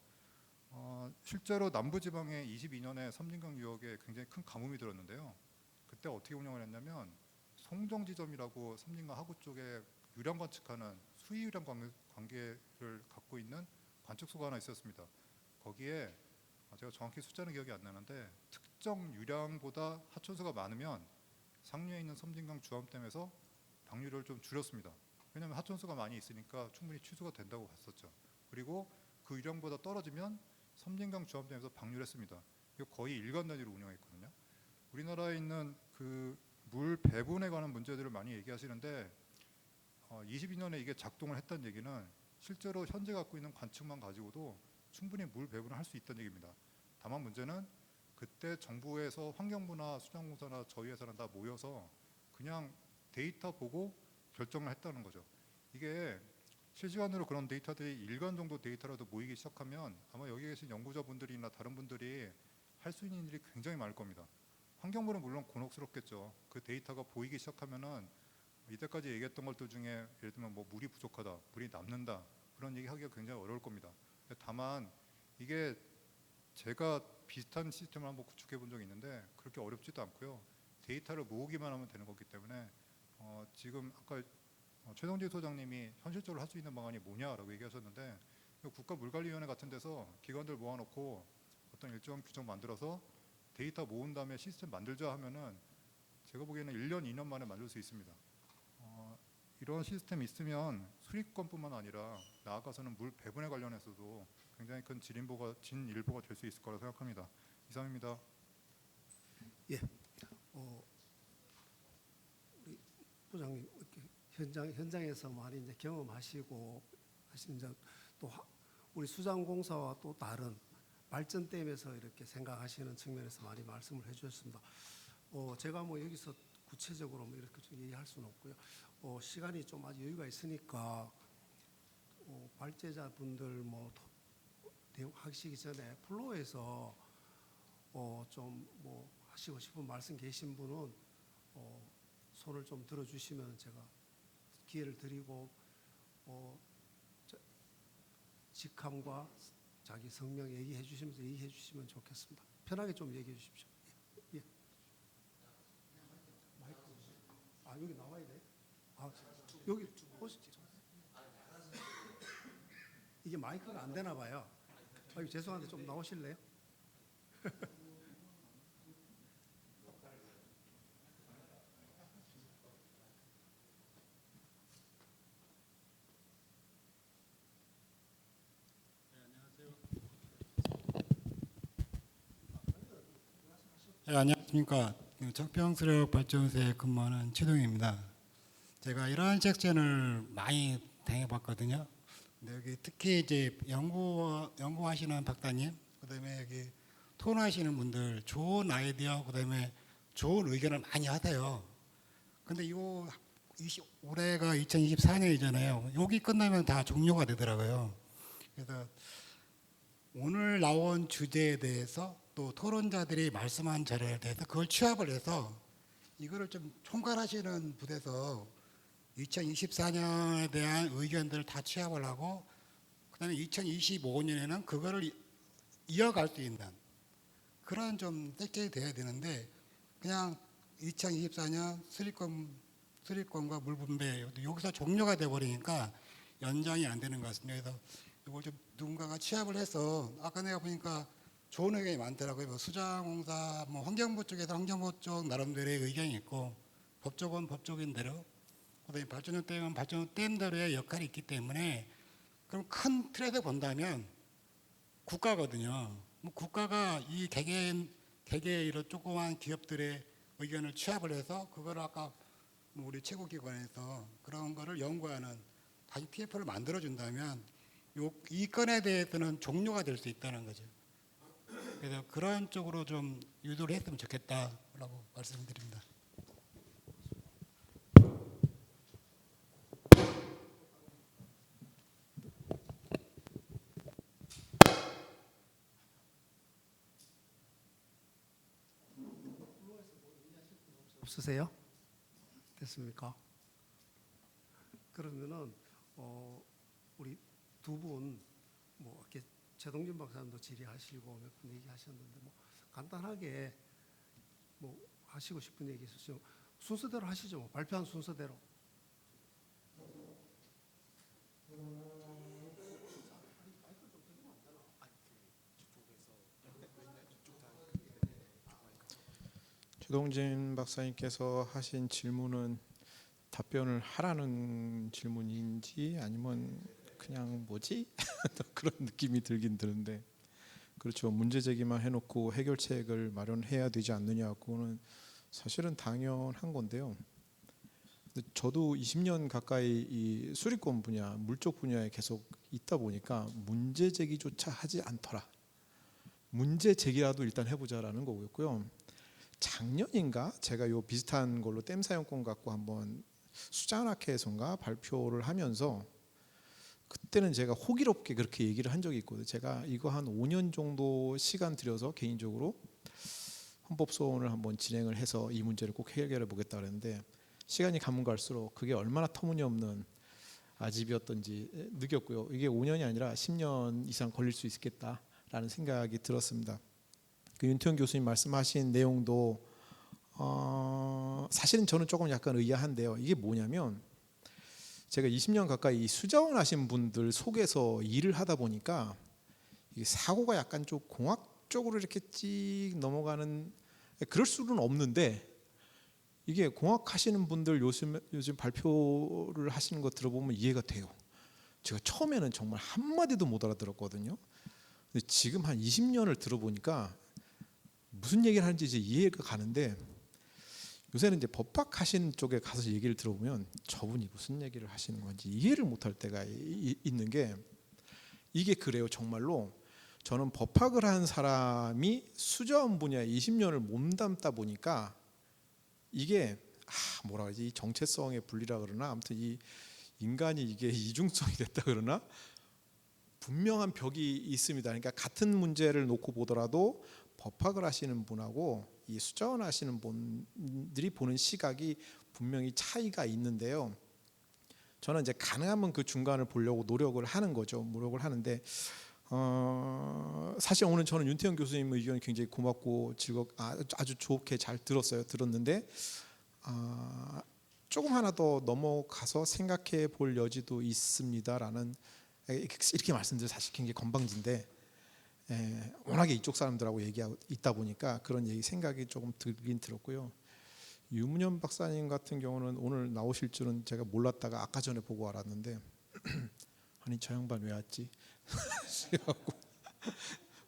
실제로 남부지방에 22년에 섬진강 유역에 굉장히 큰 가뭄이 들었는데요. 그때 어떻게 운영을 했냐면 송정지점이라고 섬진강 하구 쪽에 유량 관측하는 수위 유량 관계를 갖고 있는 관측소가 하나 있었습니다. 거기에 제가 정확히 숫자는 기억이 안 나는데 특정 유량보다 하천수가 많으면 상류에 있는 섬진강 주암댐에서 방류를 좀 줄였습니다. 왜냐하면 하천수가 많이 있으니까 충분히 취수가 된다고 봤었죠. 그리고 그 유량보다 떨어지면 섬진강 주암댐에서 방류를 했습니다. 이거 거의 일간 단위로 운영했거든요. 우리나라에 있는 그 물 배분에 관한 문제들을 많이 얘기하시는데 22년에 이게 작동을 했다는 얘기는 실제로 현재 갖고 있는 관측만 가지고도 충분히 물 배분을 할 수 있다는 얘기입니다. 다만 문제는 그때 정부에서 환경부나 수자공사나 저희 회사는 다 모여서 그냥 데이터 보고 결정을 했다는 거죠. 이게 실시간으로 그런 데이터들이 일간 정도 데이터라도 모이기 시작하면 아마 여기 계신 연구자분들이나 다른 분들이 할 수 있는 일이 굉장히 많을 겁니다. 환경부는 물론 곤혹스럽겠죠. 그 데이터가 보이기 시작하면은 이때까지 얘기했던 것들 중에 예를 들면 뭐 물이 부족하다, 물이 남는다 그런 얘기하기가 굉장히 어려울 겁니다. 다만 이게 제가 비슷한 시스템을 한번 구축해 본 적이 있는데 그렇게 어렵지도 않고요. 데이터를 모으기만 하면 되는 거기 때문에 지금 아까 최동진 소장님이 현실적으로 할 수 있는 방안이 뭐냐라고 얘기하셨는데 국가물관리위원회 같은 데서 기관들 모아놓고 어떤 일정한 규정 만들어서 데이터 모은 다음에 시스템 만들자 하면은 제가 보기에는 1년, 2년 만에 만들 수 있습니다. 이런 시스템이 있으면 수리권뿐만 아니라 나아가서는 물 배분에 관련해서도 굉장히 큰 진일보가 될 수 있을 거라고 생각합니다. 이상입니다. 예, 우리 부장님 현장에서 많이 이제 경험하시고 하신 또 우리 수자원공사와 또 다른 발전댐에서 이렇게 생각하시는 측면에서 많이 말씀을 해주셨습니다. 제가 뭐 여기서 구체적으로 뭐 이렇게 좀 얘기할 수는 없고요. 시간이 좀 아직 여유가 있으니까 발제자분들 뭐 하시기 전에 플로어에서 좀 뭐 하시고 싶은 말씀 계신 분은 손을 좀 들어주시면 제가 기회를 드리고 자- 직함과 자기 성명 얘기해 주시면서 얘기해 주시면 좋겠습니다. 편하게 좀 얘기해 주십시오. 예. 마이크. 아 여기 나와야 돼? 아 여기 보시죠. 이게 마이크가 안 되나 봐요. 아유 죄송한데 좀 나오실래요? 네, 안녕하십니까. 적병수력 발전소에 근무하는 최동입니다. 제가 이러한 섹션을 많이 당해봤거든요. 근데 여기 특히 이제 연구하시는 박사님, 그다음에 여기 토론하시는 분들 좋은 아이디어, 그다음에 좋은 의견을 많이 하세요. 근데 이거 올해가 2024년이잖아요. 여기 끝나면 다 종료가 되더라고요. 그래서 오늘 나온 주제에 대해서 또 토론자들이 말씀한 자료에 대해서 그걸 취합을 해서 이거를 좀 총괄하시는 분에서 2024년에 대한 의견들을 다 취합을 하고 그다음에 2025년에는 그거를 이어갈 수 있는 그런 좀 섹션이 돼야 되는데 그냥 2024년 수리권과 물분배 여기서 종료가 돼 버리니까 연장이 안 되는 것 같습니다. 그래서 이걸 좀 누군가가 취합을 해서 아까 내가 보니까 좋은 의견이 많더라고요. 뭐 수자공사, 뭐 환경부 쪽에서 환경부 쪽 나름대로의 의견이 있고 법적은 법적인 대로, 그다음에 발전소 댐은 발전소 댐대로의 역할이 있기 때문에 그럼 큰 틀에서 본다면 국가거든요. 뭐 국가가 이 개개의 이런 조그만 기업들의 의견을 취합을 해서 그걸 아까 뭐 우리 최고기관에서 그런 거를 연구하는 다시 TF를 만들어 준다면 이 건에 대해서는 종료가 될 수 있다는 거죠. 그래서 그런 쪽으로 좀 유도를 했으면 좋겠다라고 말씀드립니다. 없으세요? 됐습니까? 그러면은 우리 두 분 뭐 이렇게 최동진 박사님도 질의하시고 몇 분 얘기하셨는데 뭐 간단하게 뭐 하시고 싶은 얘기 있으시죠? 순서대로 하시죠. 뭐 발표한 순서대로. 최동진 박사님께서 하신 질문은 답변을 하라는 질문인지 아니면 그냥 뭐지? 그런 느낌이 들긴 드는데 그렇죠. 문제 제기만 해놓고 해결책을 마련해야 되지 않느냐, 그거는 사실은 당연한 건데요. 근데 저도 20년 가까이 이 수리권 분야, 물쪽 분야에 계속 있다 보니까 문제 제기조차 하지 않더라. 문제 제기라도 일단 해보자라는 거고요. 작년인가 제가 요 비슷한 걸로 댐 사용권 갖고 한번 수자학회에선가 발표를 하면서 그때는 제가 호기롭게 그렇게 얘기를 한 적이 있거든요. 제가 이거 한 5년 정도 시간 들여서 개인적으로 헌법소원을 한번 진행을 해서 이 문제를 꼭 해결해 보겠다 그랬는데 시간이 가면 갈수록 그게 얼마나 터무니없는 아집이었던지 느꼈고요. 이게 5년이 아니라 10년 이상 걸릴 수 있겠다라는 생각이 들었습니다. 그 윤태영 교수님 말씀하신 내용도 사실은 저는 조금 약간 의아한데요. 이게 뭐냐면 제가 20년 가까이 이 수자원 하신 분들 속에서 일을 하다 보니까 이게 사고가 약간 좀 공학적으로 이렇게 찍 넘어가는, 그럴 수는 없는데 이게 공학하시는 분들 요즘 발표를 하시는 거 들어보면 이해가 돼요. 제가 처음에는 정말 한마디도 못 알아들었거든요. 근데 지금 한 20년을 들어보니까 무슨 얘기를 하는지 이제 이해가 가는데, 요새는 이제 법학 하시는 쪽에 가서 얘기를 들어보면 저분이 무슨 얘기를 하시는 건지 이해를 못할 때가 있는 게, 이게 그래요. 정말로 저는 법학을 한 사람이 수자원 분야에 20년을 몸담다 보니까 이게 뭐라 그러지, 이 정체성의 분리라 그러나, 아무튼 이 인간이 이게 이중성이 됐다 그러나 분명한 벽이 있습니다. 그러니까 같은 문제를 놓고 보더라도 법학을 하시는 분하고 이 수자원 하시는 분들이 보는 시각이 분명히 차이가 있는데요. 저는 이제 가능하면 그 중간을 보려고 노력을 하는 거죠. 노력을 하는데 사실 오늘 저는 윤태영 교수님 의견이 굉장히 고맙고 아주 좋게 잘 들었는데 조금 하나 더 넘어가서 생각해 볼 여지도 있습니다라는 이렇게 말씀드려 사실 굉장히 건방진데 워낙에 이쪽 사람들하고 얘기하고 있다 보니까 그런 생각이 조금 들긴 들었고요. 유문현 박사님 같은 경우는 오늘 나오실 줄은 제가 몰랐다가 아까 전에 보고 알았는데 아니 저 양반 왜 왔지?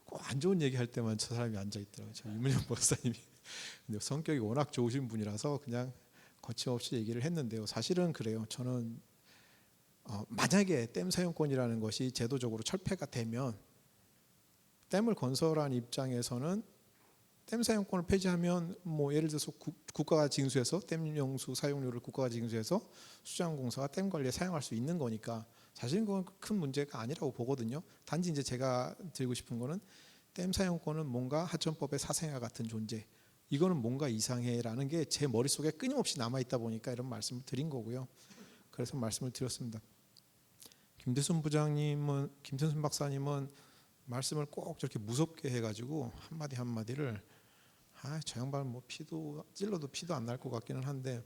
꼭 안 좋은 얘기 할 때만 저 사람이 앉아 있더라고요. 저 유문현 박사님이. 근데 성격이 워낙 좋으신 분이라서 그냥 거침없이 얘기를 했는데요. 사실은 그래요. 저는 만약에 댐 사용권이라는 것이 제도적으로 철폐가 되면 댐을 건설한 입장에서는 댐 사용권을 폐지하면 뭐 예를 들어서 국가가 징수해서 댐 용수 사용료를 국가가 징수해서 수자원공사가 댐 관리에 사용할 수 있는 거니까 사실은 그건 큰 문제가 아니라고 보거든요. 단지 이제 제가 드리고 싶은 거는 댐 사용권은 뭔가 하천법의 사생아 같은 존재. 이거는 뭔가 이상해라는 게 제 머릿속에 끊임없이 남아 있다 보니까 이런 말씀을 드린 거고요. 그래서 말씀을 드렸습니다. 김대순 박사님은 말씀을 꼭 저렇게 무섭게 해가지고 한마디 한마디를 저 양반 뭐 피도 찔러도 피도 안 날 것 같기는 한데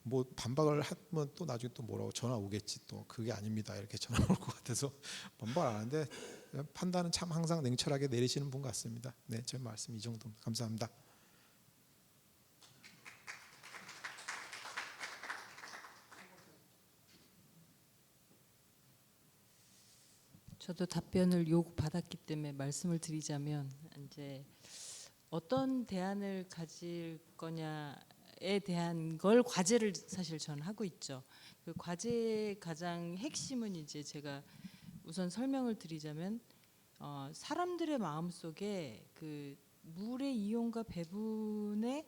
뭐 반박을 하면 또 나중에 또 뭐라고 전화 오겠지 또 그게 아닙니다 이렇게 전화 올 것 같아서 반박 안 하는데 판단은 참 항상 냉철하게 내리시는 분 같습니다. 네, 제 말씀 이 정도입니다. 감사합니다. 저도 답변을 요구받았기 때문에 말씀을 드리자면 이제 어떤 대안을 가질 거냐에 대한 걸 과제를 사실 저는 하고 있죠. 그 과제의 가장 핵심은 이제 제가 우선 설명을 드리자면 사람들의 마음속에 그 물의 이용과 배분의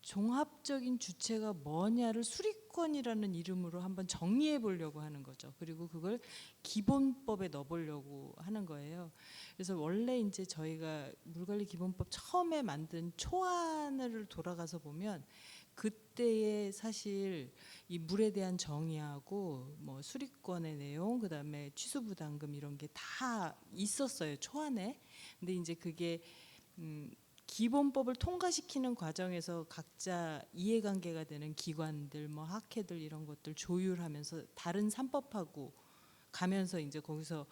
종합적인 주체가 뭐냐를 수리권이라는 이름으로 한번 정리해 보려고 하는 거죠. 그리고 그걸 기본법에 넣어보려고 하는 거예요. 그래서 원래 이제 저희가 물관리 기본법 처음에 만든 초안을 돌아가서 보면 그때에 사실 이 물에 대한 정의하고 뭐 수리권의 내용, 그다음에 취수부담금 이런 게 다 있었어요 초안에. 근데 이제 그게 기본법을 통과시키는 과정에서 각자 이해관계가 되는 기관들, 뭐 학회들 이런 것들 조율하면서 다른 산법하고 가면서 이제 거기서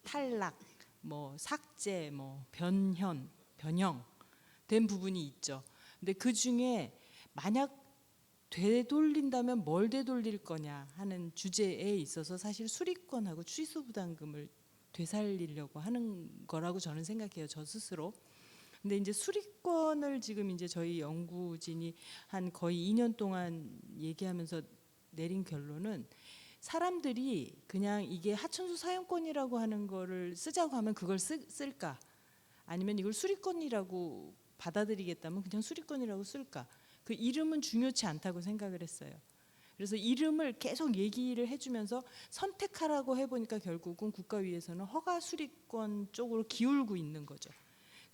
탈락, 뭐 삭제, 뭐 변형 된 부분이 있죠. 근데 그 중에 만약 되돌린다면 뭘 되돌릴 거냐 하는 주제에 있어서 사실 수리권하고 취수부담금을 되살리려고 하는 거라고 저는 생각해요. 저 스스로. 근데 이제 수리권을 지금 이제 저희 연구진이 한 거의 2년 동안 얘기하면서 내린 결론은 사람들이 그냥 이게 하천수 사용권이라고 하는 거를 쓰자고 하면 그걸 쓸까? 아니면 이걸 수리권이라고 받아들이겠다면 그냥 수리권이라고 쓸까? 그 이름은 중요치 않다고 생각을 했어요. 그래서 이름을 계속 얘기를 해주면서 선택하라고 해보니까 결국은 국가위에서는 허가 수리권 쪽으로 기울고 있는 거죠.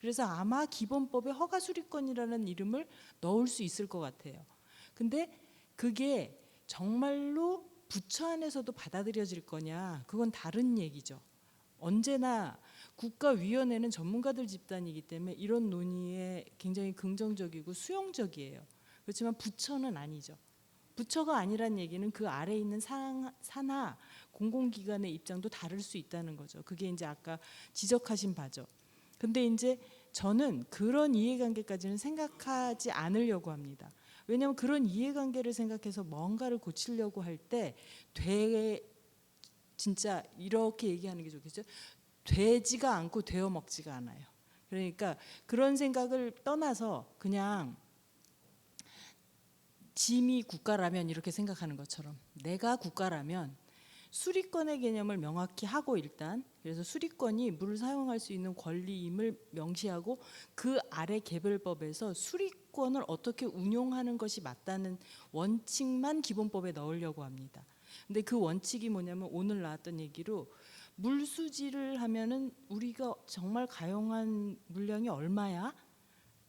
그래서 아마 기본법에 허가 수리권이라는 이름을 넣을 수 있을 것 같아요. 근데 그게 정말로 부처 안에서도 받아들여질 거냐? 그건 다른 얘기죠. 언제나 국가위원회는 전문가들 집단이기 때문에 이런 논의에 굉장히 긍정적이고 수용적이에요. 그렇지만 부처는 아니죠. 부처가 아니란 얘기는 그 아래에 있는 산하 공공기관의 입장도 다를 수 있다는 거죠. 그게 이제 아까 지적하신 바죠. 근데 이제 저는 그런 이해관계까지는 생각하지 않으려고 합니다. 왜냐하면 그런 이해관계를 생각해서 뭔가를 고치려고 할 때 진짜 이렇게 얘기하는 게 좋겠죠. 되지가 않고 되어 먹지가 않아요. 그러니까 그런 생각을 떠나서 그냥 짐이 국가라면 이렇게 생각하는 것처럼 내가 국가라면 수리권의 개념을 명확히 하고 일단 그래서 수리권이 물을 사용할 수 있는 권리임을 명시하고 그 아래 개별법에서 수리권을 어떻게 운용하는 것이 맞다는 원칙만 기본법에 넣으려고 합니다. 근데 그 원칙이 뭐냐면 오늘 나왔던 얘기로 물수지를 하면은 우리가 정말 가용한 물량이 얼마야?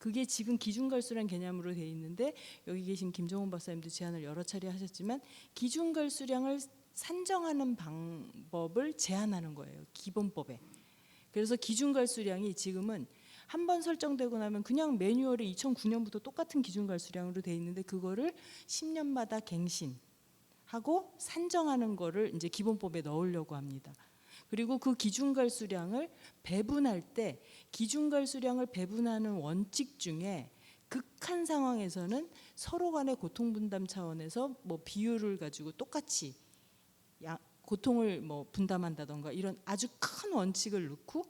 그게 지금 기준갈수란 개념으로 돼 있는데 여기 계신 김정훈 박사님도 제안을 여러 차례 하셨지만 기준갈수량을 산정하는 방법을 제한하는 거예요. 기본법에. 그래서 기준갈수량이 지금은 한 번 설정되고 나면 그냥 매뉴얼에 2009년부터 똑같은 기준갈수량으로 돼 있는데 그거를 10년마다 갱신하고 산정하는 거를 이제 기본법에 넣으려고 합니다. 그리고 그 기준갈수량을 배분할 때 기준갈수량을 배분하는 원칙 중에 극한 상황에서는 서로 간의 고통분담 차원에서 뭐 비율을 가지고 똑같이 고통을 뭐 분담한다던가 이런 아주 큰 원칙을 넣고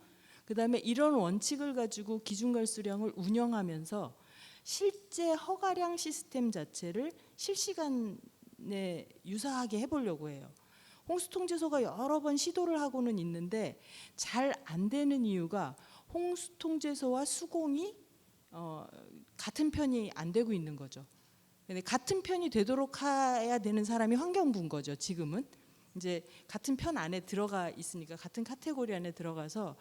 그다음에 이런 원칙을 가지고 기준갈수량을 운영하면서 실제 허가량 시스템 자체를 실시간에 유사하게 해보려고 해요. 홍수통제소가 여러 번 시도를 하고는 있는데 잘 안 되는 이유가 홍수통제소와 수공이 같은 편이 안 되고 있는 거죠. 근데 같은 편이 되도록 해야 되는 사람이 환경부인 거죠. 지금은 이제 같은 편 안에 들어가 있으니까 같은 카테고리 안에 들어가서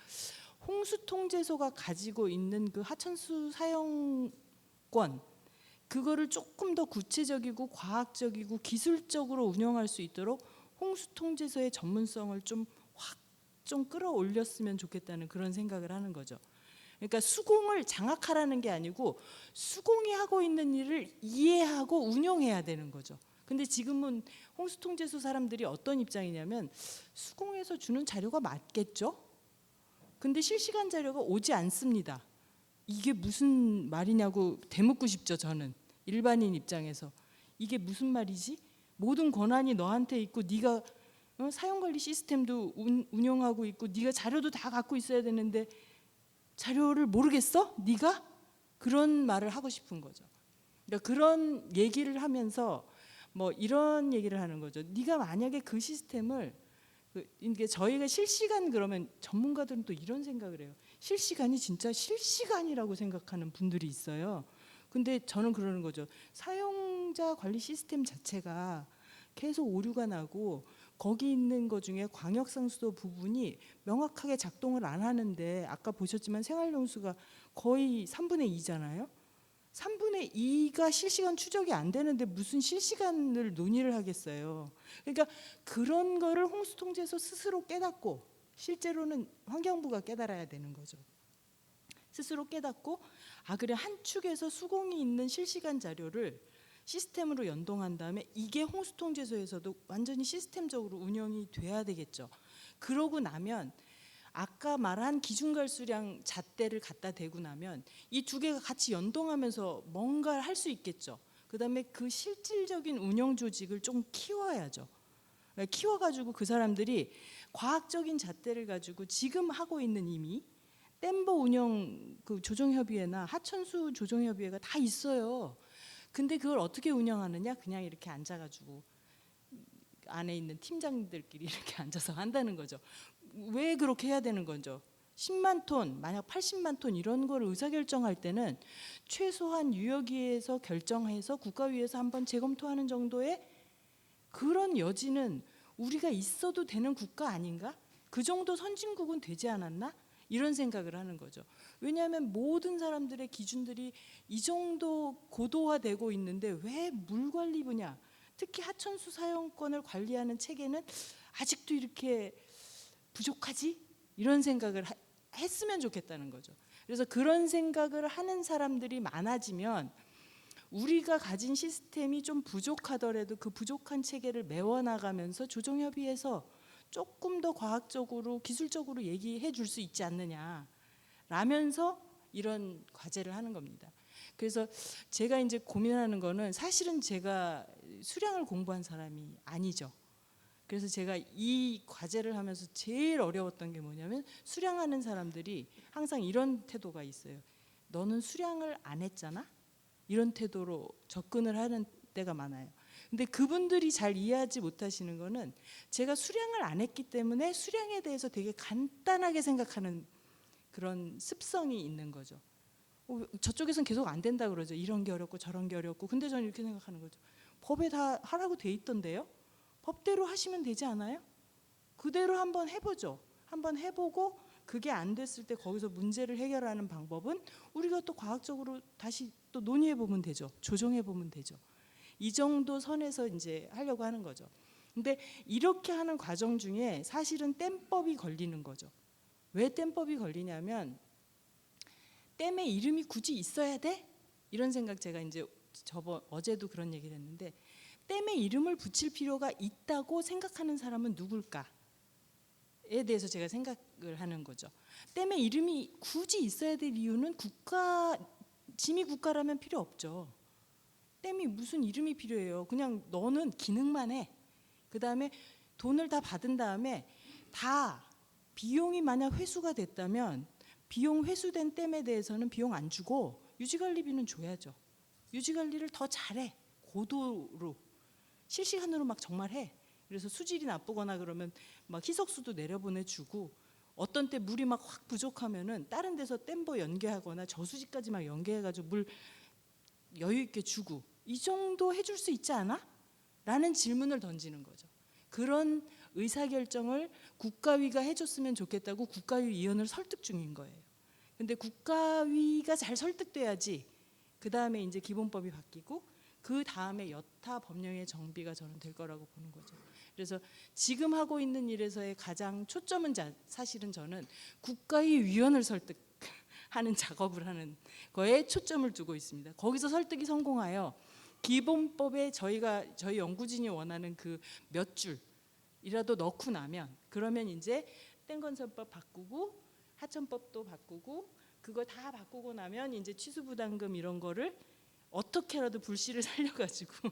홍수통제소가 가지고 있는 그 하천수 사용권 그거를 조금 더 구체적이고 과학적이고 기술적으로 운영할 수 있도록 홍수통제소의 전문성을 좀 확 좀 끌어올렸으면 좋겠다는 그런 생각을 하는 거죠. 그러니까 수공을 장악하라는 게 아니고 수공이 하고 있는 일을 이해하고 운영해야 되는 거죠. 근데 지금은 홍수통제소 사람들이 어떤 입장이냐면 수공에서 주는 자료가 맞겠죠? 근데 실시간 자료가 오지 않습니다. 이게 무슨 말이냐고 대묻고 싶죠, 저는. 일반인 입장에서. 이게 무슨 말이지? 모든 권한이 너한테 있고 네가 사용관리 시스템도 운영하고 있고 네가 자료도 다 갖고 있어야 되는데 자료를 모르겠어? 네가? 그런 말을 하고 싶은 거죠. 그러니까 그런 얘기를 하면서 뭐 이런 얘기를 하는 거죠. 네가 만약에 그 시스템을 이게 저희가 실시간 그러면 전문가들은 또 이런 생각을 해요. 실시간이 진짜 실시간이라고 생각하는 분들이 있어요. 근데 저는 그러는 거죠. 사용자 관리 시스템 자체가 계속 오류가 나고 거기 있는 것 중에 광역상수도 부분이 명확하게 작동을 안 하는데 아까 보셨지만 생활용수가 거의 3분의 2잖아요. 3분의 2가 실시간 추적이 안 되는데 무슨 실시간을 논의를 하겠어요. 그러니까 그런 거를 홍수통제소 스스로 깨닫고 실제로는 환경부가 깨달아야 되는 거죠. 스스로 깨닫고 아 그래 한 축에서 수공이 있는 실시간 자료를 시스템으로 연동한 다음에 이게 홍수통제소에서도 완전히 시스템적으로 운영이 돼야 되겠죠. 그러고 나면 아까 말한 기준갈수량 잣대를 갖다 대고 나면 이 두 개가 같이 연동하면서 뭔가를 할 수 있겠죠. 그다음에 그 실질적인 운영 조직을 좀 키워야죠. 키워가지고 그 사람들이 과학적인 잣대를 가지고 지금 하고 있는 이미 댐버 운영 그 조정협의회나 하천수 조정협의회가 다 있어요. 근데 그걸 어떻게 운영하느냐? 그냥 이렇게 앉아가지고 안에 있는 팀장들끼리 이렇게 앉아서 한다는 거죠. 왜 그렇게 해야 되는 거죠? 10만 톤, 만약 80만 톤 이런 거를 의사결정할 때는 최소한 유역위에서 결정해서 국가위에서 한번 재검토하는 정도의 그런 여지는 우리가 있어도 되는 국가 아닌가? 그 정도 선진국은 되지 않았나? 이런 생각을 하는 거죠. 왜냐하면 모든 사람들의 기준들이 이 정도 고도화되고 있는데 왜 물관리 분야, 특히 하천수 사용권을 관리하는 체계는 아직도 이렇게 부족하지? 이런 생각을 했으면 좋겠다는 거죠. 그래서 그런 생각을 하는 사람들이 많아지면 우리가 가진 시스템이 좀 부족하더라도 그 부족한 체계를 메워나가면서 조정협의회에서 조금 더 과학적으로 기술적으로 얘기해 줄 수 있지 않느냐 라면서 이런 과제를 하는 겁니다. 그래서 제가 이제 고민하는 거는 사실은 제가 수량을 공부한 사람이 아니죠. 그래서 제가 이 과제를 하면서 제일 어려웠던 게 뭐냐면 수량하는 사람들이 항상 이런 태도가 있어요. 너는 수량을 안 했잖아? 이런 태도로 접근을 하는 때가 많아요. 근데 그분들이 잘 이해하지 못하시는 거는 제가 수량을 안 했기 때문에 수량에 대해서 되게 간단하게 생각하는 그런 습성이 있는 거죠. 저쪽에서는 계속 안 된다 그러죠. 이런 게 어렵고 저런 게 어렵고. 근데 저는 이렇게 생각하는 거죠. 법에 다 하라고 돼 있던데요. 법대로 하시면 되지 않아요? 그대로 한번 해보죠. 한번 해보고 그게 안 됐을 때 거기서 문제를 해결하는 방법은 우리가 또 과학적으로 다시 또 논의해 보면 되죠. 조정해 보면 되죠. 이 정도 선에서 이제 하려고 하는 거죠. 근데 이렇게 하는 과정 중에 사실은 댐법이 걸리는 거죠. 왜 댐법이 걸리냐면 댐의 이름이 굳이 있어야 돼? 이런 생각 제가 이제 어제도 그런 얘기를 했는데 댐의 이름을 붙일 필요가 있다고 생각하는 사람은 누굴까에 대해서 제가 생각을 하는 거죠. 댐의 이름이 굳이 있어야 될 이유는 지미 국가라면 필요 없죠. 댐이 무슨 이름이 필요해요. 그냥 너는 기능만 해. 그 다음에 돈을 다 받은 다음에 다 비용이 만약 회수가 됐다면 비용 회수된 댐에 대해서는 비용 안 주고 유지관리비는 줘야죠. 유지관리를 더 잘해. 고도로 실시간으로 막 정말 해. 그래서 수질이 나쁘거나 그러면 막 희석수도 내려보내주고 어떤 때 물이 막 확 부족하면은 다른 데서 댐버 연계하거나 저수지까지 막 연계해가지고 물 여유 있게 주고 이 정도 해줄 수 있지 않아? 라는 질문을 던지는 거죠. 그런 의사결정을 국가위가 해줬으면 좋겠다고 국가위 위원을 설득 중인 거예요. 근데 국가위가 잘 설득돼야지 그 다음에 이제 기본법이 바뀌고 그 다음에 여타 법령의 정비가 저는 될 거라고 보는 거죠. 그래서 지금 하고 있는 일에서의 가장 초점은 사실은 저는 국가위 위원을 설득하는 작업을 하는 거에 초점을 두고 있습니다. 거기서 설득이 성공하여 기본법에 저희 연구진이 원하는 그 몇 줄이라도 넣고 나면 그러면 이제 댐건설법 바꾸고 하천법도 바꾸고 그거 다 바꾸고 나면 이제 취수부담금 이런 거를 어떻게라도 불씨를 살려가지고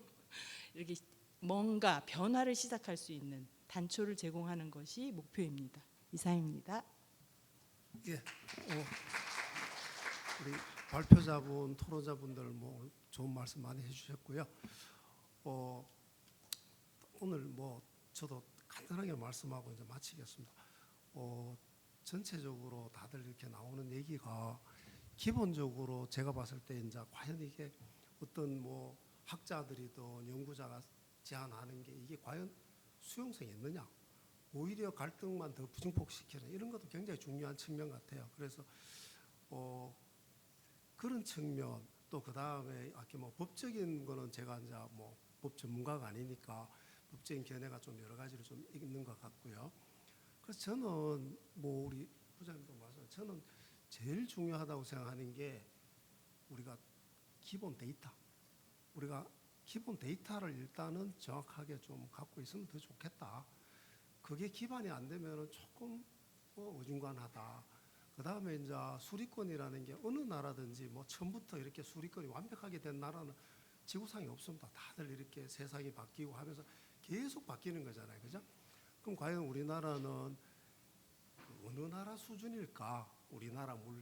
이렇게 뭔가 변화를 시작할 수 있는 단초를 제공하는 것이 목표입니다. 이상입니다. 예, 우리 발표자분, 토론자분들 뭐 좋은 말씀 많이 해주셨고요. 오늘 뭐 저도 간단하게 말씀하고 이제 마치겠습니다. 전체적으로 다들 이렇게 나오는 얘기가 기본적으로 제가 봤을 때 이제 과연 이게 어떤 뭐 학자들이든 연구자가 제안하는 게 이게 과연 수용성이 있느냐, 오히려 갈등만 더 부증폭시키는 이런 것도 굉장히 중요한 측면 같아요. 그래서 그런 측면 또 그 다음에 아까 뭐 법적인 거는 제가 이제 뭐 법 전문가가 아니니까 법적인 견해가 좀 여러 가지로 좀 있는 것 같고요. 그래서 저는 뭐 우리 부장님도 말씀, 저는 제일 중요하다고 생각하는 게 우리가 기본 데이터, 우리가 기본 데이터를 일단은 정확하게 좀 갖고 있으면 더 좋겠다. 그게 기반이 안 되면은 조금 어중간하다. 그 다음에 이제 수리권이라는 게 어느 나라든지 뭐 처음부터 이렇게 수리권이 완벽하게 된 나라는 지구상에 없습니다. 다들 이렇게 세상이 바뀌고 하면서 계속 바뀌는 거잖아요, 그죠? 그럼 과연 우리나라는 어느 나라 수준일까? 우리나라 물.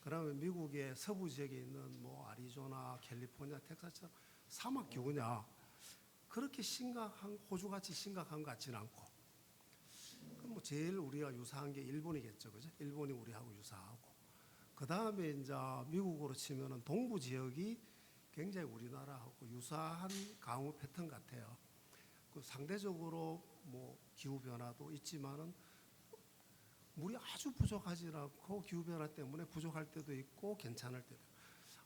그러면 미국의 서부 지역에 있는 뭐 아리조나, 캘리포니아, 텍사스처럼 사막 기후냐? 그렇게 심각한 호주같이 심각한 것 같지는 않고. 그럼 뭐 제일 우리가 유사한 게 일본이겠죠, 그죠? 일본이 우리하고 유사하고. 그 다음에 이제 미국으로 치면은 동부 지역이 굉장히 우리나라하고 유사한 강우 패턴 같아요. 그 상대적으로 뭐 기후 변화도 있지만은 물이 아주 부족하지 않고 기후 변화 때문에 부족할 때도 있고 괜찮을 때도 있고.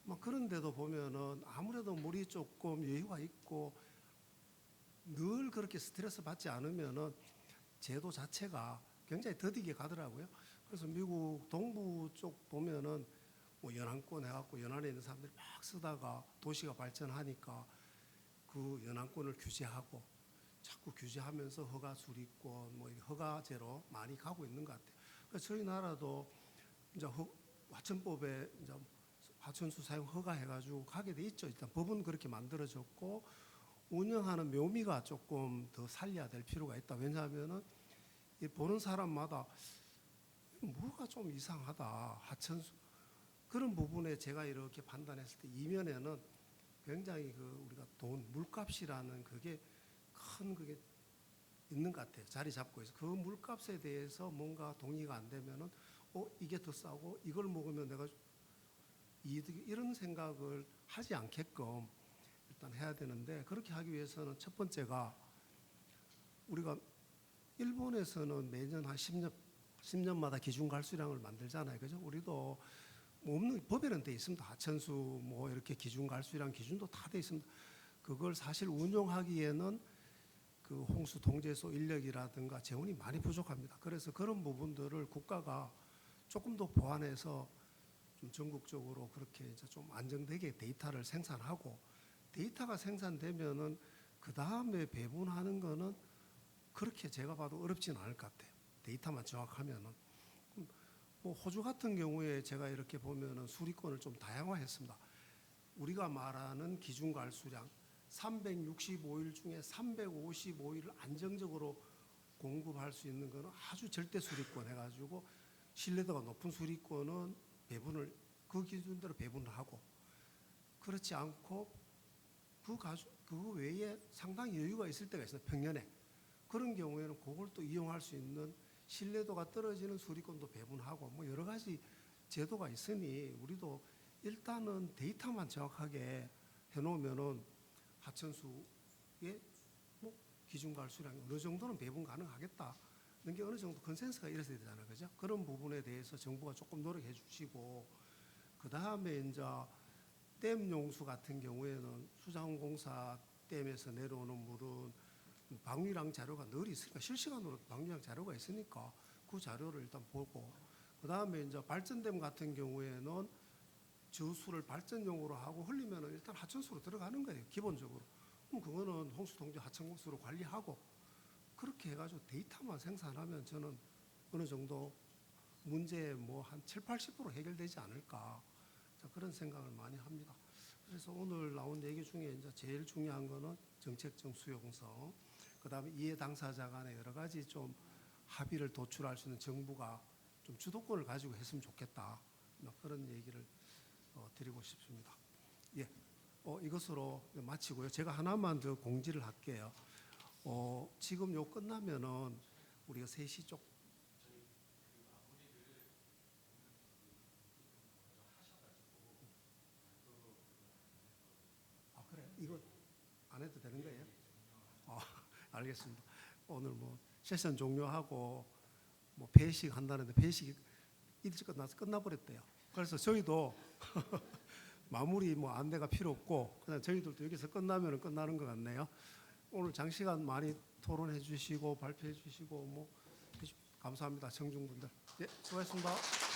뭐 그런데도 보면은 아무래도 물이 조금 여유가 있고 늘 그렇게 스트레스 받지 않으면은 제도 자체가 굉장히 더디게 가더라고요. 그래서 미국 동부 쪽 보면은 뭐 연안권 해갖고 연안에 있는 사람들이 막 쓰다가 도시가 발전하니까 그 연안권을 규제하고 자꾸 규제하면서 허가 수리권 뭐 허가제로 많이 가고 있는 것 같아요. 그래서 저희 나라도 이제 화천법에 이제 화천수 사용 허가해가지고 가게 돼 있죠. 일단 법은 그렇게 만들어졌고 운영하는 묘미가 조금 더 살려야 될 필요가 있다. 왜냐하면은 보는 사람마다 뭐가 좀 이상하다. 하천수 그런 부분에 제가 이렇게 판단했을 때 이면에는 굉장히 그 우리가 돈 물값이라는 그게 큰 그게 있는 것 같아요. 자리 잡고 있어. 그 물값에 대해서 뭔가 동의가 안 되면은 이게 더 싸고 이걸 먹으면 내가 이득 이런 생각을 하지 않게끔 일단 해야 되는데 그렇게 하기 위해서는 첫 번째가 우리가 일본에서는 매년 한 10년 10년마다 기준 갈수량을 만들잖아요. 그죠? 우리도 뭐 없는 법에는 돼 있습니다. 하천수 뭐 이렇게 기준 갈수량 기준도 다 돼 있습니다. 그걸 사실 운용하기에는 그 홍수 통제소 인력이라든가 재원이 많이 부족합니다. 그래서 그런 부분들을 국가가 조금 더 보완해서 좀 전국적으로 그렇게 이제 좀 안정되게 데이터를 생산하고, 데이터가 생산되면은 그 다음에 배분하는 거는 그렇게 제가 봐도 어렵지는 않을 것 같아요. 데이터만 정확하면은. 뭐 호주 같은 경우에 제가 이렇게 보면은 수리권을 좀 다양화했습니다. 우리가 말하는 기준 갈수량 365일 중에 355일을 안정적으로 공급할 수 있는 거는 아주 절대 수리권 해가지고 신뢰도가 높은 수리권은 배분을 그 기준대로 배분을 하고, 그렇지 않고 그 외에 상당히 여유가 있을 때가 있어요. 평년에. 그런 경우에는 그걸 또 이용할 수 있는 신뢰도가 떨어지는 수리권도 배분하고 뭐 여러 가지 제도가 있으니 우리도 일단은 데이터만 정확하게 해놓으면은 하천수의 뭐 기준 갈수량이 어느 정도는 배분 가능하겠다는 게 어느 정도 컨센서스가 이래야 되잖아요, 그죠? 그런 부분에 대해서 정부가 조금 노력해 주시고, 그 다음에 이제 댐 용수 같은 경우에는 수자원공사 댐에서 내려오는 물은 방류량 자료가 늘 있으니까 실시간으로 방류량 자료가 있으니까 그 자료를 일단 보고, 그 다음에 이제 발전댐 같은 경우에는 저수를 발전용으로 하고 흘리면 일단 하천수로 들어가는 거예요, 기본적으로. 그럼 그거는 홍수통제 하천공수로 관리하고 그렇게 해가지고 데이터만 생산하면 저는 어느 정도 문제 뭐 한 70~80% 해결되지 않을까, 그런 생각을 많이 합니다. 그래서 오늘 나온 얘기 중에 이제 제일 중요한 거는 정책적 수용성, 그 다음에 이해 당사자 간에 여러 가지 좀 합의를 도출할 수 있는 정부가 좀 주도권을 가지고 했으면 좋겠다, 그런 얘기를 드리고 싶습니다. 예, 이것으로 마치고요. 제가 하나만 더 공지를 할게요. 지금 요 끝나면은 우리가 3시 쪽 그래 이거 안 해도 되는 거예요? 알겠습니다. 오늘 뭐 세션 종료하고 뭐 회식 한다는데 회식이 일찍 끝나서 끝나버렸대요. 그래서 저희도 마무리 뭐 안내가 필요 없고 그냥 저희들도 여기서 끝나면 끝나는 것 같네요. 오늘 장시간 많이 토론해 주시고 발표해 주시고 뭐 감사합니다. 청중분들. 예, 수고하셨습니다.